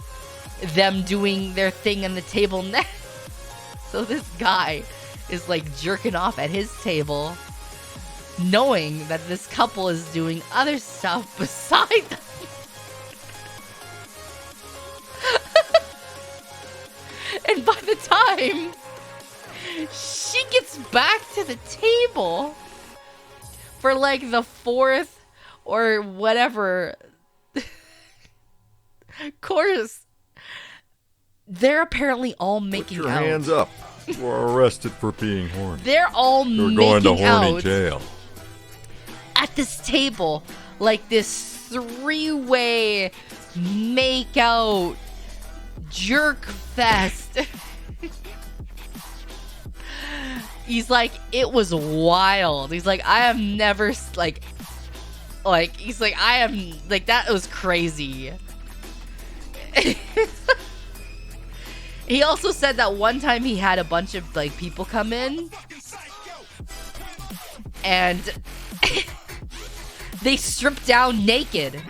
them doing their thing on the table next. So this guy is like jerking off at his table, knowing that this couple is doing other stuff beside them. And by the time she gets back to the table for like the fourth or whatever course, they're apparently all making out. Put your hands up. You are arrested for being horny. They're all You're making going to horny out jail. at this table, like this three-way make-out jerk fest. He's like, it was wild. He's like, I have never he's like, I am like, that was crazy. He also said that one time he had a bunch of like people come in and they stripped down naked.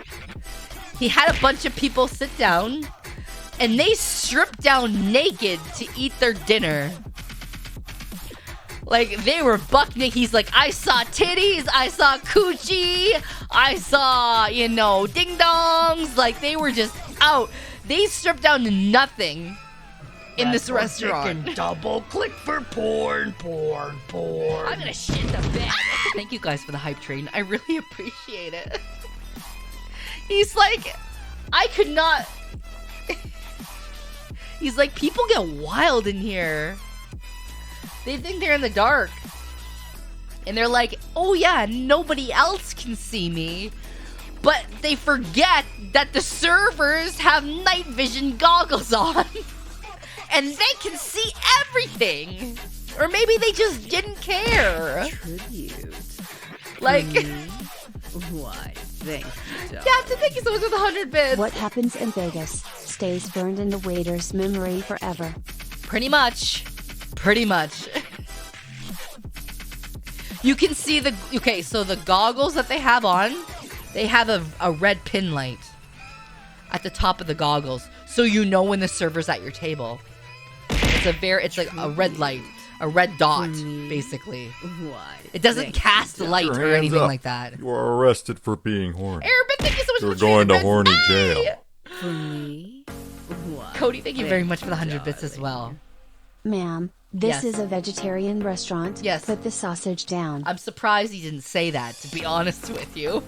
He had a bunch of people sit down and they stripped down naked to eat their dinner. Like, they were buck naked. He's like, I saw titties, I saw coochie, I saw, you know, ding dongs. Like, they were just out. They stripped down to nothing in this restaurant. Double click for porn. I'm gonna shit the bed. Thank you guys for the hype train. I really appreciate it. He's like, I could not. He's like, people get wild in here. They think they're in the dark. And they're like, oh yeah, nobody else can see me. But they forget that the servers have night vision goggles on. And they can see everything. Or maybe they just didn't care. Tribute. Like, Why, thank you, darling. Captain, thank you so much for the 100 bits. What happens in Vegas stays burned in the waiter's memory forever. Pretty much. Pretty much. You can see the... Okay, so the goggles that they have on, they have a red pin light at the top of the goggles. So you know when the server's at your table. It's like a red light. A red dot, basically. Why? It doesn't cast light Your or hands anything up. like that. You are arrested for being horny. Airbit, thank you so much You're for going to 100 horny bits. jail. Bye. For me? Why, Cody, thank you very much for the 100 bits as well. Ma'am, this Yes. is a vegetarian restaurant. Yes. Put the sausage down. I'm surprised he didn't say that, to be honest with you.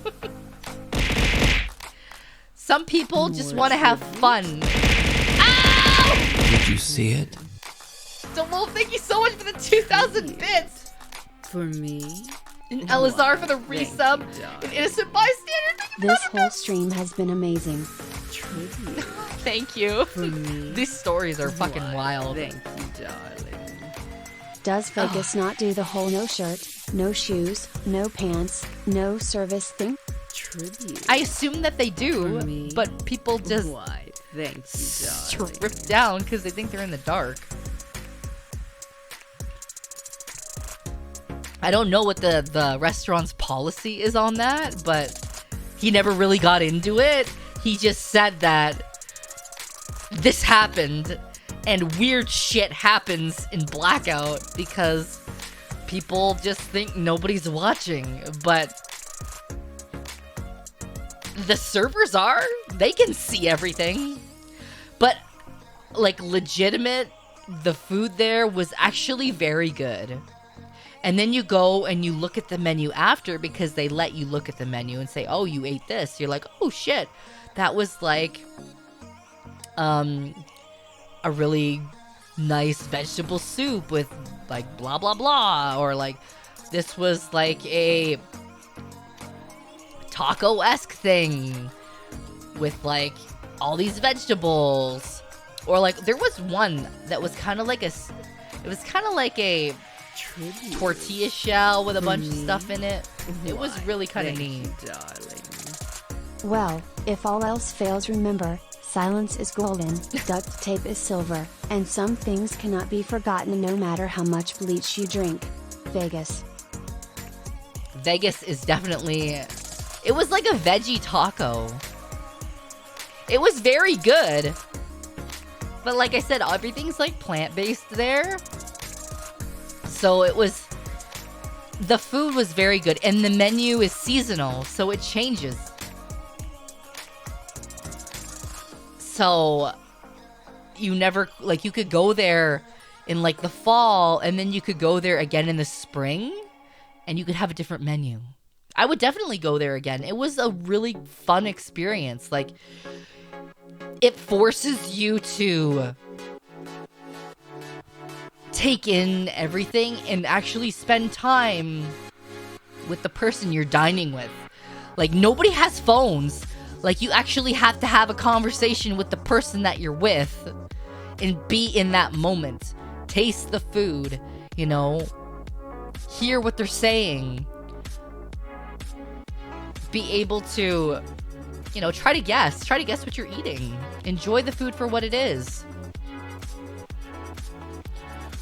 Some people just want to have fun. Ow! Did you see it? Demol, thank you so much for the 2,000 bits. For me? And Elazar for the Thank you, resub. darling. An innocent bystander, thank you for This the whole stream has been amazing. Tribute. Thank you. For me? These stories are fucking Why, wild. Thank you, darling. Does Vegas not do the whole no shirt, no shoes, no pants, no service thing? Tribute. I assume that they do, For me? but people just Why, thank you, darling. strip down because they think they're in the dark. I don't know what the restaurant's policy is on that, but he never really got into it. He just said that this happened and weird shit happens in Blackout because people just think nobody's watching, but the servers are. They can see everything. But, like, legitimate, the food there was actually very good. And then you go and you look at the menu after because they let you look at the menu and say, oh, you ate this. You're like, oh, shit. That was, like, a really nice vegetable soup with, like, blah, blah, blah. Or, like, this was, like, a taco-esque thing with, like, all these vegetables. Or, like, there was one that was kind of like a Tribute. tortilla shell with a bunch of stuff in it. It was really kind of Thank neat. you, darling. Well, if all else fails, remember, silence is golden, duct tape is silver, and some things cannot be forgotten no matter how much bleach you drink. Vegas. Vegas is definitely... It was like a veggie taco. It was very good. But like I said, everything's like plant-based there. So it was... The food was very good. And the menu is seasonal, so it changes. So... You never... Like, you could go there in like the fall, and then you could go there again in the spring, and you could have a different menu. I would definitely go there again. It was a really fun experience. Like, it forces you to take in everything and actually spend time with the person you're dining with. Like, nobody has phones. Like, you actually have to have a conversation with the person that you're with and be in that moment. Taste the food, you know, hear what they're saying. Be able to, you know, try to guess what you're eating. Enjoy the food for what it is.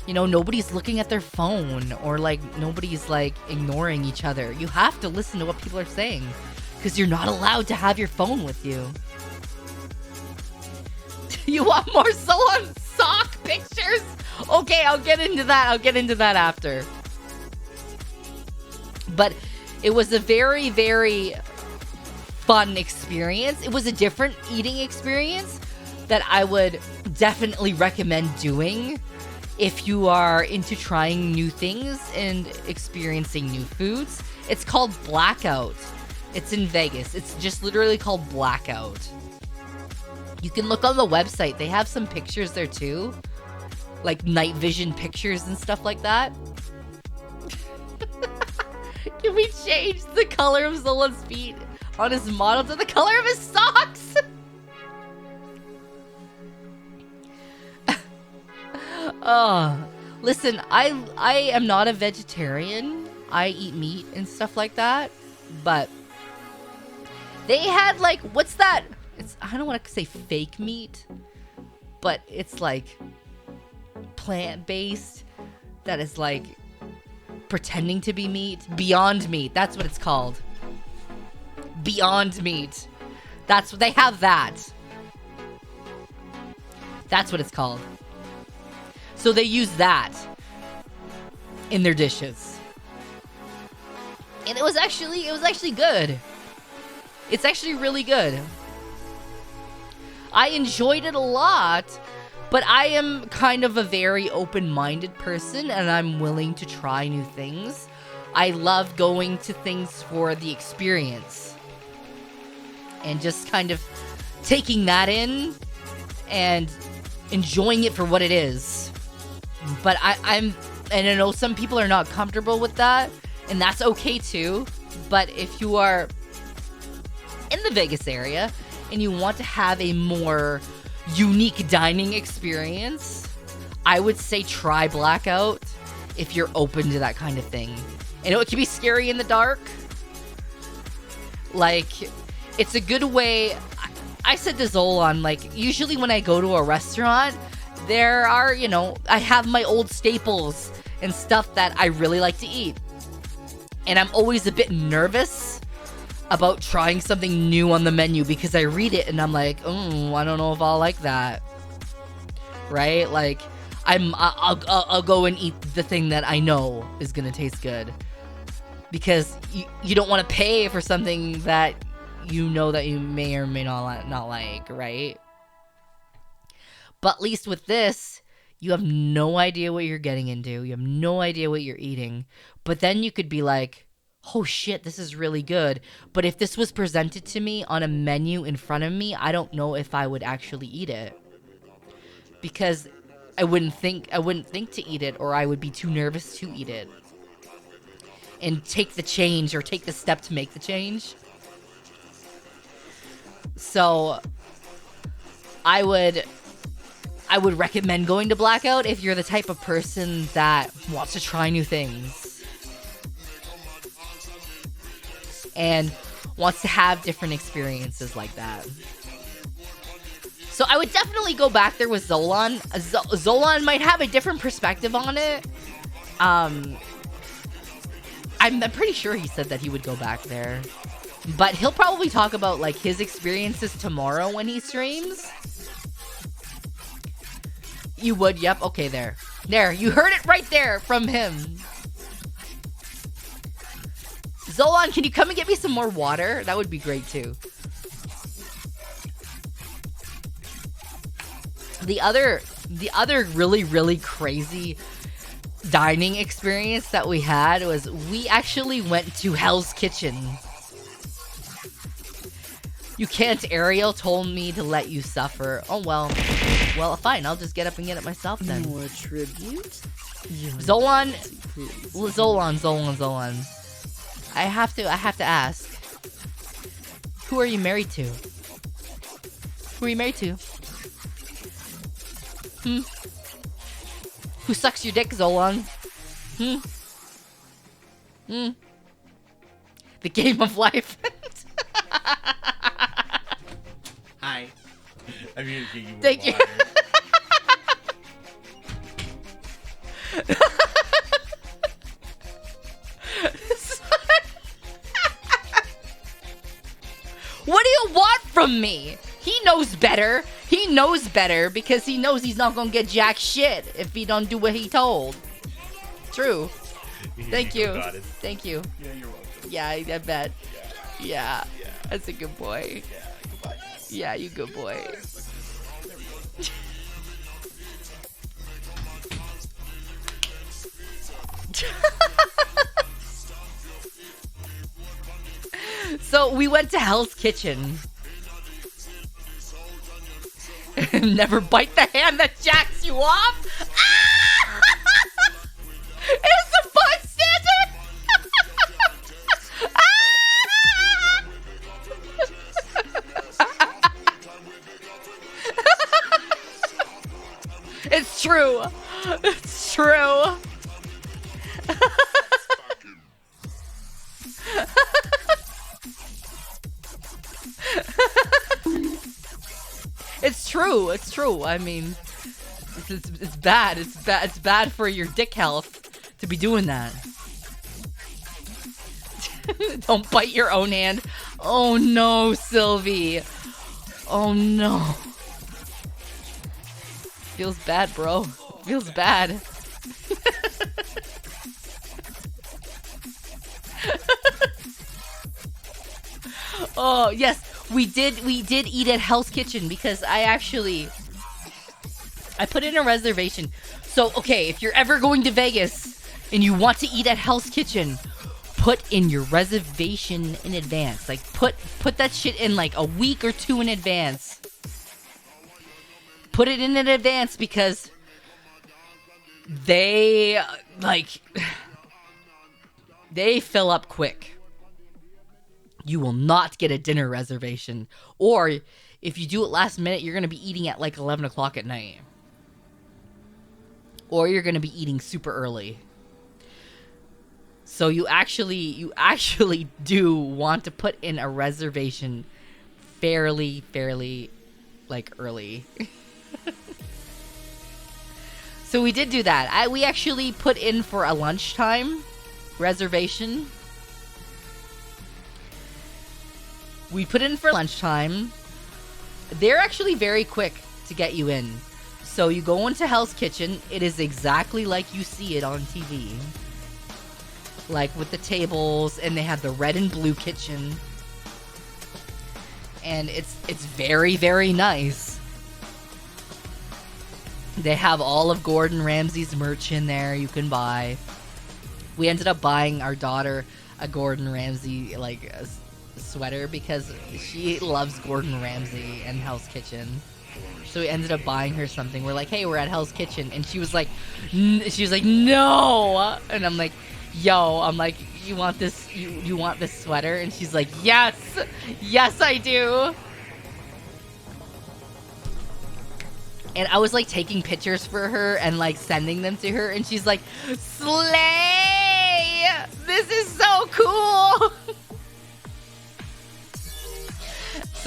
You know, nobody's looking at their phone, or like nobody's like ignoring each other. You have to listen to what people are saying, because you're not allowed to have your phone with you. You want more Solon sock pictures? Okay, I'll get into that after. But it was a very, very fun experience. It was a different eating experience that I would definitely recommend doing if you are into trying new things and experiencing new foods. It's called Blackout. It's in Vegas. It's just literally called Blackout. You can look on the website. They have some pictures there too. Like night vision pictures and stuff like that. Can we change the color of Zola's feet on his model to the color of his socks? Listen, I am not a vegetarian. I eat meat and stuff like that. But they had like, what's that? I don't want to say fake meat, but it's like plant-based that is like pretending to be meat. Beyond Meat, that's what it's called. Beyond Meat. That's what they have. That's what it's called. So they use that in their dishes. And it was actually good. It's actually really good. I enjoyed it a lot, but I am kind of a very open-minded person, and I'm willing to try new things. I love going to things for the experience and just kind of taking that in and enjoying it for what it is. But I know some people are not comfortable with that, and that's okay too. But if you are in the Vegas area and you want to have a more unique dining experience, I would say try Blackout if you're open to that kind of thing. I know it can be scary in the dark. Like, it's a good way. I said to Zolan, like, usually when I go to a restaurant, there are, you know, I have my old staples and stuff that I really like to eat. And I'm always a bit nervous about trying something new on the menu because I read it and I'm like, I don't know if I'll like that. Right? Like, I'll go and eat the thing that I know is gonna taste good. Because you don't want to pay for something that you know that you may or may not like, right? But at least with this, you have no idea what you're getting into. You have no idea what you're eating. But then you could be like, oh shit, this is really good. But if this was presented to me on a menu in front of me, I don't know if I would actually eat it. Because I wouldn't think to eat it, or I would be too nervous to eat it. And take the change, or take the step to make the change. So I would recommend going to Blackout if you're the type of person that wants to try new things. And wants to have different experiences like that. So I would definitely go back there with Zolan. Zolan might have a different perspective on it. I'm pretty sure he said that he would go back there. But he'll probably talk about like his experiences tomorrow when he streams. You would, yep, okay, there. There, you heard it right there from him. Zolan, can you come and get me some more water? That would be great too. The other really, really crazy dining experience that we had was we actually went to Hell's Kitchen. You can't, Ariel told me to let you suffer. Oh, well. Well, fine. I'll just get up and get it myself then. More tribute? Zolan. I have to ask. Who are you married to? Who are you married to? Who sucks your dick, Zolan? The game of life. Hi. I'm here to get you more Thank you. water. What do you want from me? He knows better. He knows better because he knows he's not gonna get jack shit if he don't do what he told. True. Thank you. Got it. Thank you. Yeah, you're welcome. Yeah, I bet. Yeah. Yeah. That's a good boy. Yeah, goodbye. Yeah, you good boy. So we went to Hell's Kitchen. Never bite the hand that jacks you off. Ah! Is the bystander? It's true. It's true. It's true. It's true. I mean, it's bad. It's bad. It's bad for your dick health to be doing that. Don't bite your own hand. Oh no, Sylvie. Oh no. Feels bad, bro. Feels bad. Oh, yes. We did eat at Hell's Kitchen because I put in a reservation. So, okay, if you're ever going to Vegas and you want to eat at Hell's Kitchen, put in your reservation in advance. Like, put that shit in like a week or two in advance. Put it in advance because they fill up quick. You will not get a dinner reservation. Or if you do it last minute, you're going to be eating at like 11 o'clock at night. Or you're going to be eating super early. So you actually do want to put in a reservation fairly like early. So we did do that. We actually put in for a lunchtime reservation. We put in for lunchtime. They're actually very quick to get you in. So you go into Hell's Kitchen. It is exactly like you see it on TV. Like with the tables, and they have the red and blue kitchen. And it's very, very nice. They have all of Gordon Ramsay's merch in there you can buy. We ended up buying our daughter a Gordon Ramsay like sweater because she loves Gordon Ramsay and Hell's Kitchen. So we ended up buying her something. We're like, hey, we're at Hell's Kitchen, and she was like, no, and I'm like, yo, I'm like, you want this? You want this sweater? And she's like, yes, I do. And I was like taking pictures for her and like sending them to her, and she's like, slay! This is so cool.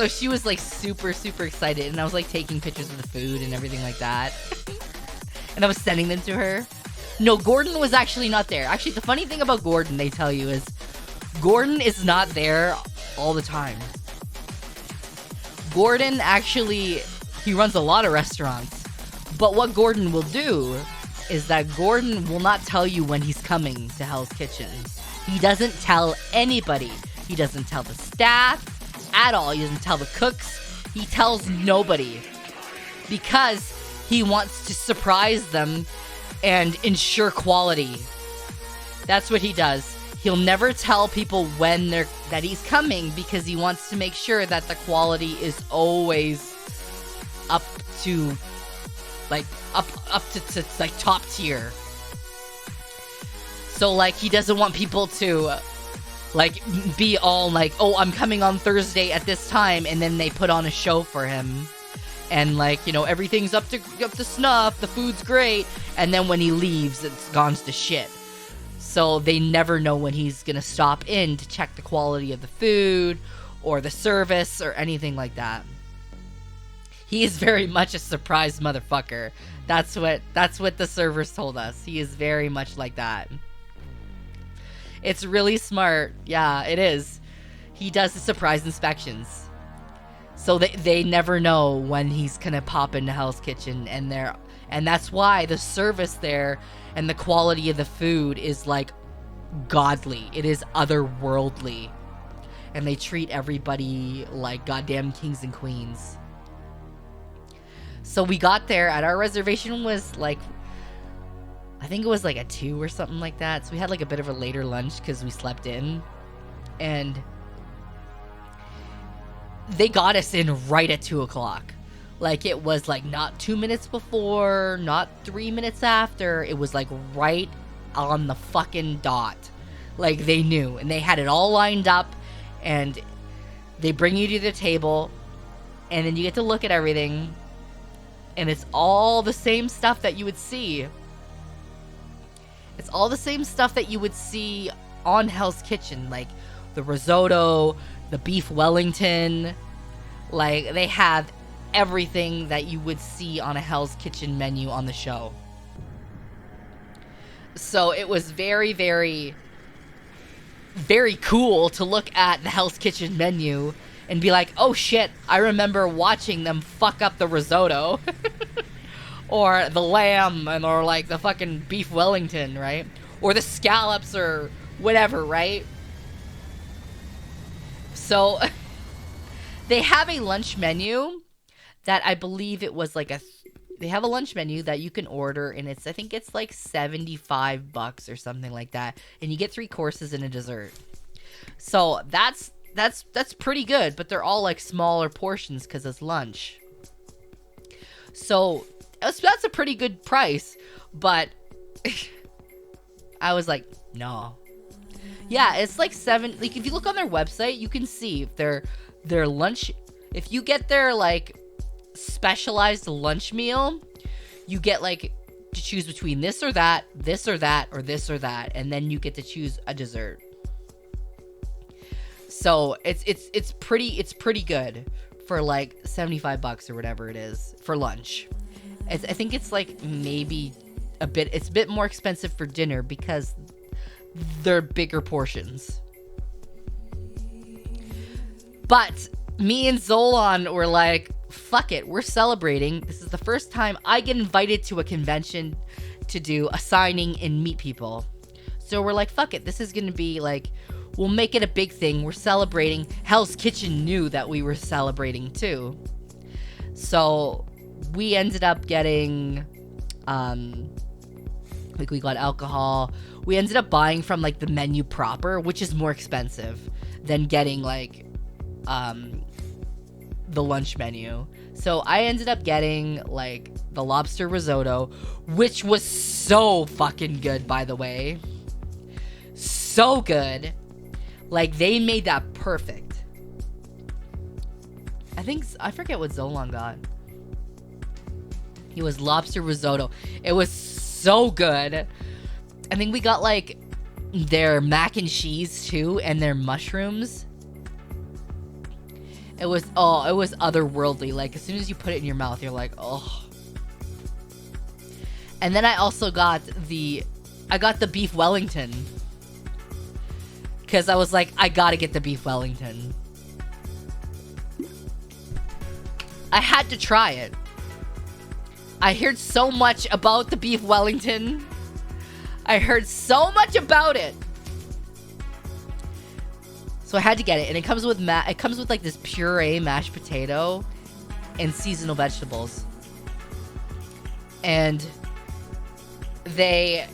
So she was like super, super excited, and I was like taking pictures of the food and everything like that. And I was sending them to her. No, Gordon was actually not there. Actually, the funny thing about Gordon, they tell you, is Gordon is not there all the time. Gordon actually, he runs a lot of restaurants. But what Gordon will do is that Gordon will not tell you when he's coming to Hell's Kitchen. He doesn't tell anybody. He doesn't tell the staff at all. He doesn't tell the cooks. He tells nobody. Because he wants to surprise them and ensure quality. That's what he does. He'll never tell people when that he's coming because he wants to make sure that the quality is always up to like like top tier. So like he doesn't want people to like be all like, oh, I'm coming on Thursday at this time, and then they put on a show for him. And like, you know, everything's up to snuff, the food's great, and then when he leaves, it's gone to shit. So they never know when he's gonna stop in to check the quality of the food or the service or anything like that. He is very much a surprise motherfucker. That's what the servers told us. He is very much like that. It's really smart. Yeah, it is. He does the surprise inspections. So they never know when he's gonna pop into Hell's Kitchen, and that's why the service there and the quality of the food is like godly. It is otherworldly. And they treat everybody like goddamn kings and queens. So we got there, and our reservation was like, I think it was like a 2 or something like that. So we had like a bit of a later lunch because we slept in. And they got us in right at 2 o'clock. Like, it was like not 2 minutes before, not 3 minutes after. It was like right on the fucking dot. Like, they knew, and they had it all lined up, and they bring you to the table, and then you get to look at everything, and it's all the same stuff that you would see. It's all the same stuff that you would see on Hell's Kitchen, like the risotto, the beef Wellington. Like, they have everything that you would see on a Hell's Kitchen menu on the show. So it was very, very, very cool to look at the Hell's Kitchen menu and be like, oh shit, I remember watching them fuck up the risotto. Or the lamb, or like the fucking beef Wellington, right? Or the scallops, or whatever, right? So they have a lunch menu that I believe it was like they have a lunch menu that you can order, and I think it's like $75 or something like that, and you get 3 courses and a dessert. So that's pretty good, but they're all like smaller portions because it's lunch. So that's a pretty good price, but I was like, no. Yeah, it's like like if you look on their website, you can see if their lunch, if you get their like specialized lunch meal, you get like to choose between this or that, this or that, or this or that, and then you get to choose a dessert. So it's pretty good for like $75 or whatever it is for lunch. I think it's like maybe it's a bit more expensive for dinner because they're bigger portions. But me and Zolan were like, fuck it, we're celebrating. This is the first time I get invited to a convention to do a signing and meet people. So we're like, fuck it, this is gonna be like, we'll make it a big thing. We're celebrating. Hell's Kitchen knew that we were celebrating too. So we ended up getting, like we got alcohol. We ended up buying from like the menu proper, which is more expensive than getting like, the lunch menu. So I ended up getting like the lobster risotto, which was so fucking good, by the way. So good. Like, they made that perfect. I forget what Zolan got. It was lobster risotto. It was so good. I think we got like their mac and cheese too, and their mushrooms. It was otherworldly. Like, as soon as you put it in your mouth, you're like, oh. And then I also got the beef Wellington. Because I was like, I gotta get the beef Wellington. I had to try it. I heard so much about the beef Wellington. I heard so much about it. So I had to get it, and it comes with like this puree mashed potato and seasonal vegetables. And they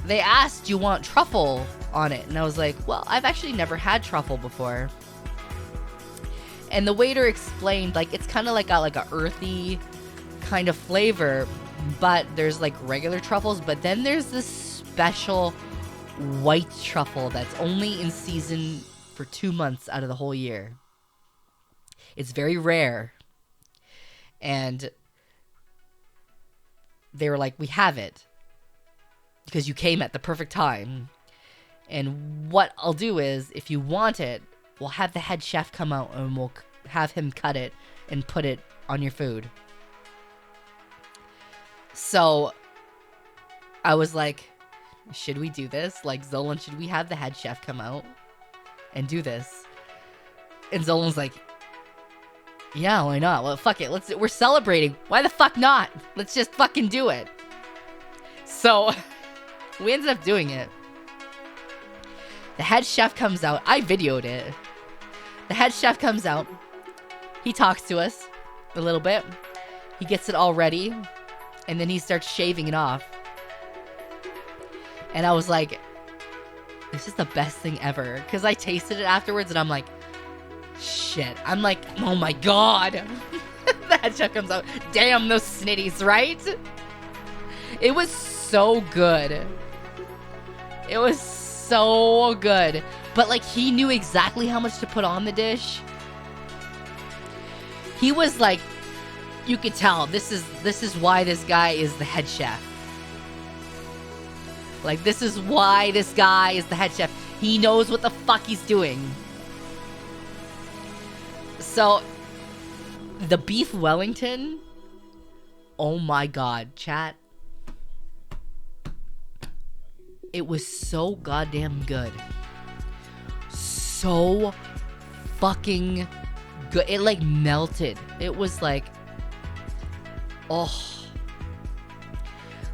asked, "Do you want truffle on it?" And I was like, "Well, I've actually never had truffle before." And the waiter explained, like, it's kind of like got like a earthy kind of flavor, but there's like regular truffles, but then there's this special white truffle that's only in season for 2 months out of the whole year. It's very rare. And they were like, "We have it because you came at the perfect time. And what I'll do is, if you want it, we'll have the head chef come out and we'll have him cut it and put it on your food." So I was like, should we do this? Like, Zolan, should we have the head chef come out and do this? And Zolan's like, yeah, why not? Well, fuck it. We're celebrating. Why the fuck not? Let's just fucking do it. So we ended up doing it. The head chef comes out. I videoed it. The head chef comes out. He talks to us a little bit. He gets it all ready. And then he starts shaving it off. And I was like, this is the best thing ever. Because I tasted it afterwards and I'm like, shit. I'm like, oh my god. The head chef comes out. Damn, those snitties, right? It was so good. It was so good. But like, he knew exactly how much to put on the dish. He was like, you could tell this is why this guy is the head chef. Like, this is why this guy is the head chef. He knows what the fuck he's doing. So the beef Wellington, oh my god, chat. It was so goddamn good. So fucking good. It like melted. It was like, oh.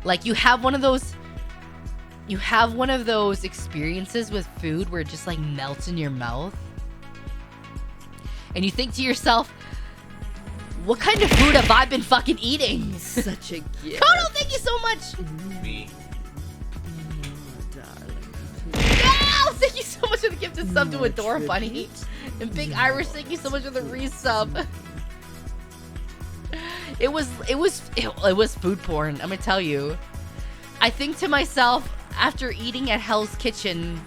Like, you have one of those experiences with food where it just like melts in your mouth. And you think to yourself, what kind of food have I been fucking eating? Such a gift. Kono, thank you so much. Me. Yeah, thank you so much for the gifted sub to Adore Bunny. And Big Irish, thank you so much for the resub. It was food porn, I'm gonna tell you. I think to myself, after eating at Hell's Kitchen,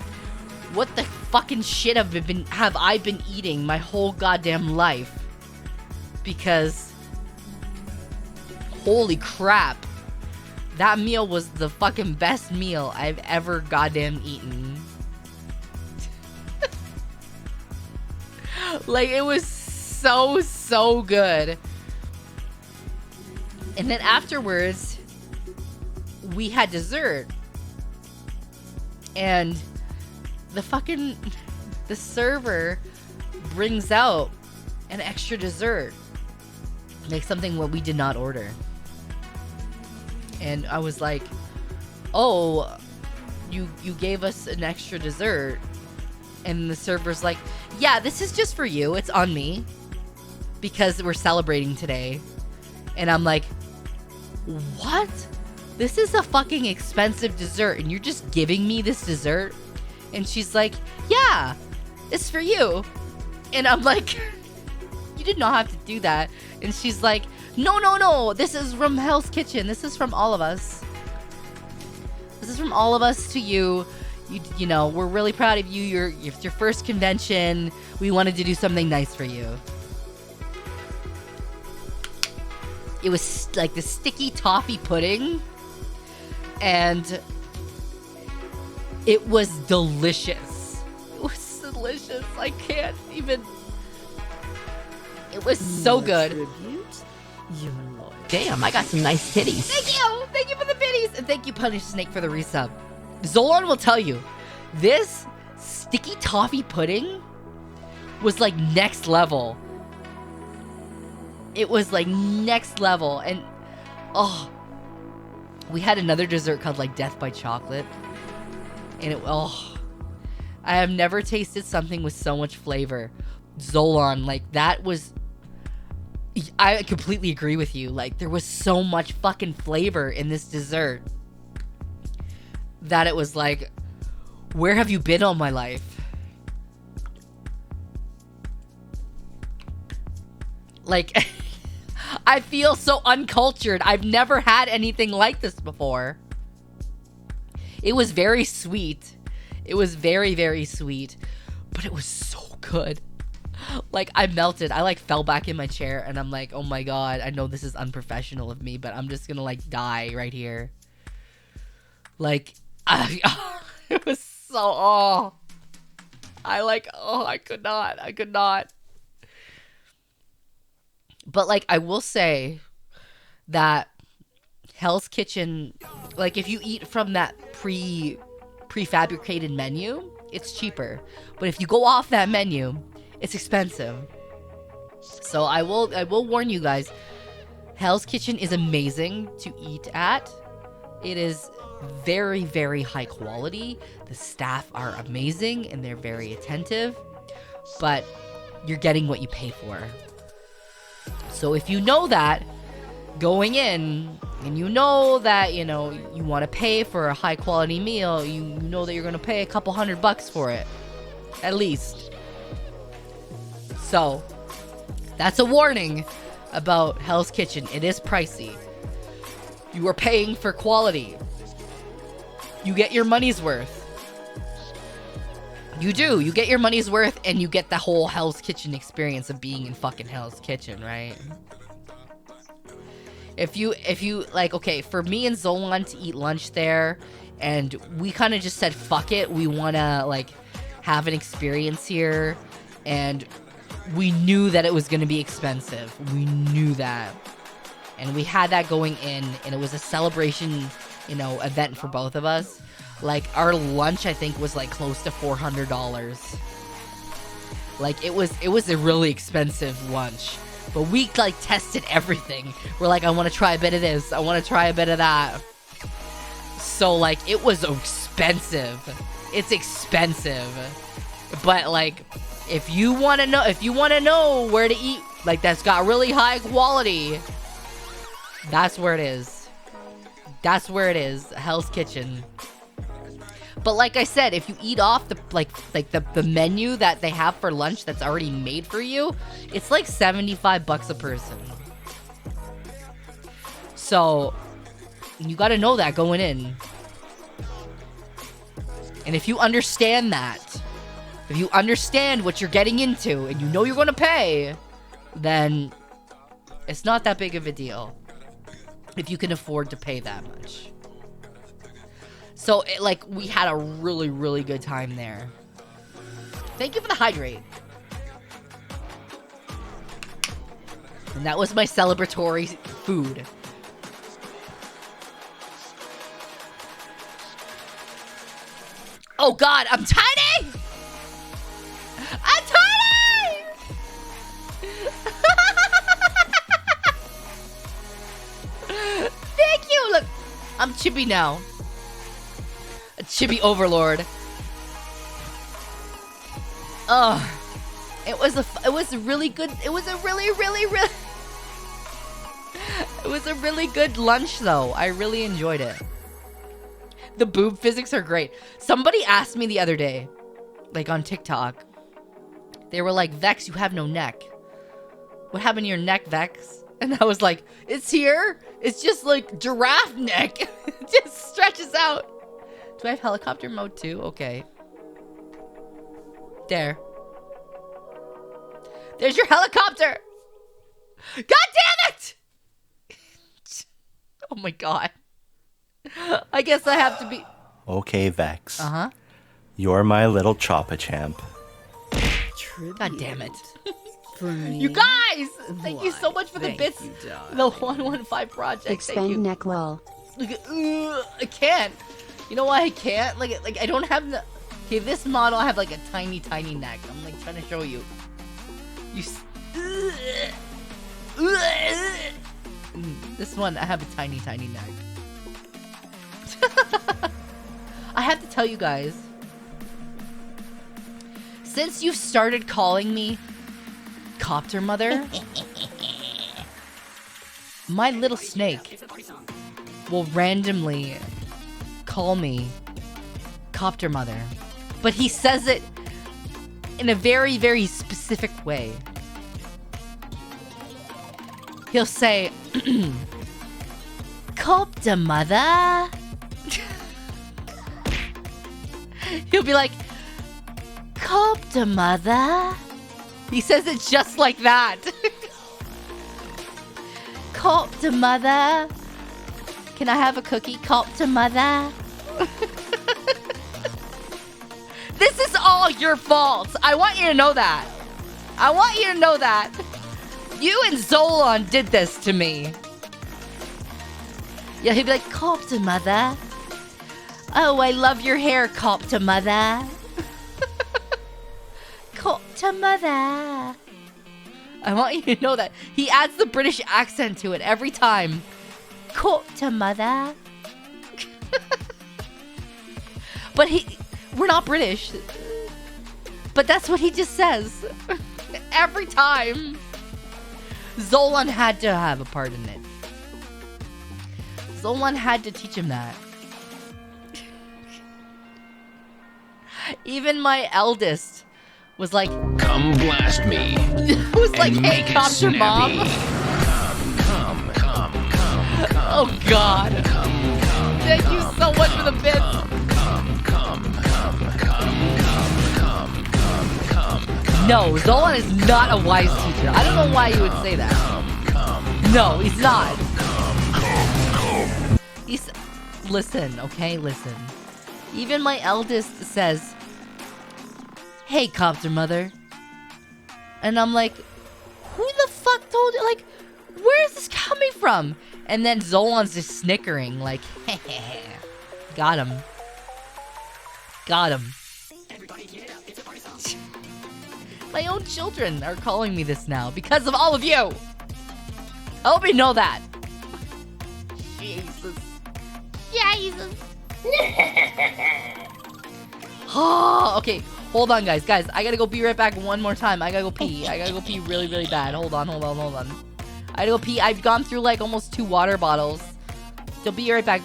what the fucking shit have I been eating my whole goddamn life? Because holy crap, that meal was the fucking best meal I've ever goddamn eaten. Like, it was so good. And then afterwards, we had dessert. And the server brings out an extra dessert. Like, something what we did not order. And I was like, oh, you gave us an extra dessert. And the server's like, yeah, this is just for you. It's on me. Because we're celebrating today. And I'm like, what? This is a fucking expensive dessert and you're just giving me this dessert? And she's like, yeah, it's for you. And I'm like, you did not have to do that. And she's like, no, this is from Hell's Kitchen. This is from all of us. This is from all of us to you. You know, we're really proud of you. It's your first convention. We wanted to do something nice for you. It was like the sticky toffee pudding. And it was delicious. It was delicious. I can't even... It was so good. Tribute your loyalty. Damn, I got some nice titties. Thank you for the biddies, and thank you, Punish Snake, for the resub. Zolon will tell you, this sticky toffee pudding was like next level. It was like next level, and oh, we had another dessert called like Death by Chocolate, and I have never tasted something with so much flavor. Zolon, like that was, I completely agree with you. Like there was so much fucking flavor in this dessert that it was like, where have you been all my life? Like, I feel so uncultured. I've never had anything like this before. It was very sweet. It was very, very sweet. But it was so good. Like, I melted. I, like, fell back in my chair. And I'm like, oh my god. I know this is unprofessional of me. But I'm just gonna, like, die right here. Like, it was so... I could not. But, like, I will say that Hell's Kitchen, like, if you eat from that prefabricated menu, it's cheaper. But if you go off that menu, it's expensive. So I will warn you guys, Hell's Kitchen is amazing to eat at. It is very, very high quality. The staff are amazing and they're very attentive. But you're getting what you pay for. So if you know that going in, and you know that, you know, you want to pay for a high quality meal, you know that you're going to pay a couple $100 for it. At least. So, that's a warning about Hell's Kitchen. It is pricey. You are paying for quality. You get your money's worth. You do. You get your money's worth, and you get the whole Hell's Kitchen experience of being in fucking Hell's Kitchen, right? If you like, okay, for me and Zolon to eat lunch there, and we kind of just said, fuck it, we want to, like, have an experience here, and we knew that it was going to be expensive. We knew that. And we had that going in, and it was a celebration, you know, event for both of us. Like, our lunch, I think, was, like, close to $400. Like, it was a really expensive lunch. But we, like, tested everything. We're like, I want to try a bit of this. I want to try a bit of that. So, like, it was expensive. It's expensive. But, like, if you want to know where to eat, like, that's got really high quality, that's where it is. That's where it is. Hell's Kitchen. But like I said, if you eat off the the menu that they have for lunch that's already made for you, it's like $75 a person. So you got to know that going in. And if you understand that, if you understand what you're getting into and you know you're going to pay, then it's not that big of a deal if you can afford to pay that much. So, we had a really, really good time there. Thank you for the hydrate. And that was my celebratory food. Oh God, I'm tiny! I'm tiny! Thank you! Look, I'm chippy now. A chibi overlord. It was a really good. It was a really It was a really good lunch though. I really enjoyed it. The boob physics are great. Somebody asked me the other day, like on TikTok. They were like, "Vex, you have no neck. What happened to your neck, Vex?" And I was like, "It's here. It's just like giraffe neck. It just stretches out." Do I have helicopter mode too? Okay. There. There's your helicopter! God damn it! Oh my god. I guess I have to be... Okay, Vex. Uh-huh. You're my little Choppa Champ. God damn it. For me. You guys! Thank you so much for the Thank bits. you, darling. The 115 project. Thank Expand you. neck wall. Look at, I can't. You know why I can't? Like I don't have the. Okay, this model I have like a tiny neck. I'm like trying to show you. This one I have a tiny neck. I have to tell you guys. Since you've started calling me Copter Mother, my little snake will randomly call me Copter Mother. But he says it in a very, very specific way. He'll say, Copter Mother. He'll be like, Copter Mother. He says it just like that. Copter Mother. Can I have a cookie, Copter Mother? This is all your fault. I want you to know that. I want you to know that. You and Zolon did this to me. Yeah, he'd be like, Copter Mother. Oh, I love your hair, Copter Mother. Copter Mother. I want you to know that. He adds the British accent to it every time. Copter Mother. But we're not British. But that's what he just says. Every time. Zolan had to have a part in it. Zolan had to teach him that. Even my eldest was like, come blast me. Was like, hey, Copter Mom. Come. Oh God. Thank you so much for the bits. No, Zolan is not a wise teacher. I don't know why you would say that. No, he's not. Listen, okay? Listen. Even my eldest says, hey, Copter Mother. And I'm like, who the fuck told you? Like, where is this coming from? And then Zolan's just snickering, like, got him. Got him. My own children are calling me this now because of all of you. I hope you know that. Jesus. Oh, okay. Hold on, guys. Guys, I gotta go be right back one more time. I gotta go pee. I gotta go pee really, really bad. Hold on. I gotta go pee. I've gone through like almost 2 water bottles. So be right back.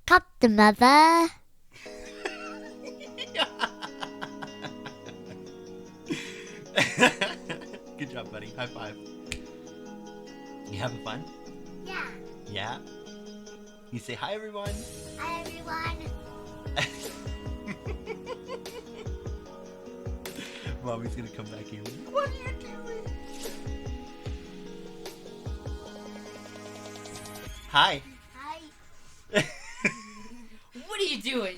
Copter Mother. Good job, buddy. High five. You having fun? Yeah. Yeah? You say hi, everyone. Hi, everyone. Mommy's gonna come back here. What are you doing? Hi. Hi. What are you doing?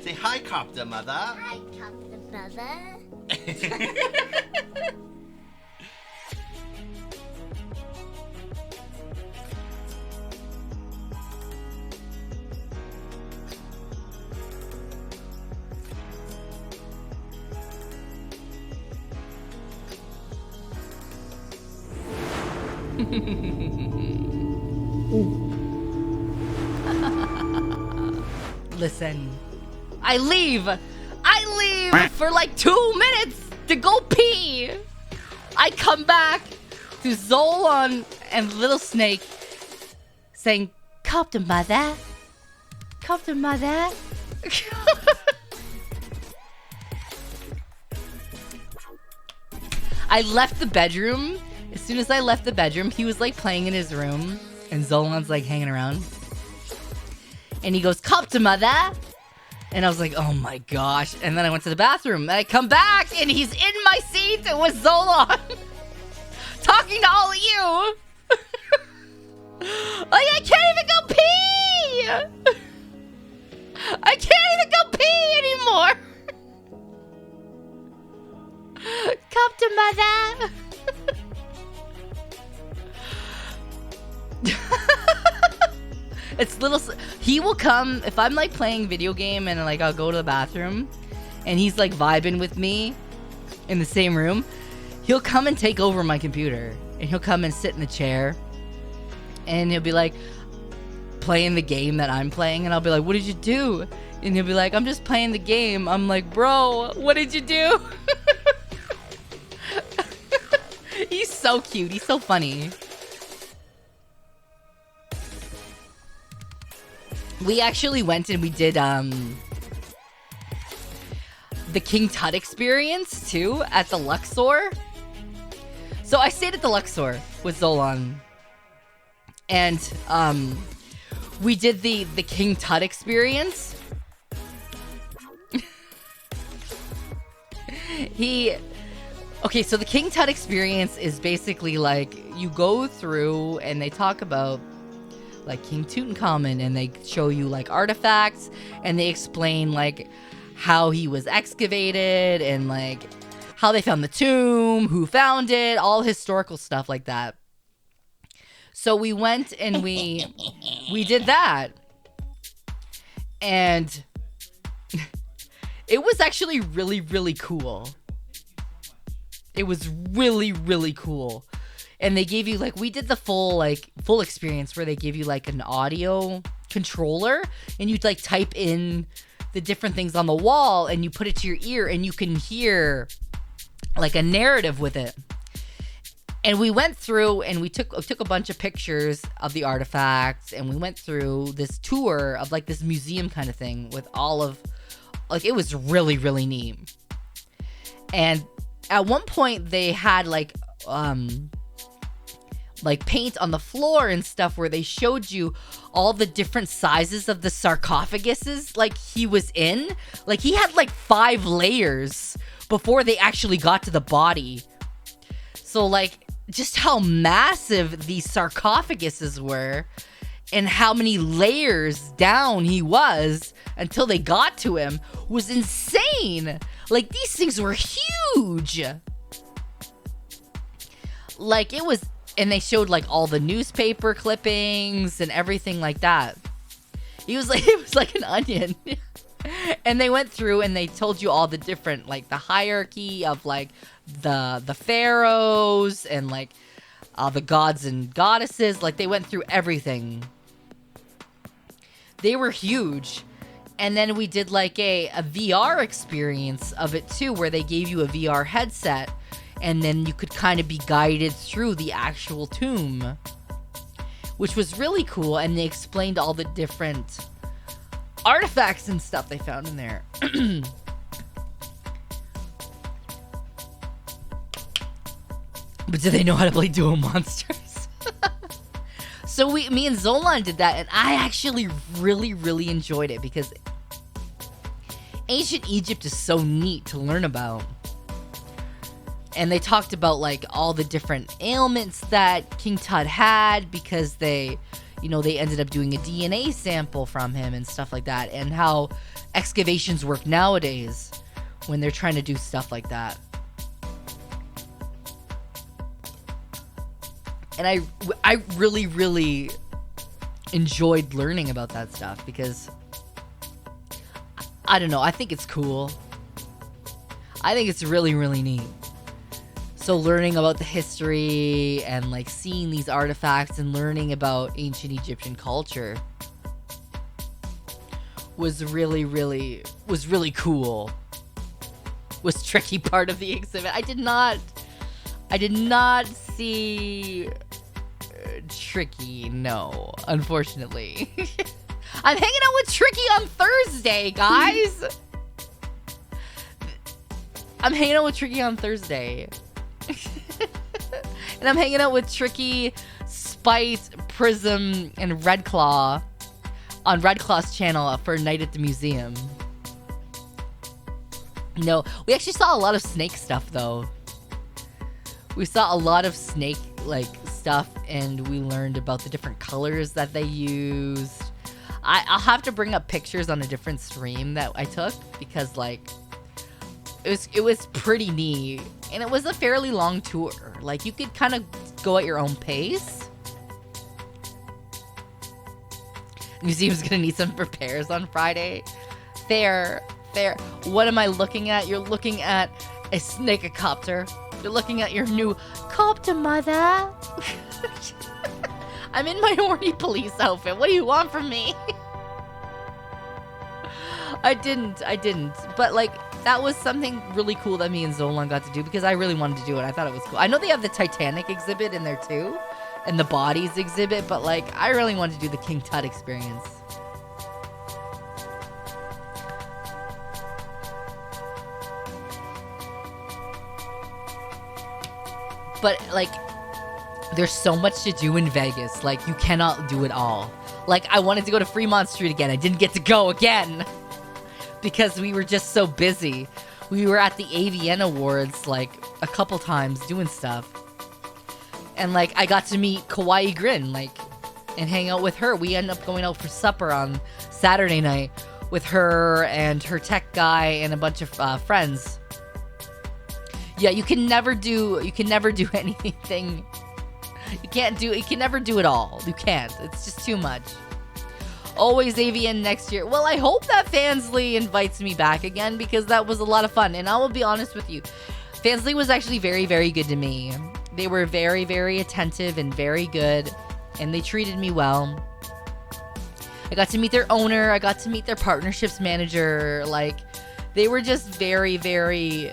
Say hi, Copter Mother. Hi, Copter Mother. Listen, I leave for like 2 minutes to go pee. I come back to Zolan and little snake saying, "Come to mother, come to mother." I left the bedroom. As soon as I left the bedroom, he was like playing in his room, and Zolan's like hanging around. And he goes, "Come to mother." And I was like, oh my gosh. And then I went to the bathroom, and I come back, and he's in my seat with Zolan. Talking to all of you. Like, I can't even go pee! I can't even go pee anymore! Come to mother! It's little... He will come... If I'm, like, playing video game and, like, I'll go to the bathroom and he's, like, vibing with me in the same room, he'll come and take over my computer. And he'll come and sit in the chair. And he'll be, like, playing the game that I'm playing. And I'll be like, "What did you do?" And he'll be like, "I'm just playing the game." I'm like, "Bro, what did you do?" He's so cute. He's so funny. We actually went and we did the King Tut experience too at the Luxor. So I stayed at the Luxor with Zolan, and we did the King Tut experience. Okay, so the King Tut experience is basically like you go through and they talk about like King Tutankhamun, and they show you like artifacts, and they explain like how he was excavated and like how they found the tomb, who found it, all historical stuff like that. So we went and we did that, and it was actually really, really cool. It was really, really cool. And they gave you, like, we did the full experience where they give you, like, an audio controller. And you'd, like, type in the different things on the wall. And you put it to your ear. And you can hear, like, a narrative with it. And we went through and we took a bunch of pictures of the artifacts. And we went through this tour of, like, this museum kind of thing with all of... Like, it was really, really neat. And at one point, they had, like paint on the floor and stuff where they showed you all the different sizes of the sarcophaguses like he was in. Like, he had like 5 layers before they actually got to the body. So, like, just how massive these sarcophaguses were and how many layers down he was until they got to him was insane. Like, these things were huge. Like, it was... And they showed, like, all the newspaper clippings and everything like that. It was like an onion. And they went through and they told you all the different, like, the hierarchy of, like, the pharaohs and, like, the gods and goddesses. Like, they went through everything. They were huge. And then we did, like, a VR experience of it, too, where they gave you a VR headset. And then you could kind of be guided through the actual tomb, which was really cool. And they explained all the different artifacts and stuff they found in there. But do they know how to play Duo Monsters? So me and Zolan did that, and I actually really, really enjoyed it because ancient Egypt is so neat to learn about. And they talked about, like, all the different ailments that King Tut had because they ended up doing a DNA sample from him and stuff like that, and how excavations work nowadays when they're trying to do stuff like that. And I really, really enjoyed learning about that stuff because, I don't know, I think it's cool. I think it's really, really neat. So learning about the history and, like, seeing these artifacts and learning about ancient Egyptian culture was really, really cool. Was tricky part of the exhibit. I did not see Tricky. No, unfortunately. I'm hanging out with Tricky on Thursday, guys. I'm hanging out with Tricky on Thursday. And I'm hanging out with Tricky, Spite, Prism, and Red Claw on Red Claw's channel for Night at the Museum. No, we actually saw a lot of snake stuff, though. We saw a lot of snake, like, stuff, and we learned about the different colors that they used. I'll have to bring up pictures on a different stream that I took, because, like, it was pretty neat. And it was a fairly long tour. Like, you could kind of go at your own pace. Museum's gonna need some repairs on Friday. Fair. What am I looking at? You're looking at a snake-a-copter. You're looking at your new copter, mother. I'm in my horny police outfit. What do you want from me? I didn't. But, like, that was something really cool that me and Zolan got to do because I really wanted to do it. I thought it was cool. I know they have the Titanic exhibit in there, too. And the bodies exhibit. But, like, I really wanted to do the King Tut experience. But, like, there's so much to do in Vegas. Like, you cannot do it all. Like, I wanted to go to Fremont Street again. I didn't get to go again. Because we were just so busy. We were at the AVN Awards, like, a couple times doing stuff. And, like, I got to meet Kawaii Grin, like, and hang out with her. We ended up going out for supper on Saturday night with her and her tech guy and a bunch of friends. Yeah, you can never do anything. You can never do it all. You can't. It's just too much. Always AVN next year. Well, I hope that Fansley invites me back again because that was a lot of fun. And I will be honest with you. Fansley was actually very, very good to me. They were very, very attentive and very good. And they treated me well. I got to meet their owner. I got to meet their partnerships manager. Like, they were just very, very,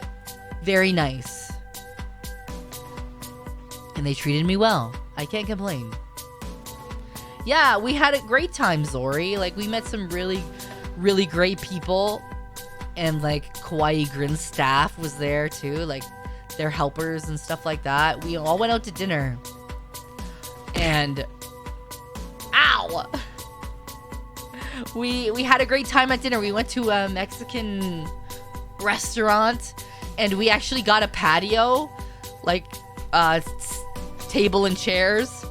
very nice. And they treated me well. I can't complain. Yeah, we had a great time, Zori. Like, we met some really, really great people. And, like, Kawaii Grin's staff was there, too. Like, their helpers and stuff like that. We all went out to dinner. And... Ow! We had a great time at dinner. We went to a Mexican restaurant. And we actually got a patio. Like, table and chairs.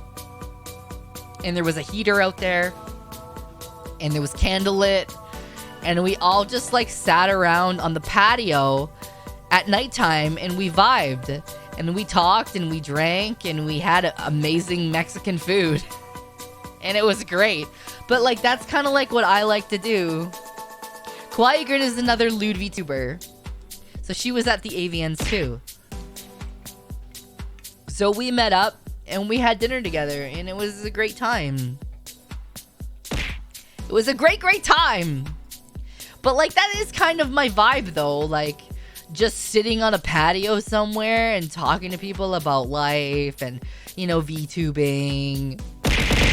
And there was a heater out there. And there was candlelit. And we all just, like, sat around on the patio at nighttime. And we vibed. And we talked and we drank. And we had amazing Mexican food. And it was great. But, like, that's kind of like what I like to do. Kawaii Grin is another lewd VTuber. So she was at the AVNs too. So we met up. And we had dinner together, and it was a great time. It was a great, great time. But, like, that is kind of my vibe, though. Like, just sitting on a patio somewhere and talking to people about life and, you know, VTubing.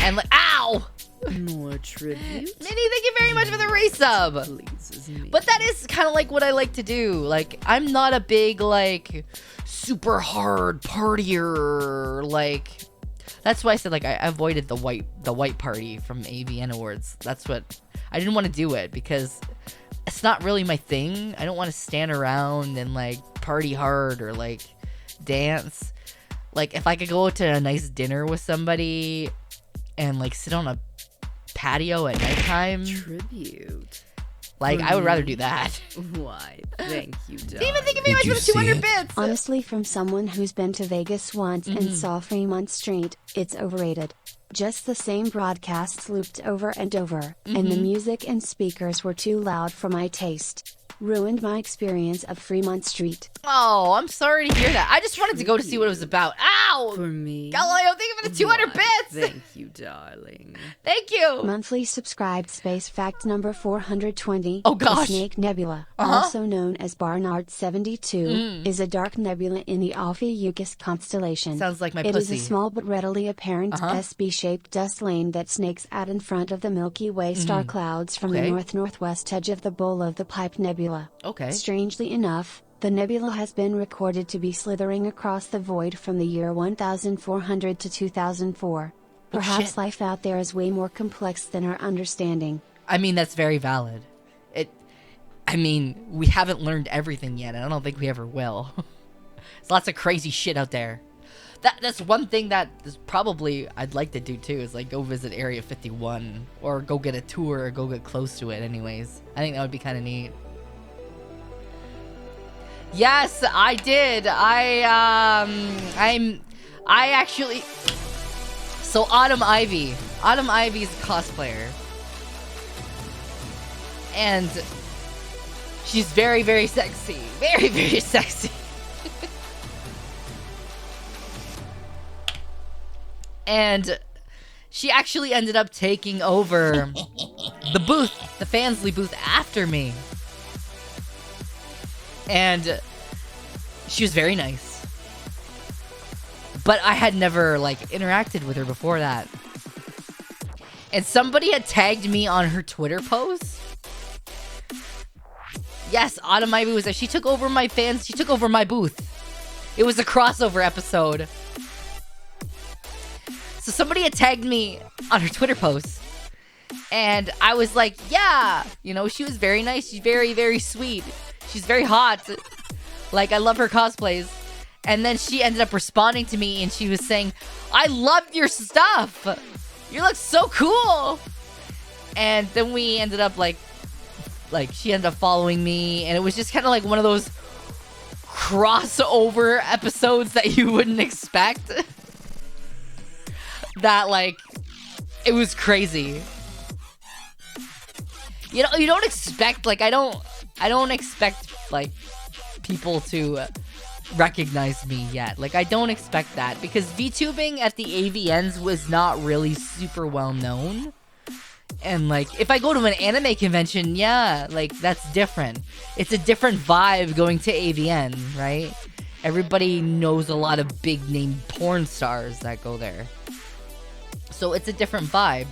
And, like, ow! More tribute. Minnie, thank you very much for the resub. But that is kind of like what I like to do. Like, I'm not a big, like, super hard partier. Like, that's why I said, like, I avoided the white party from AVN Awards. That's what I didn't want to do it because it's not really my thing. I don't want to stand around and, like, party hard or, like, dance. Like, if I could go to a nice dinner with somebody and, like, sit on a patio at nighttime. Tribute. Like, I would rather do that. Why? Thank you, Don. Steven, thank you very much for the 200 bits. Honestly, from someone who's been to Vegas once and saw Fremont Street, it's overrated. Just the same broadcasts looped over and over, and the music and speakers were too loud for my taste. ruined my experience of Fremont Street. Oh, I'm sorry to hear that. I just wanted to go to see what it was about. Ow! For me. Galileo, thank you for the 200 bits! Thank you, darling. Thank you! Monthly subscribed space fact number 420. Oh gosh. The Snake Nebula, Uh-huh. also known as Barnard 72, is a dark nebula in the Ophiuchus constellation. Sounds like my It pussy. is a small but readily apparent SB-shaped dust lane that snakes out in front of the Milky Way star clouds from the Okay. north-northwest edge of the bowl of the Pipe Nebula. Okay. Strangely enough, the nebula has been recorded to be slithering across the void from the year 1400 to 2004. Perhaps shit. life out there is way more complex than our understanding. I mean, that's very valid. We haven't learned everything yet, and I don't think we ever will. There's lots of crazy shit out there. That's one thing that is probably I'd like to do too, is like go visit Area 51 or go get a tour or go get close to it anyways. I think that would be kind of neat. Yes, I did. I actually, so Autumn Ivy's a cosplayer. And she's very, very sexy. Very, very sexy. And she actually ended up taking over the booth, the Fansly booth after me. And she was very nice. But I had never, like, interacted with her before that. And somebody had tagged me on her Twitter post. Yes, Autumn Ivy was there. She took over my fans. She took over my booth. It was a crossover episode. So somebody had tagged me on her Twitter post. And I was like, yeah. You know, she was very nice. She's very, very sweet. She's very hot. Like, I love her cosplays. And then she ended up responding to me and she was saying, I love your stuff. You look so cool. And then we ended up like she ended up following me, and it was just kind of like one of those crossover episodes that you wouldn't expect. That, like, it was crazy. You know, you don't expect, like, I don't expect, like, people to recognize me yet. Like, I don't expect that, because VTubing at the AVNs was not really super well known. And, like, if I go to an anime convention, yeah, like, that's different. It's a different vibe going to AVN, right? Everybody knows a lot of big-name porn stars that go there. So it's a different vibe.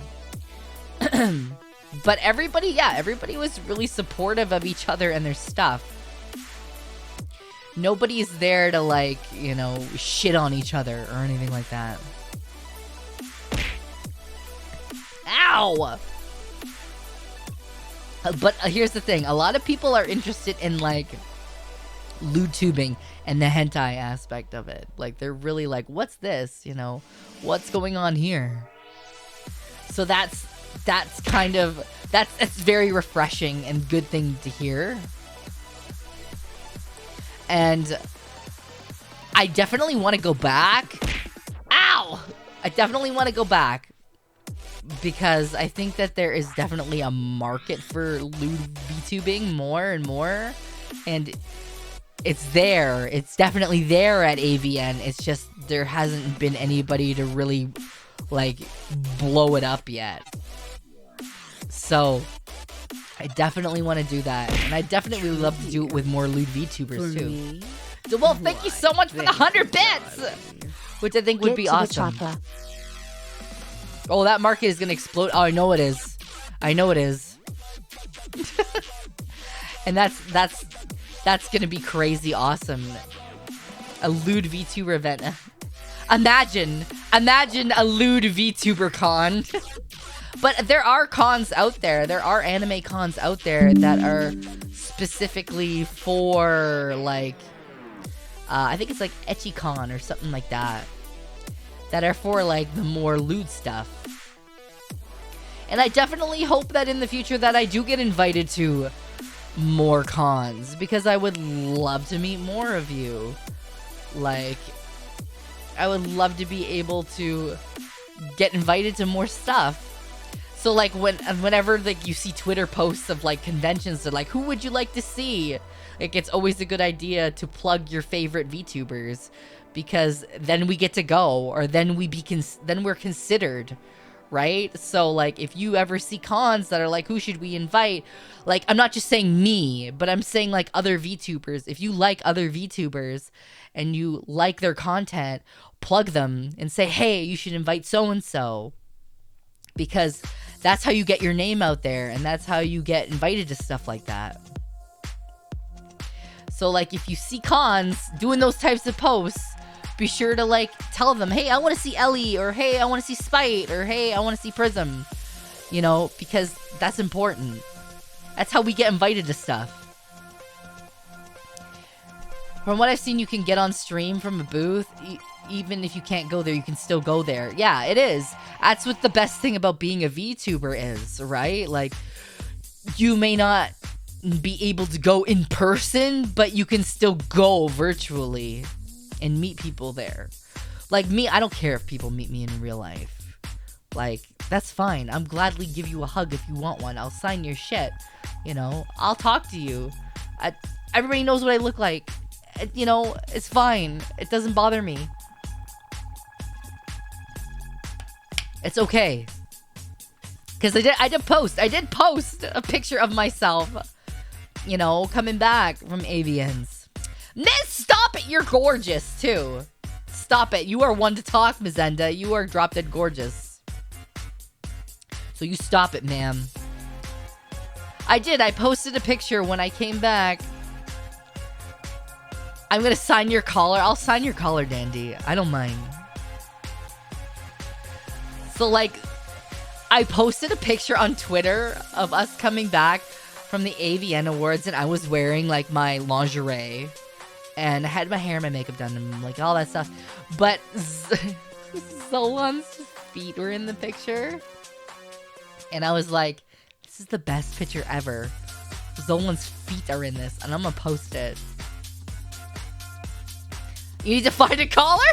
But everybody was really supportive of each other and their stuff. Nobody's there to, like, you know, shit on each other or anything like that. Ow! But here's the thing. A lot of people are interested in, like, lewd tubing and the hentai aspect of it. Like, they're really like, what's this? You know, what's going on here? So that's kind of, that's very refreshing and good thing to hear. And I definitely want to go back. Ow! I definitely want to go back. Because I think that there is definitely a market for lewd VTubing more and more. And it's there. It's definitely there at AVN. It's just there hasn't been anybody to really, like, blow it up yet. So I definitely want to do that. And I definitely would love to do it with more lewd VTubers too. So, well, thank you so much for the 100 bits! Which I think would be awesome. Oh, that market is gonna explode. Oh, I know it is. I know it is. And that's gonna be crazy awesome. A lewd VTuber event. Imagine a lewd VTuber con. But there are cons out there. There are anime cons out there that are specifically for, like, I think it's like EchiCon or something like that. That are for, like, the more lewd stuff. And I definitely hope that in the future that I do get invited to more cons. Because I would love to meet more of you. Like, I would love to be able to get invited to more stuff. So like whenever like you see Twitter posts of like conventions, they're like, who would you like to see? Like it's always a good idea to plug your favorite VTubers, because then we get to go, or then then we're considered, right? So like if you ever see cons that are like, who should we invite? Like I'm not just saying me, but I'm saying like other VTubers. If you like other VTubers and you like their content, plug them and say, hey, you should invite so and so, because that's how you get your name out there, and that's how you get invited to stuff like that. So like if you see cons doing those types of posts, be sure to like tell them, hey, I want to see Ellie, or hey, I want to see Spite, or hey, I want to see Prism, you know, because that's important. That's how we get invited to stuff. From what I've seen, you can get on stream from a booth. Even if you can't go there, you can still go there. Yeah, it is. That's what the best thing about being a VTuber is, right? Like, you may not be able to go in person, but you can still go virtually and meet people there. Like me, I don't care if people meet me in real life. Like, that's fine. I'm gladly give you a hug if you want one. I'll sign your shit. You know, I'll talk to you. Everybody knows what I look like. You know, it's fine. It doesn't bother me. It's okay. Because I did post a picture of myself, you know, coming back from AVNs. Miss, stop it! You're gorgeous, too. Stop it. You are one to talk, Mizenda. You are drop dead gorgeous. So you stop it, ma'am. I posted a picture when I came back. I'm gonna sign your collar. I'll sign your collar, Dandy. I don't mind. So, like, I posted a picture on Twitter of us coming back from the AVN Awards, and I was wearing, like, my lingerie. And I had my hair and my makeup done and, like, all that stuff. But Solon's feet were in the picture. And I was like, this is the best picture ever. Zolan's feet are in this, and I'm gonna post it. You need to find a collar?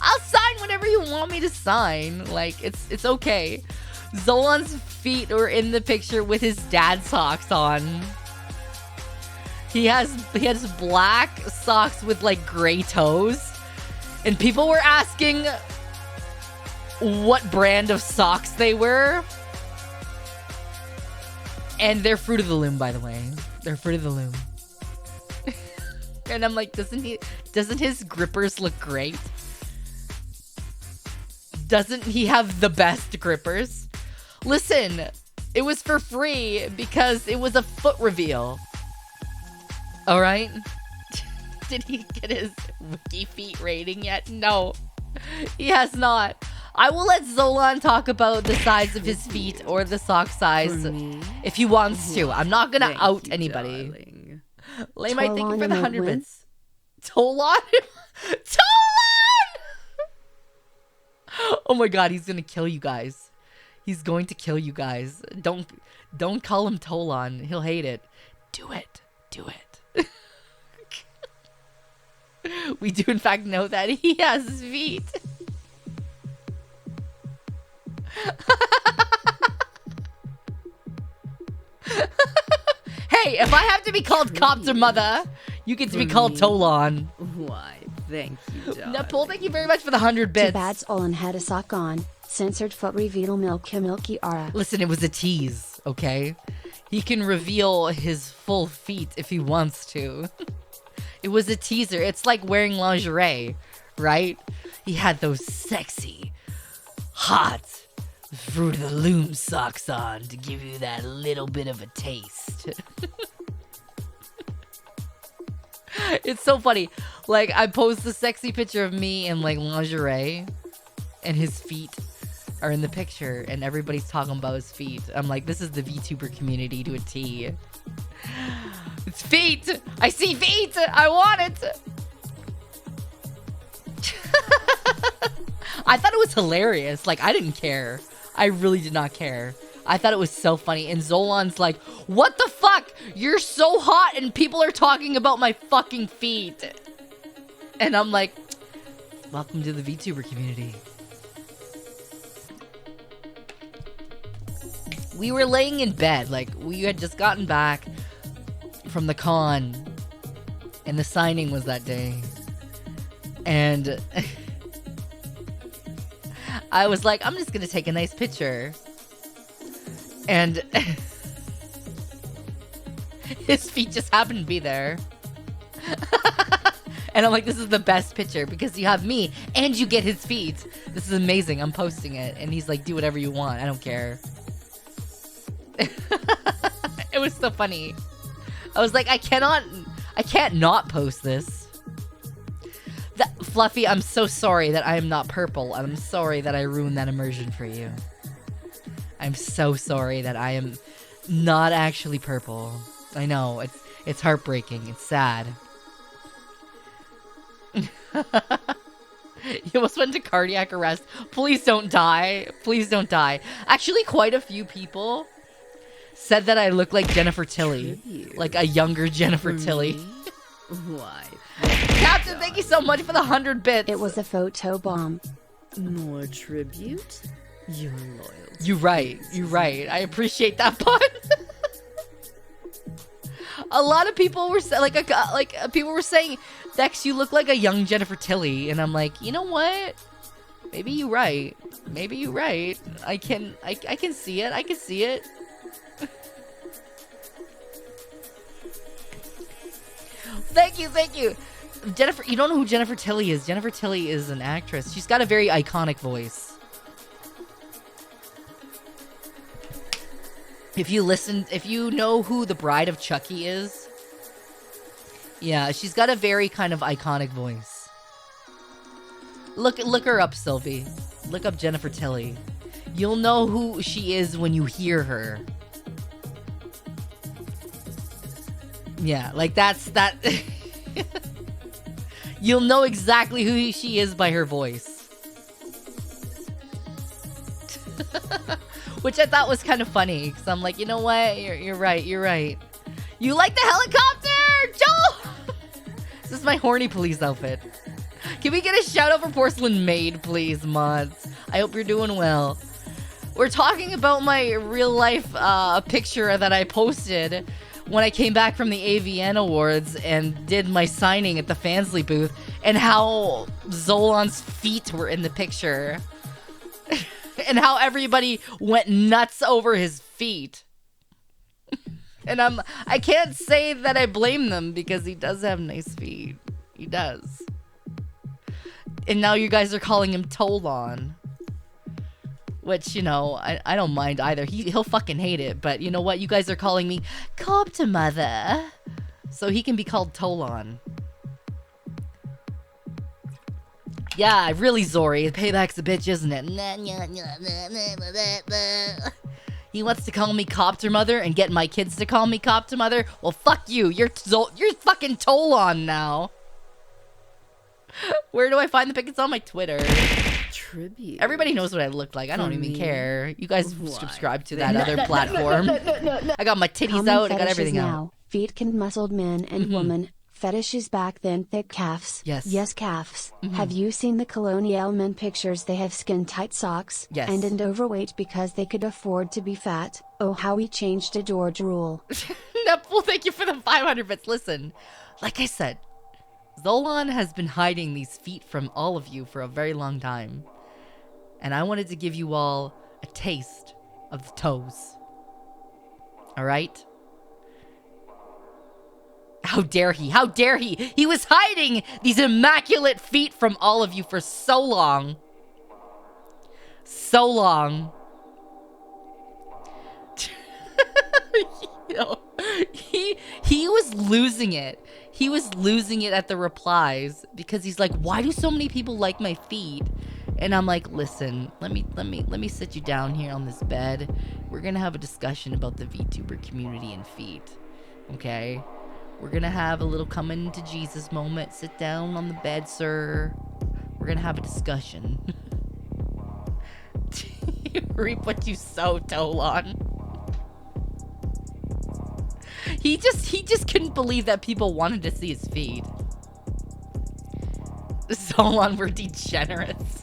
I'll sign whatever you want me to sign. Like, it's okay. Zolan's feet were in the picture with his dad socks on. He has black socks with like gray toes. And people were asking what brand of socks they were. And they're Fruit of the Loom, by the way. They're Fruit of the Loom. And I'm like, doesn't his grippers look great? Doesn't he have the best grippers? Listen, it was for free because it was a foot reveal. Alright? Did he get his Wiki Feet rating yet? No, he has not. I will let Zolan talk about the size of his feet or the sock size if he wants to. I'm not gonna out anybody. Darling. Lamai, thank you for the 100 bits. Tolan? Oh my god, he's gonna kill you guys. He's going to kill you guys. Don't call him Tolan. He'll hate it. Do it. Do it. We do in fact know that he has feet. Hey, if I have to be called Copter Mother, you get to be called Tolan. Why, thank you, darling. Nepal, thank you very much for the 100 bits. Too bad Olan had a sock on. Censored foot reveal milky aura. Listen, it was a tease, okay? He can reveal his full feet if he wants to. It was a teaser. It's like wearing lingerie, right? He had those sexy, hot Fruit of the Loom socks on to give you that little bit of a taste. It's so funny. Like, I post a sexy picture of me in, like, lingerie, and his feet are in the picture, and everybody's talking about his feet. I'm like, this is the VTuber community to a T. It's feet! I see feet! I want it! I thought it was hilarious. Like, I didn't care. I really did not care. I thought it was so funny. And Zolan's like, what the fuck? You're so hot and people are talking about my fucking feet. And I'm like, welcome to the VTuber community. we were laying in bed. Like, we had just gotten back from the con, and the signing was that day. And I was like, I'm just gonna take a nice picture. And his feet just happened to be there. And I'm like, this is the best picture because you have me and you get his feet. This is amazing. I'm posting it. And he's like, do whatever you want. I don't care. It was so funny. I was like, I can't not post this. Fluffy, I'm so sorry that I am not purple. I'm sorry that I ruined that immersion for you. I'm so sorry that I am not actually purple. I know, it's heartbreaking. It's sad. You almost went to cardiac arrest. Please don't die. Please don't die. Actually, quite a few people said that I look like Jennifer Tilly. Like a younger Jennifer Tilly. Why? Captain, thank you so much for the 100 bits. It was a photo bomb. More tribute? You're loyal. You're right. You're right. I appreciate that pun. A lot of people were people were saying, Dex, you look like a young Jennifer Tilly, and I'm like, you know what? Maybe you're right. Maybe you're right. I can see it. I can see it. Thank you, thank you. Jennifer, you don't know who Jennifer Tilly is. Jennifer Tilly is an actress. She's got a very iconic voice. If you know who the Bride of Chucky is, yeah, she's got a very kind of iconic voice. Look her up, Sylvie. Look up Jennifer Tilly. You'll know who she is when you hear her. Yeah, like that. You'll know exactly who she is by her voice. Which I thought was kind of funny, because I'm like, you know what? You're right, you're right. You like the helicopter, Joe? This is my horny police outfit. Can we get a shout out for Porcelain Maid, please, mods? I hope you're doing well. We're talking about my real life picture that I posted when I came back from the AVN Awards and did my signing at the Fansly booth, and how Zolan's feet were in the picture. And how everybody went nuts over his feet. And I can't say that I blame them, because he does have nice feet. He does. And now you guys are calling him Tolan. Which, you know, I don't mind either. He'll fucking hate it. But you know what? You guys are calling me Copter Mother. So he can be called Tolan. Yeah, really, Zori. Payback's a bitch, isn't it? He wants to call me Copter Mother and get my kids to call me Copter Mother? Well, fuck you. You're fucking Tolan now. Where do I find the pic? It's on my Twitter. Tribute. Everybody knows what I look like. I don't even care. You guys subscribe to that other platform. I got my titties out. I got everything out. Feet can muscled men and women. Fetishes back then, thick calves. Yes. Yes, calves. Have you seen the colonial men pictures? They have skin-tight socks. Yes. And overweight because they could afford to be fat. Oh, how we changed a George rule. Well, thank you for the 500 bits. Listen, like I said, Zolan has been hiding these feet from all of you for a very long time. And I wanted to give you all a taste of the toes. Alright? How dare he? How dare he? He was hiding these immaculate feet from all of you for so long. So long. You know, he was losing it. He was losing it at the replies, because he's like, why do so many people like my feet? And I'm like, listen, let me sit you down here on this bed. We're gonna have a discussion about the VTuber community and feet. Okay? We're gonna have a little coming to Jesus moment. Sit down on the bed, sir. We're gonna have a discussion. Reap what you sow, Tolan. He just couldn't believe that people wanted to see his feet. Zolan, we're degenerates.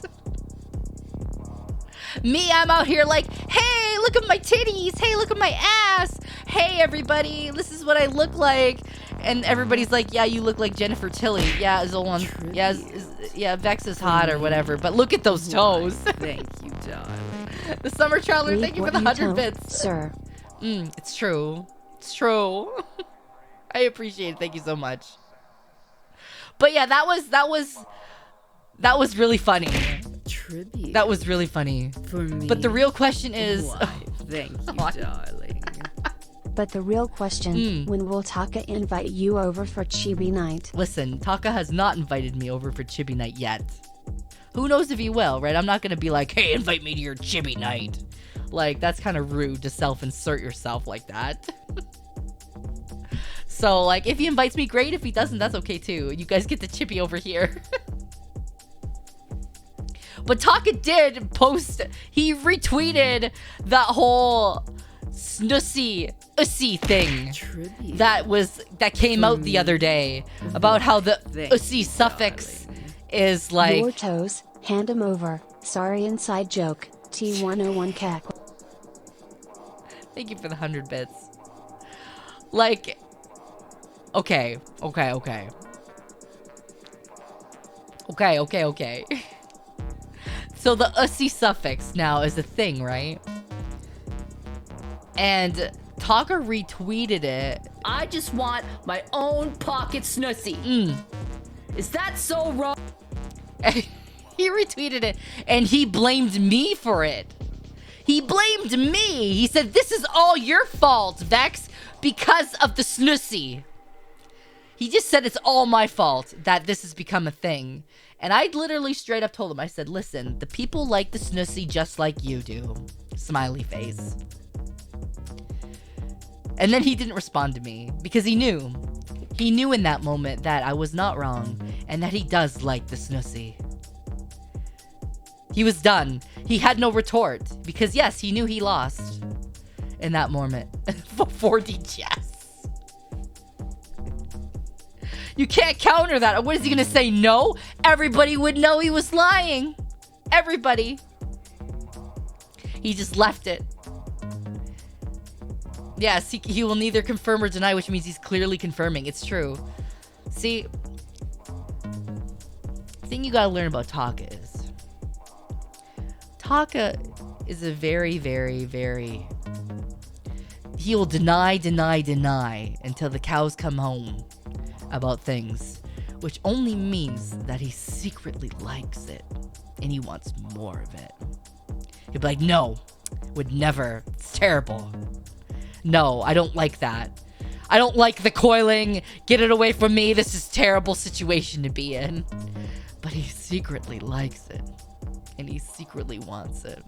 Me, I'm out here like, hey, look at my titties. Hey, look at my ass. Hey, everybody, this is what I look like. And everybody's like, yeah, you look like Jennifer Tilly. Yeah, Zolan. Yeah, Vex is hot or whatever. But look at those toes. Thank you, darling. The Summer Traveler, thank you for the 100 bits. Sir. It's true. It's true. I appreciate it. Thank you so much. But yeah, that was really funny. Tribute. That was really funny. For me. But the real question is... Why, thank you, darling. But the real question, when will Taka invite you over for Chibi night? Listen, Taka has not invited me over for Chibi night yet. Who knows if he will, right? I'm not going to be like, hey, invite me to your Chibi night. Like, that's kind of rude to self-insert yourself like that. So, like, if he invites me, great. If he doesn't, that's okay, too. You guys get the chippy over here. But Taka did post... He retweeted that whole snussy thing that came out the other day about how the ussy suffix is like... Your toes, hand them over. Sorry, inside joke. T101 cack. Thank you for the 100 bits. Like... Okay. So the ussy suffix now is a thing, right? And Taka retweeted it. I just want my own pocket snussy. Is that so wrong? He retweeted it and he blamed me for it. He blamed me. He said, this is all your fault, Vex, because of the snussy. He just said it's all my fault that this has become a thing. And I literally straight up told him, I said, listen, the people like the snussy just like you do. Smiley face. And then he didn't respond to me because he knew. He knew in that moment that I was not wrong and that he does like the snussy. He was done. He had no retort because yes, he knew he lost in that moment. 4D chess. You can't counter that. What is he gonna say? No? Everybody would know he was lying. Everybody. He just left it. Yes, he will neither confirm or deny, which means he's clearly confirming. It's true. See, the thing you gotta learn about Taka is a very, very, very... He will deny until the cows come home about things, which only means that he secretly likes it and he wants more of it. He'll be like, no, would never. It's terrible. No, I don't like that. I don't like the coiling. Get it away from me. This is a terrible situation to be in. But he secretly likes it. And he secretly wants it.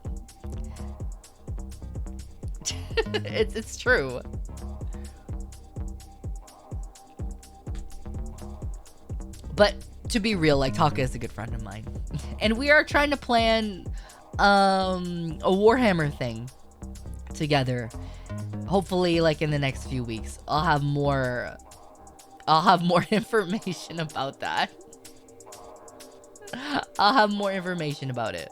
It's true. But to be real, like, Taka is a good friend of mine. And we are trying to plan a Warhammer thing together. Hopefully, like, in the next few weeks. I'll have more information about that. I'll have more information about it.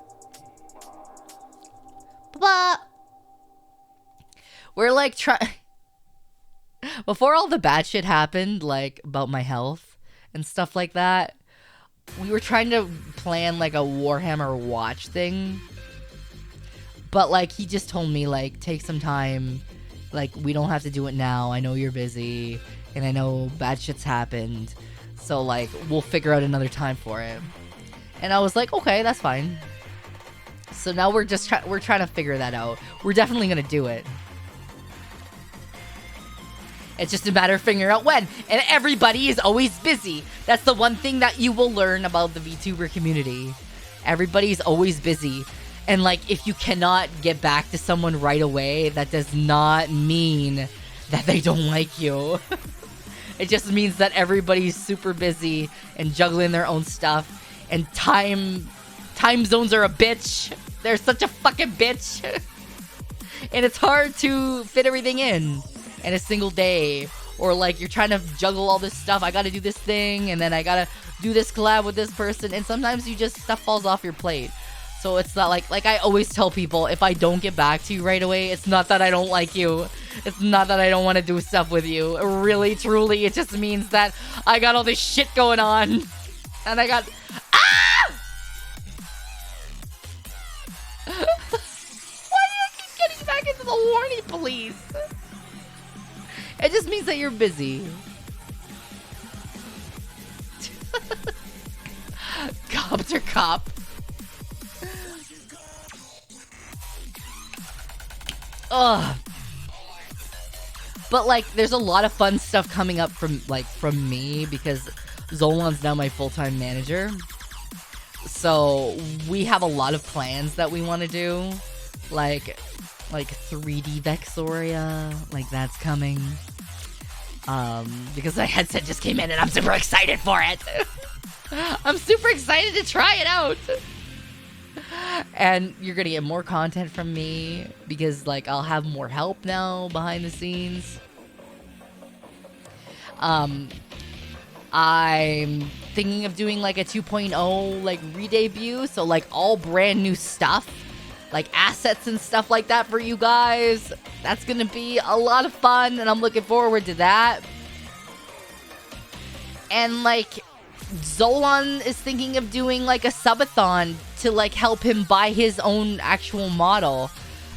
But we're like before all the bad shit happened, like about my health and stuff like that, we were trying to plan like a Warhammer watch thing. But like he just told me like take some time, like we don't have to do it now. I know you're busy and I know bad shit's happened. So like we'll figure out another time for it. And I was like, okay, that's fine. So now we're just we're trying to figure that out. We're definitely gonna do it. It's just a matter of figuring out when. And everybody is always busy. That's the one thing that you will learn about the VTuber community. Everybody's always busy. And like, if you cannot get back to someone right away, that does not mean that they don't like you. It just means that everybody's super busy and juggling their own stuff. And time zones are a bitch. They're such a fucking bitch. And it's hard to fit everything in a single day. Or like you're trying to juggle all this stuff. I gotta do this thing and then I gotta do this collab with this person. And sometimes stuff falls off your plate. So it's not like I always tell people, if I don't get back to you right away, it's not that I don't like you. It's not that I don't want to do stuff with you. Really, truly, it just means that I got all this shit going on. And I got... Ah! Why do you keep getting back into the horny police? It just means that you're busy. Copter cop. Ugh. But like, there's a lot of fun stuff coming up from me because Zolan's now my full-time manager. So we have a lot of plans that we want to do, like 3D Vexoria, like that's coming. Because my headset just came in and I'm super excited for it. I'm super excited to try it out. And you're gonna get more content from me because like I'll have more help now behind the scenes. I'm thinking of doing like a 2.0 like re-debut, so like all brand new stuff, like assets and stuff like that for you guys. That's gonna be a lot of fun and I'm looking forward to that. And like Zolan is thinking of doing like a subathon to like help him buy his own actual model.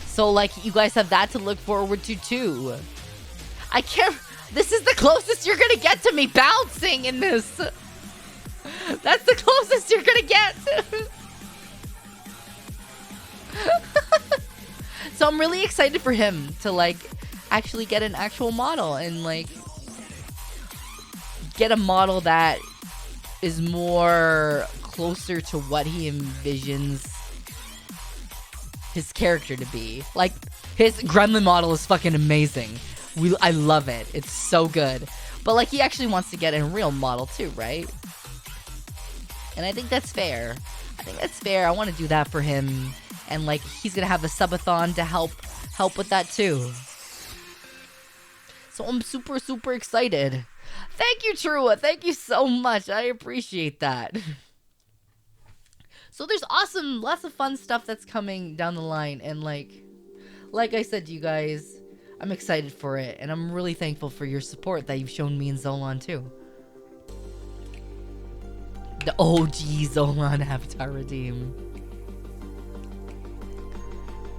So like you guys have that to look forward to too. I can't... This is the closest you're gonna get to me bouncing in this. That's the closest you're gonna get. So I'm really excited for him to like actually get an actual model and like get a model that is more closer to what he envisions his character to be. Like, his Gremlin model is fucking amazing. I love it. It's so good. But, like, he actually wants to get a real model, too, right? And I think that's fair. I want to do that for him. And, like, he's going to have a subathon to help with that, too. So I'm super, super excited. Thank you, Trua. Thank you so much. I appreciate that. So there's lots of fun stuff that's coming down the line. And like I said to you guys, I'm excited for it. And I'm really thankful for your support that you've shown me and Zolan too. The OG Zolan Avatar Redeem.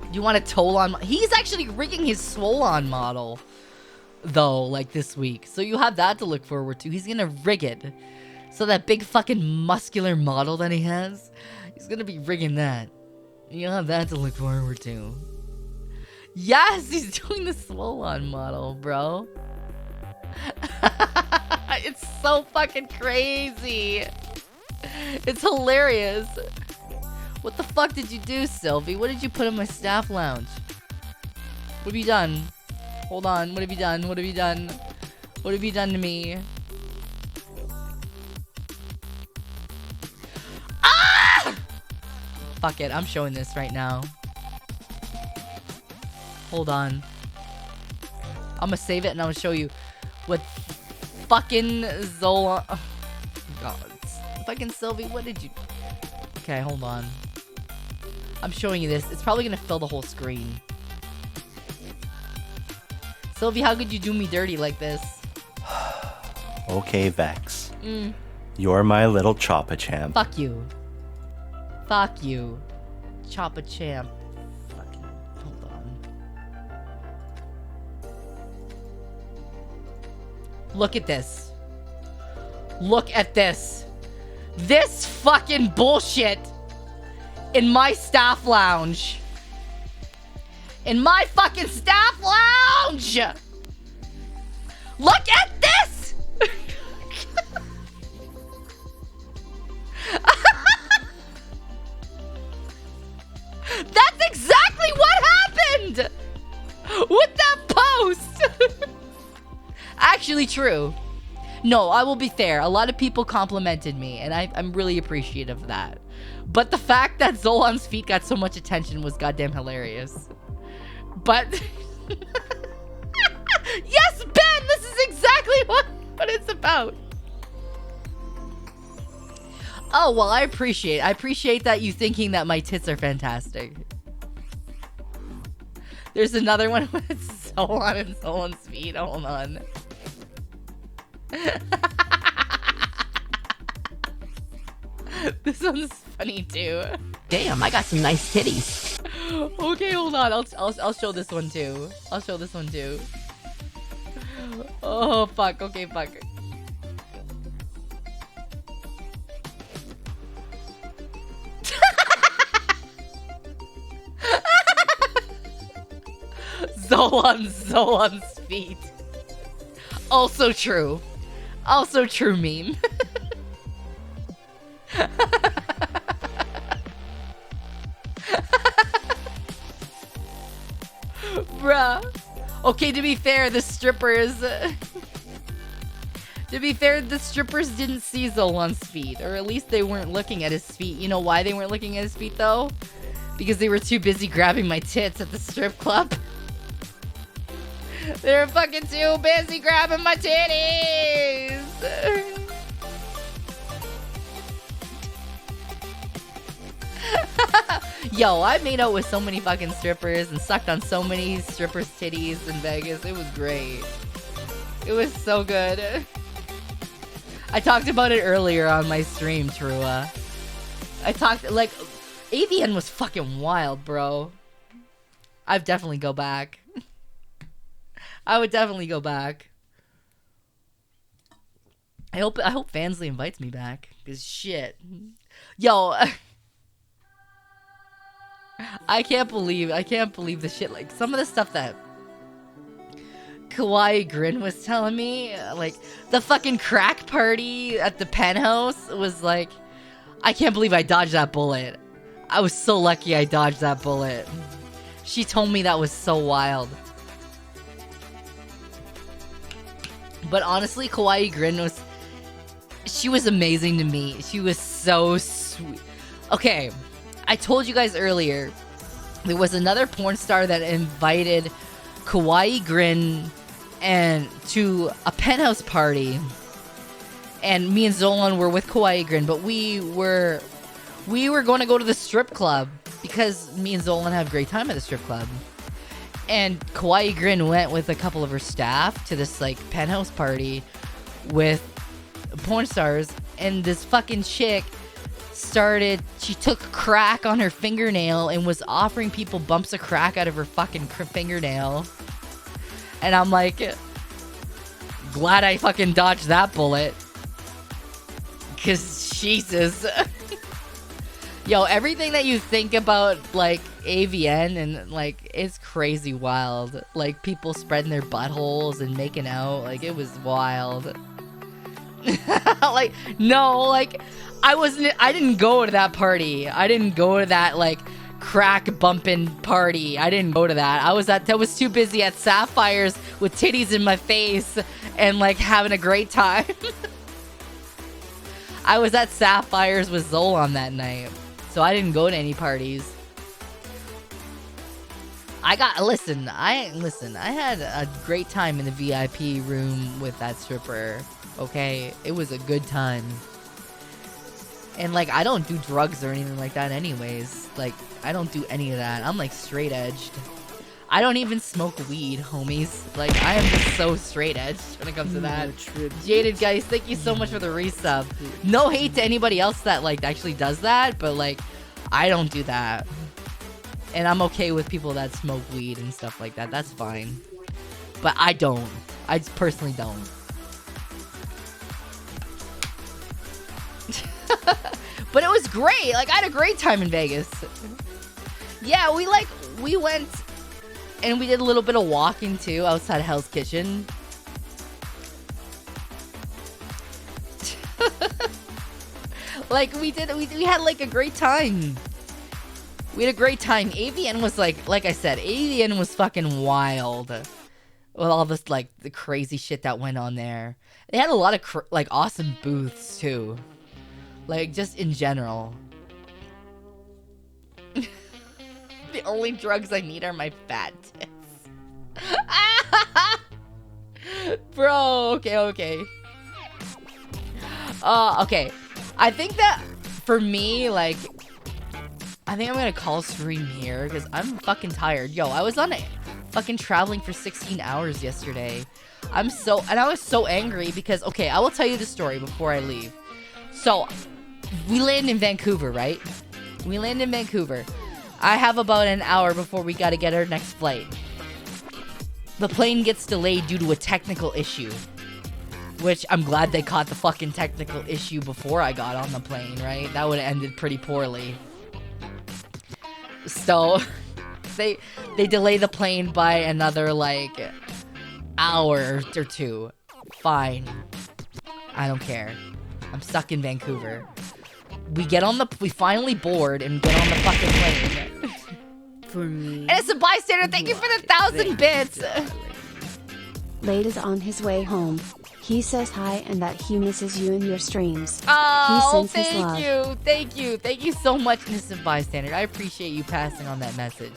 Do you want a Tolan? He's actually rigging his Swolon model, though, like this week. So you have that to look forward to. He's gonna rig it. So that big fucking muscular model that he has, he's gonna be rigging that. You have that to look forward to. Yes, he's doing the Swolon model, bro. It's so fucking crazy. It's hilarious. What the fuck did you do, Sylvie? What did you put in my staff lounge? What have you done? Hold on, what have you done? What have you done? What have you done to me? Ah! Fuck it, I'm showing this right now. Hold on. I'm gonna save it and I'm gonna show you what fucking Zola... Oh, God. Fucking Sylvie, what did you... Okay, hold on. I'm showing you this. It's probably gonna fill the whole screen. Sylvie, how could you do me dirty like this? Okay, Vex. You're my little Choppa champ. Fuck you. Fuck you. Choppa champ. Fucking... Hold on. Look at this. Look at this. This fucking bullshit in my staff lounge. In my fucking staff lounge! Look at this! That's exactly what happened with that post! Actually true. No, I will be fair. A lot of people complimented me, and I'm really appreciative of that. But the fact that Zolan's feet got so much attention was goddamn hilarious. But... Yes, Ben! This is exactly what it's about. Oh, well, I appreciate that you thinking that my tits are fantastic. There's another one with Solon and Solon's feet. Hold on. This one's funny too. Damn, I got some nice titties. Okay, hold on. I'll show this one too. I'll show this one too. Oh fuck. Okay, fuck. Zolan's feet. Also true. Also true meme. Bruh. Okay, to be fair, the strippers... to be fair, the strippers didn't see Zolan's feet. Or at least they weren't looking at his feet. You know why they weren't looking at his feet, though? Because they were too busy grabbing my tits at the strip club. They were fucking too busy grabbing my titties! Yo, I made out with so many fucking strippers and sucked on so many strippers' titties in Vegas. It was great. It was so good. I talked about it earlier on my stream, Trua. I talked, like, AVN was fucking wild, bro. I'd definitely go back. I would definitely go back. I hope Fansley invites me back. Cause shit. Yo, I can't believe the shit, like some of the stuff that Kawaii Grin was telling me, like the fucking crack party at the penthouse was like, I can't believe I dodged that bullet. I was so lucky I dodged that bullet. She told me that was so wild. But honestly, Kawaii Grin she was amazing to me. She was so sweet. Okay, I told you guys earlier, there was another porn star that invited Kawaii Grin and to a penthouse party. And me and Zolan were with Kawaii Grin, but we were going to go to the strip club because me and Zolan have a great time at the strip club. And Kawaii Grin went with a couple of her staff to this like penthouse party with porn stars, and this fucking chick she took crack on her fingernail and was offering people bumps of crack out of her fucking fingernail. And I'm like, glad I fucking dodged that bullet. Cause Jesus. Yo, everything that you think about like AVN and like it's crazy wild. Like people spreading their buttholes and making out, like it was wild. Like no, like I didn't go to that party. I didn't go to that like crack bumping party. I didn't go to that. I was too busy at Sapphire's with titties in my face and like having a great time. I was at Sapphire's with Zolan that night. So I didn't go to any parties. I had a great time in the VIP room with that stripper. Okay, it was a good time. And like I don't do drugs or anything like that anyways. Like I don't do any of that. I'm like straight edged. I don't even smoke weed, homies. Like I am just so straight edged when it comes to that. Jaded guys, thank you so much for the resub. No hate to anybody else that like actually does that, but like I don't do that. And I'm okay with people that smoke weed and stuff like that. That's fine. But I don't. I just personally don't. But it was great. Like I had a great time in Vegas. Yeah, we went and we did a little bit of walking too outside of Hell's Kitchen. Like we had like a great time. We had a great time. AVN was like I said, AVN was fucking wild. With all this like the crazy shit that went on there. They had a lot of like awesome booths too. Like just in general. The only drugs I need are my fat tits. Bro, okay. Okay. I think that for me, like, I think I'm gonna call stream here because I'm fucking tired. Yo, I was on fucking traveling for 16 hours yesterday. I was so angry because, okay, I will tell you the story before I leave. So, we land in Vancouver, right? We land in Vancouver. I have about an hour before we gotta get our next flight. The plane gets delayed due to a technical issue. Which, I'm glad they caught the fucking technical issue before I got on the plane, right? That would have ended pretty poorly. So, they delay the plane by another, like, hour or two. Fine. I don't care. I'm stuck in Vancouver. We finally board and get on the fucking plane. For me. And it's a bystander. Thank you for the 1,000 bits. Lade is on his way home. He says hi and that he misses you and your streams. Oh, he sends his love. Thank you so much, innocent bystander. I appreciate you passing on that message.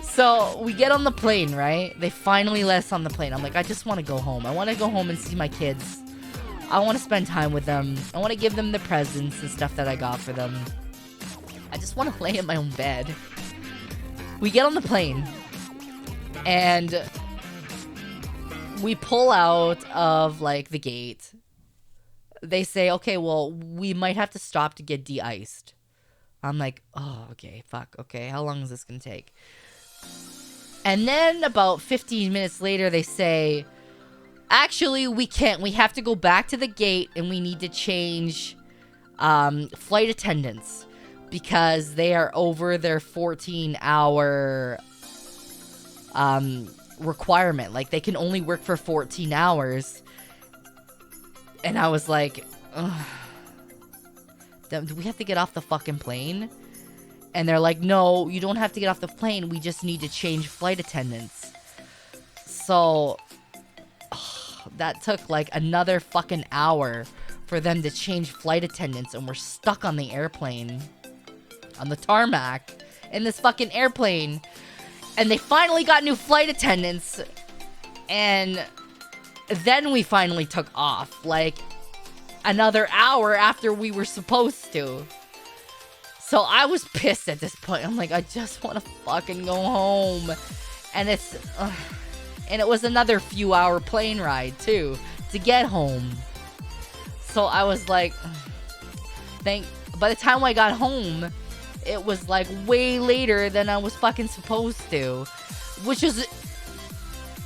So, we get on the plane, right? They finally let us on the plane. I'm like, I just want to go home. I want to go home and see my kids. I want to spend time with them. I want to give them the presents and stuff that I got for them. I just want to lay in my own bed. We get on the plane. And we pull out of, like, the gate. They say, okay, well, we might have to stop to get de-iced. I'm like, oh, okay, fuck, okay. How long is this going to take? And then about 15 minutes later, they say, actually, we can't. We have to go back to the gate and we need to change flight attendants because they are over their 14-hour requirement. Like, they can only work for 14 hours. And I was like, ugh. Do we have to get off the fucking plane? And they're like, no, you don't have to get off the plane. We just need to change flight attendants. So, that took like another fucking hour for them to change flight attendants. And we're stuck on the airplane, on the tarmac, in this fucking airplane. And they finally got new flight attendants. And then we finally took off. Like, another hour after we were supposed to. So I was pissed at this point. I'm like, I just want to fucking go home. And and it was another few hour plane ride too to get home. So I was like, by the time I got home, it was like way later than I was fucking supposed to, which is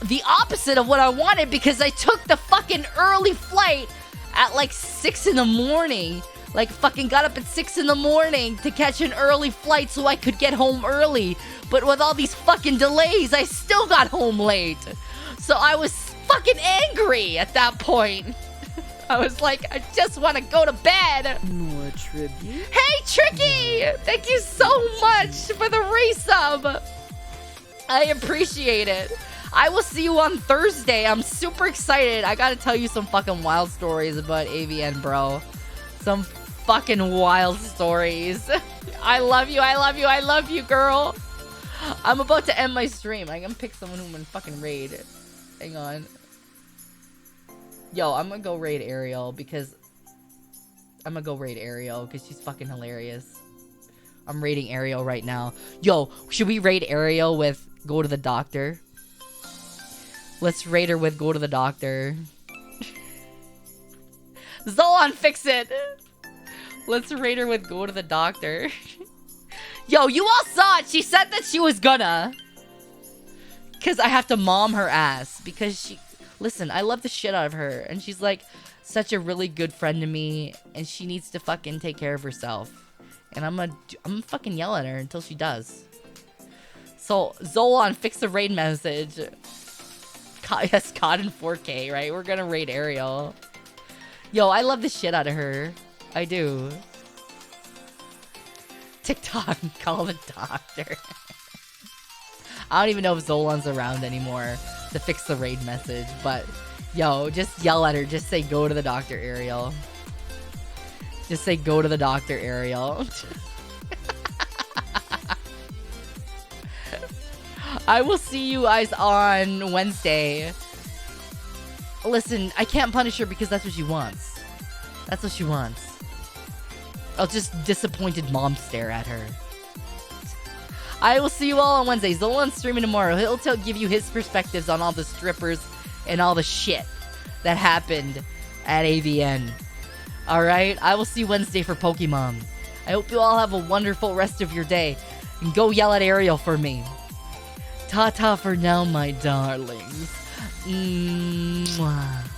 the opposite of what I wanted because I took the fucking early flight at like 6 in the morning. Like, fucking got up at 6 in the morning to catch an early flight so I could get home early. But with all these fucking delays, I still got home late. So I was fucking angry at that point. I was like, I just want to go to bed. More tribute. Hey, Tricky! Thank you so much for the resub. I appreciate it. I will see you on Thursday. I'm super excited. I gotta tell you some fucking wild stories about AVN, bro. Some fucking wild stories. I love you, girl. I'm about to end my stream. I'm gonna pick someone who can fucking raid. Hang on. Yo, I'm gonna go raid Ariel because she's fucking hilarious. I'm raiding Ariel right now. Yo, should we raid Ariel with go to the doctor? Let's raid her with go to the doctor. Zolan, fix it. Let's raid her with go to the doctor. Yo, you all saw it. She said that she was gonna. Because I have to mom her ass. Because she... Listen, I love the shit out of her. And she's like such a really good friend to me. And she needs to fucking take care of herself. And I'm gonna fucking yell at her until she does. So, Zolan, fix the raid message. Yes, COD in 4K, right? We're gonna raid Ariel. Yo, I love the shit out of her. I do. TikTok, call the doctor. I don't even know if Zolan's around anymore to fix the raid message, but yo, just yell at her. Just say go to the doctor, Ariel. Just say go to the doctor, Ariel. I will see you guys on Wednesday. Listen, I can't punish her because that's what she wants. That's what she wants. I'll just disappointed mom stare at her. I will see you all on Wednesday. Zolan's streaming tomorrow. He'll give you his perspectives on all the strippers and all the shit that happened at AVN. Alright? I will see you Wednesday for Pokemon. I hope you all have a wonderful rest of your day. And go yell at Ariel for me. Ta-ta for now, my darlings. Mwah.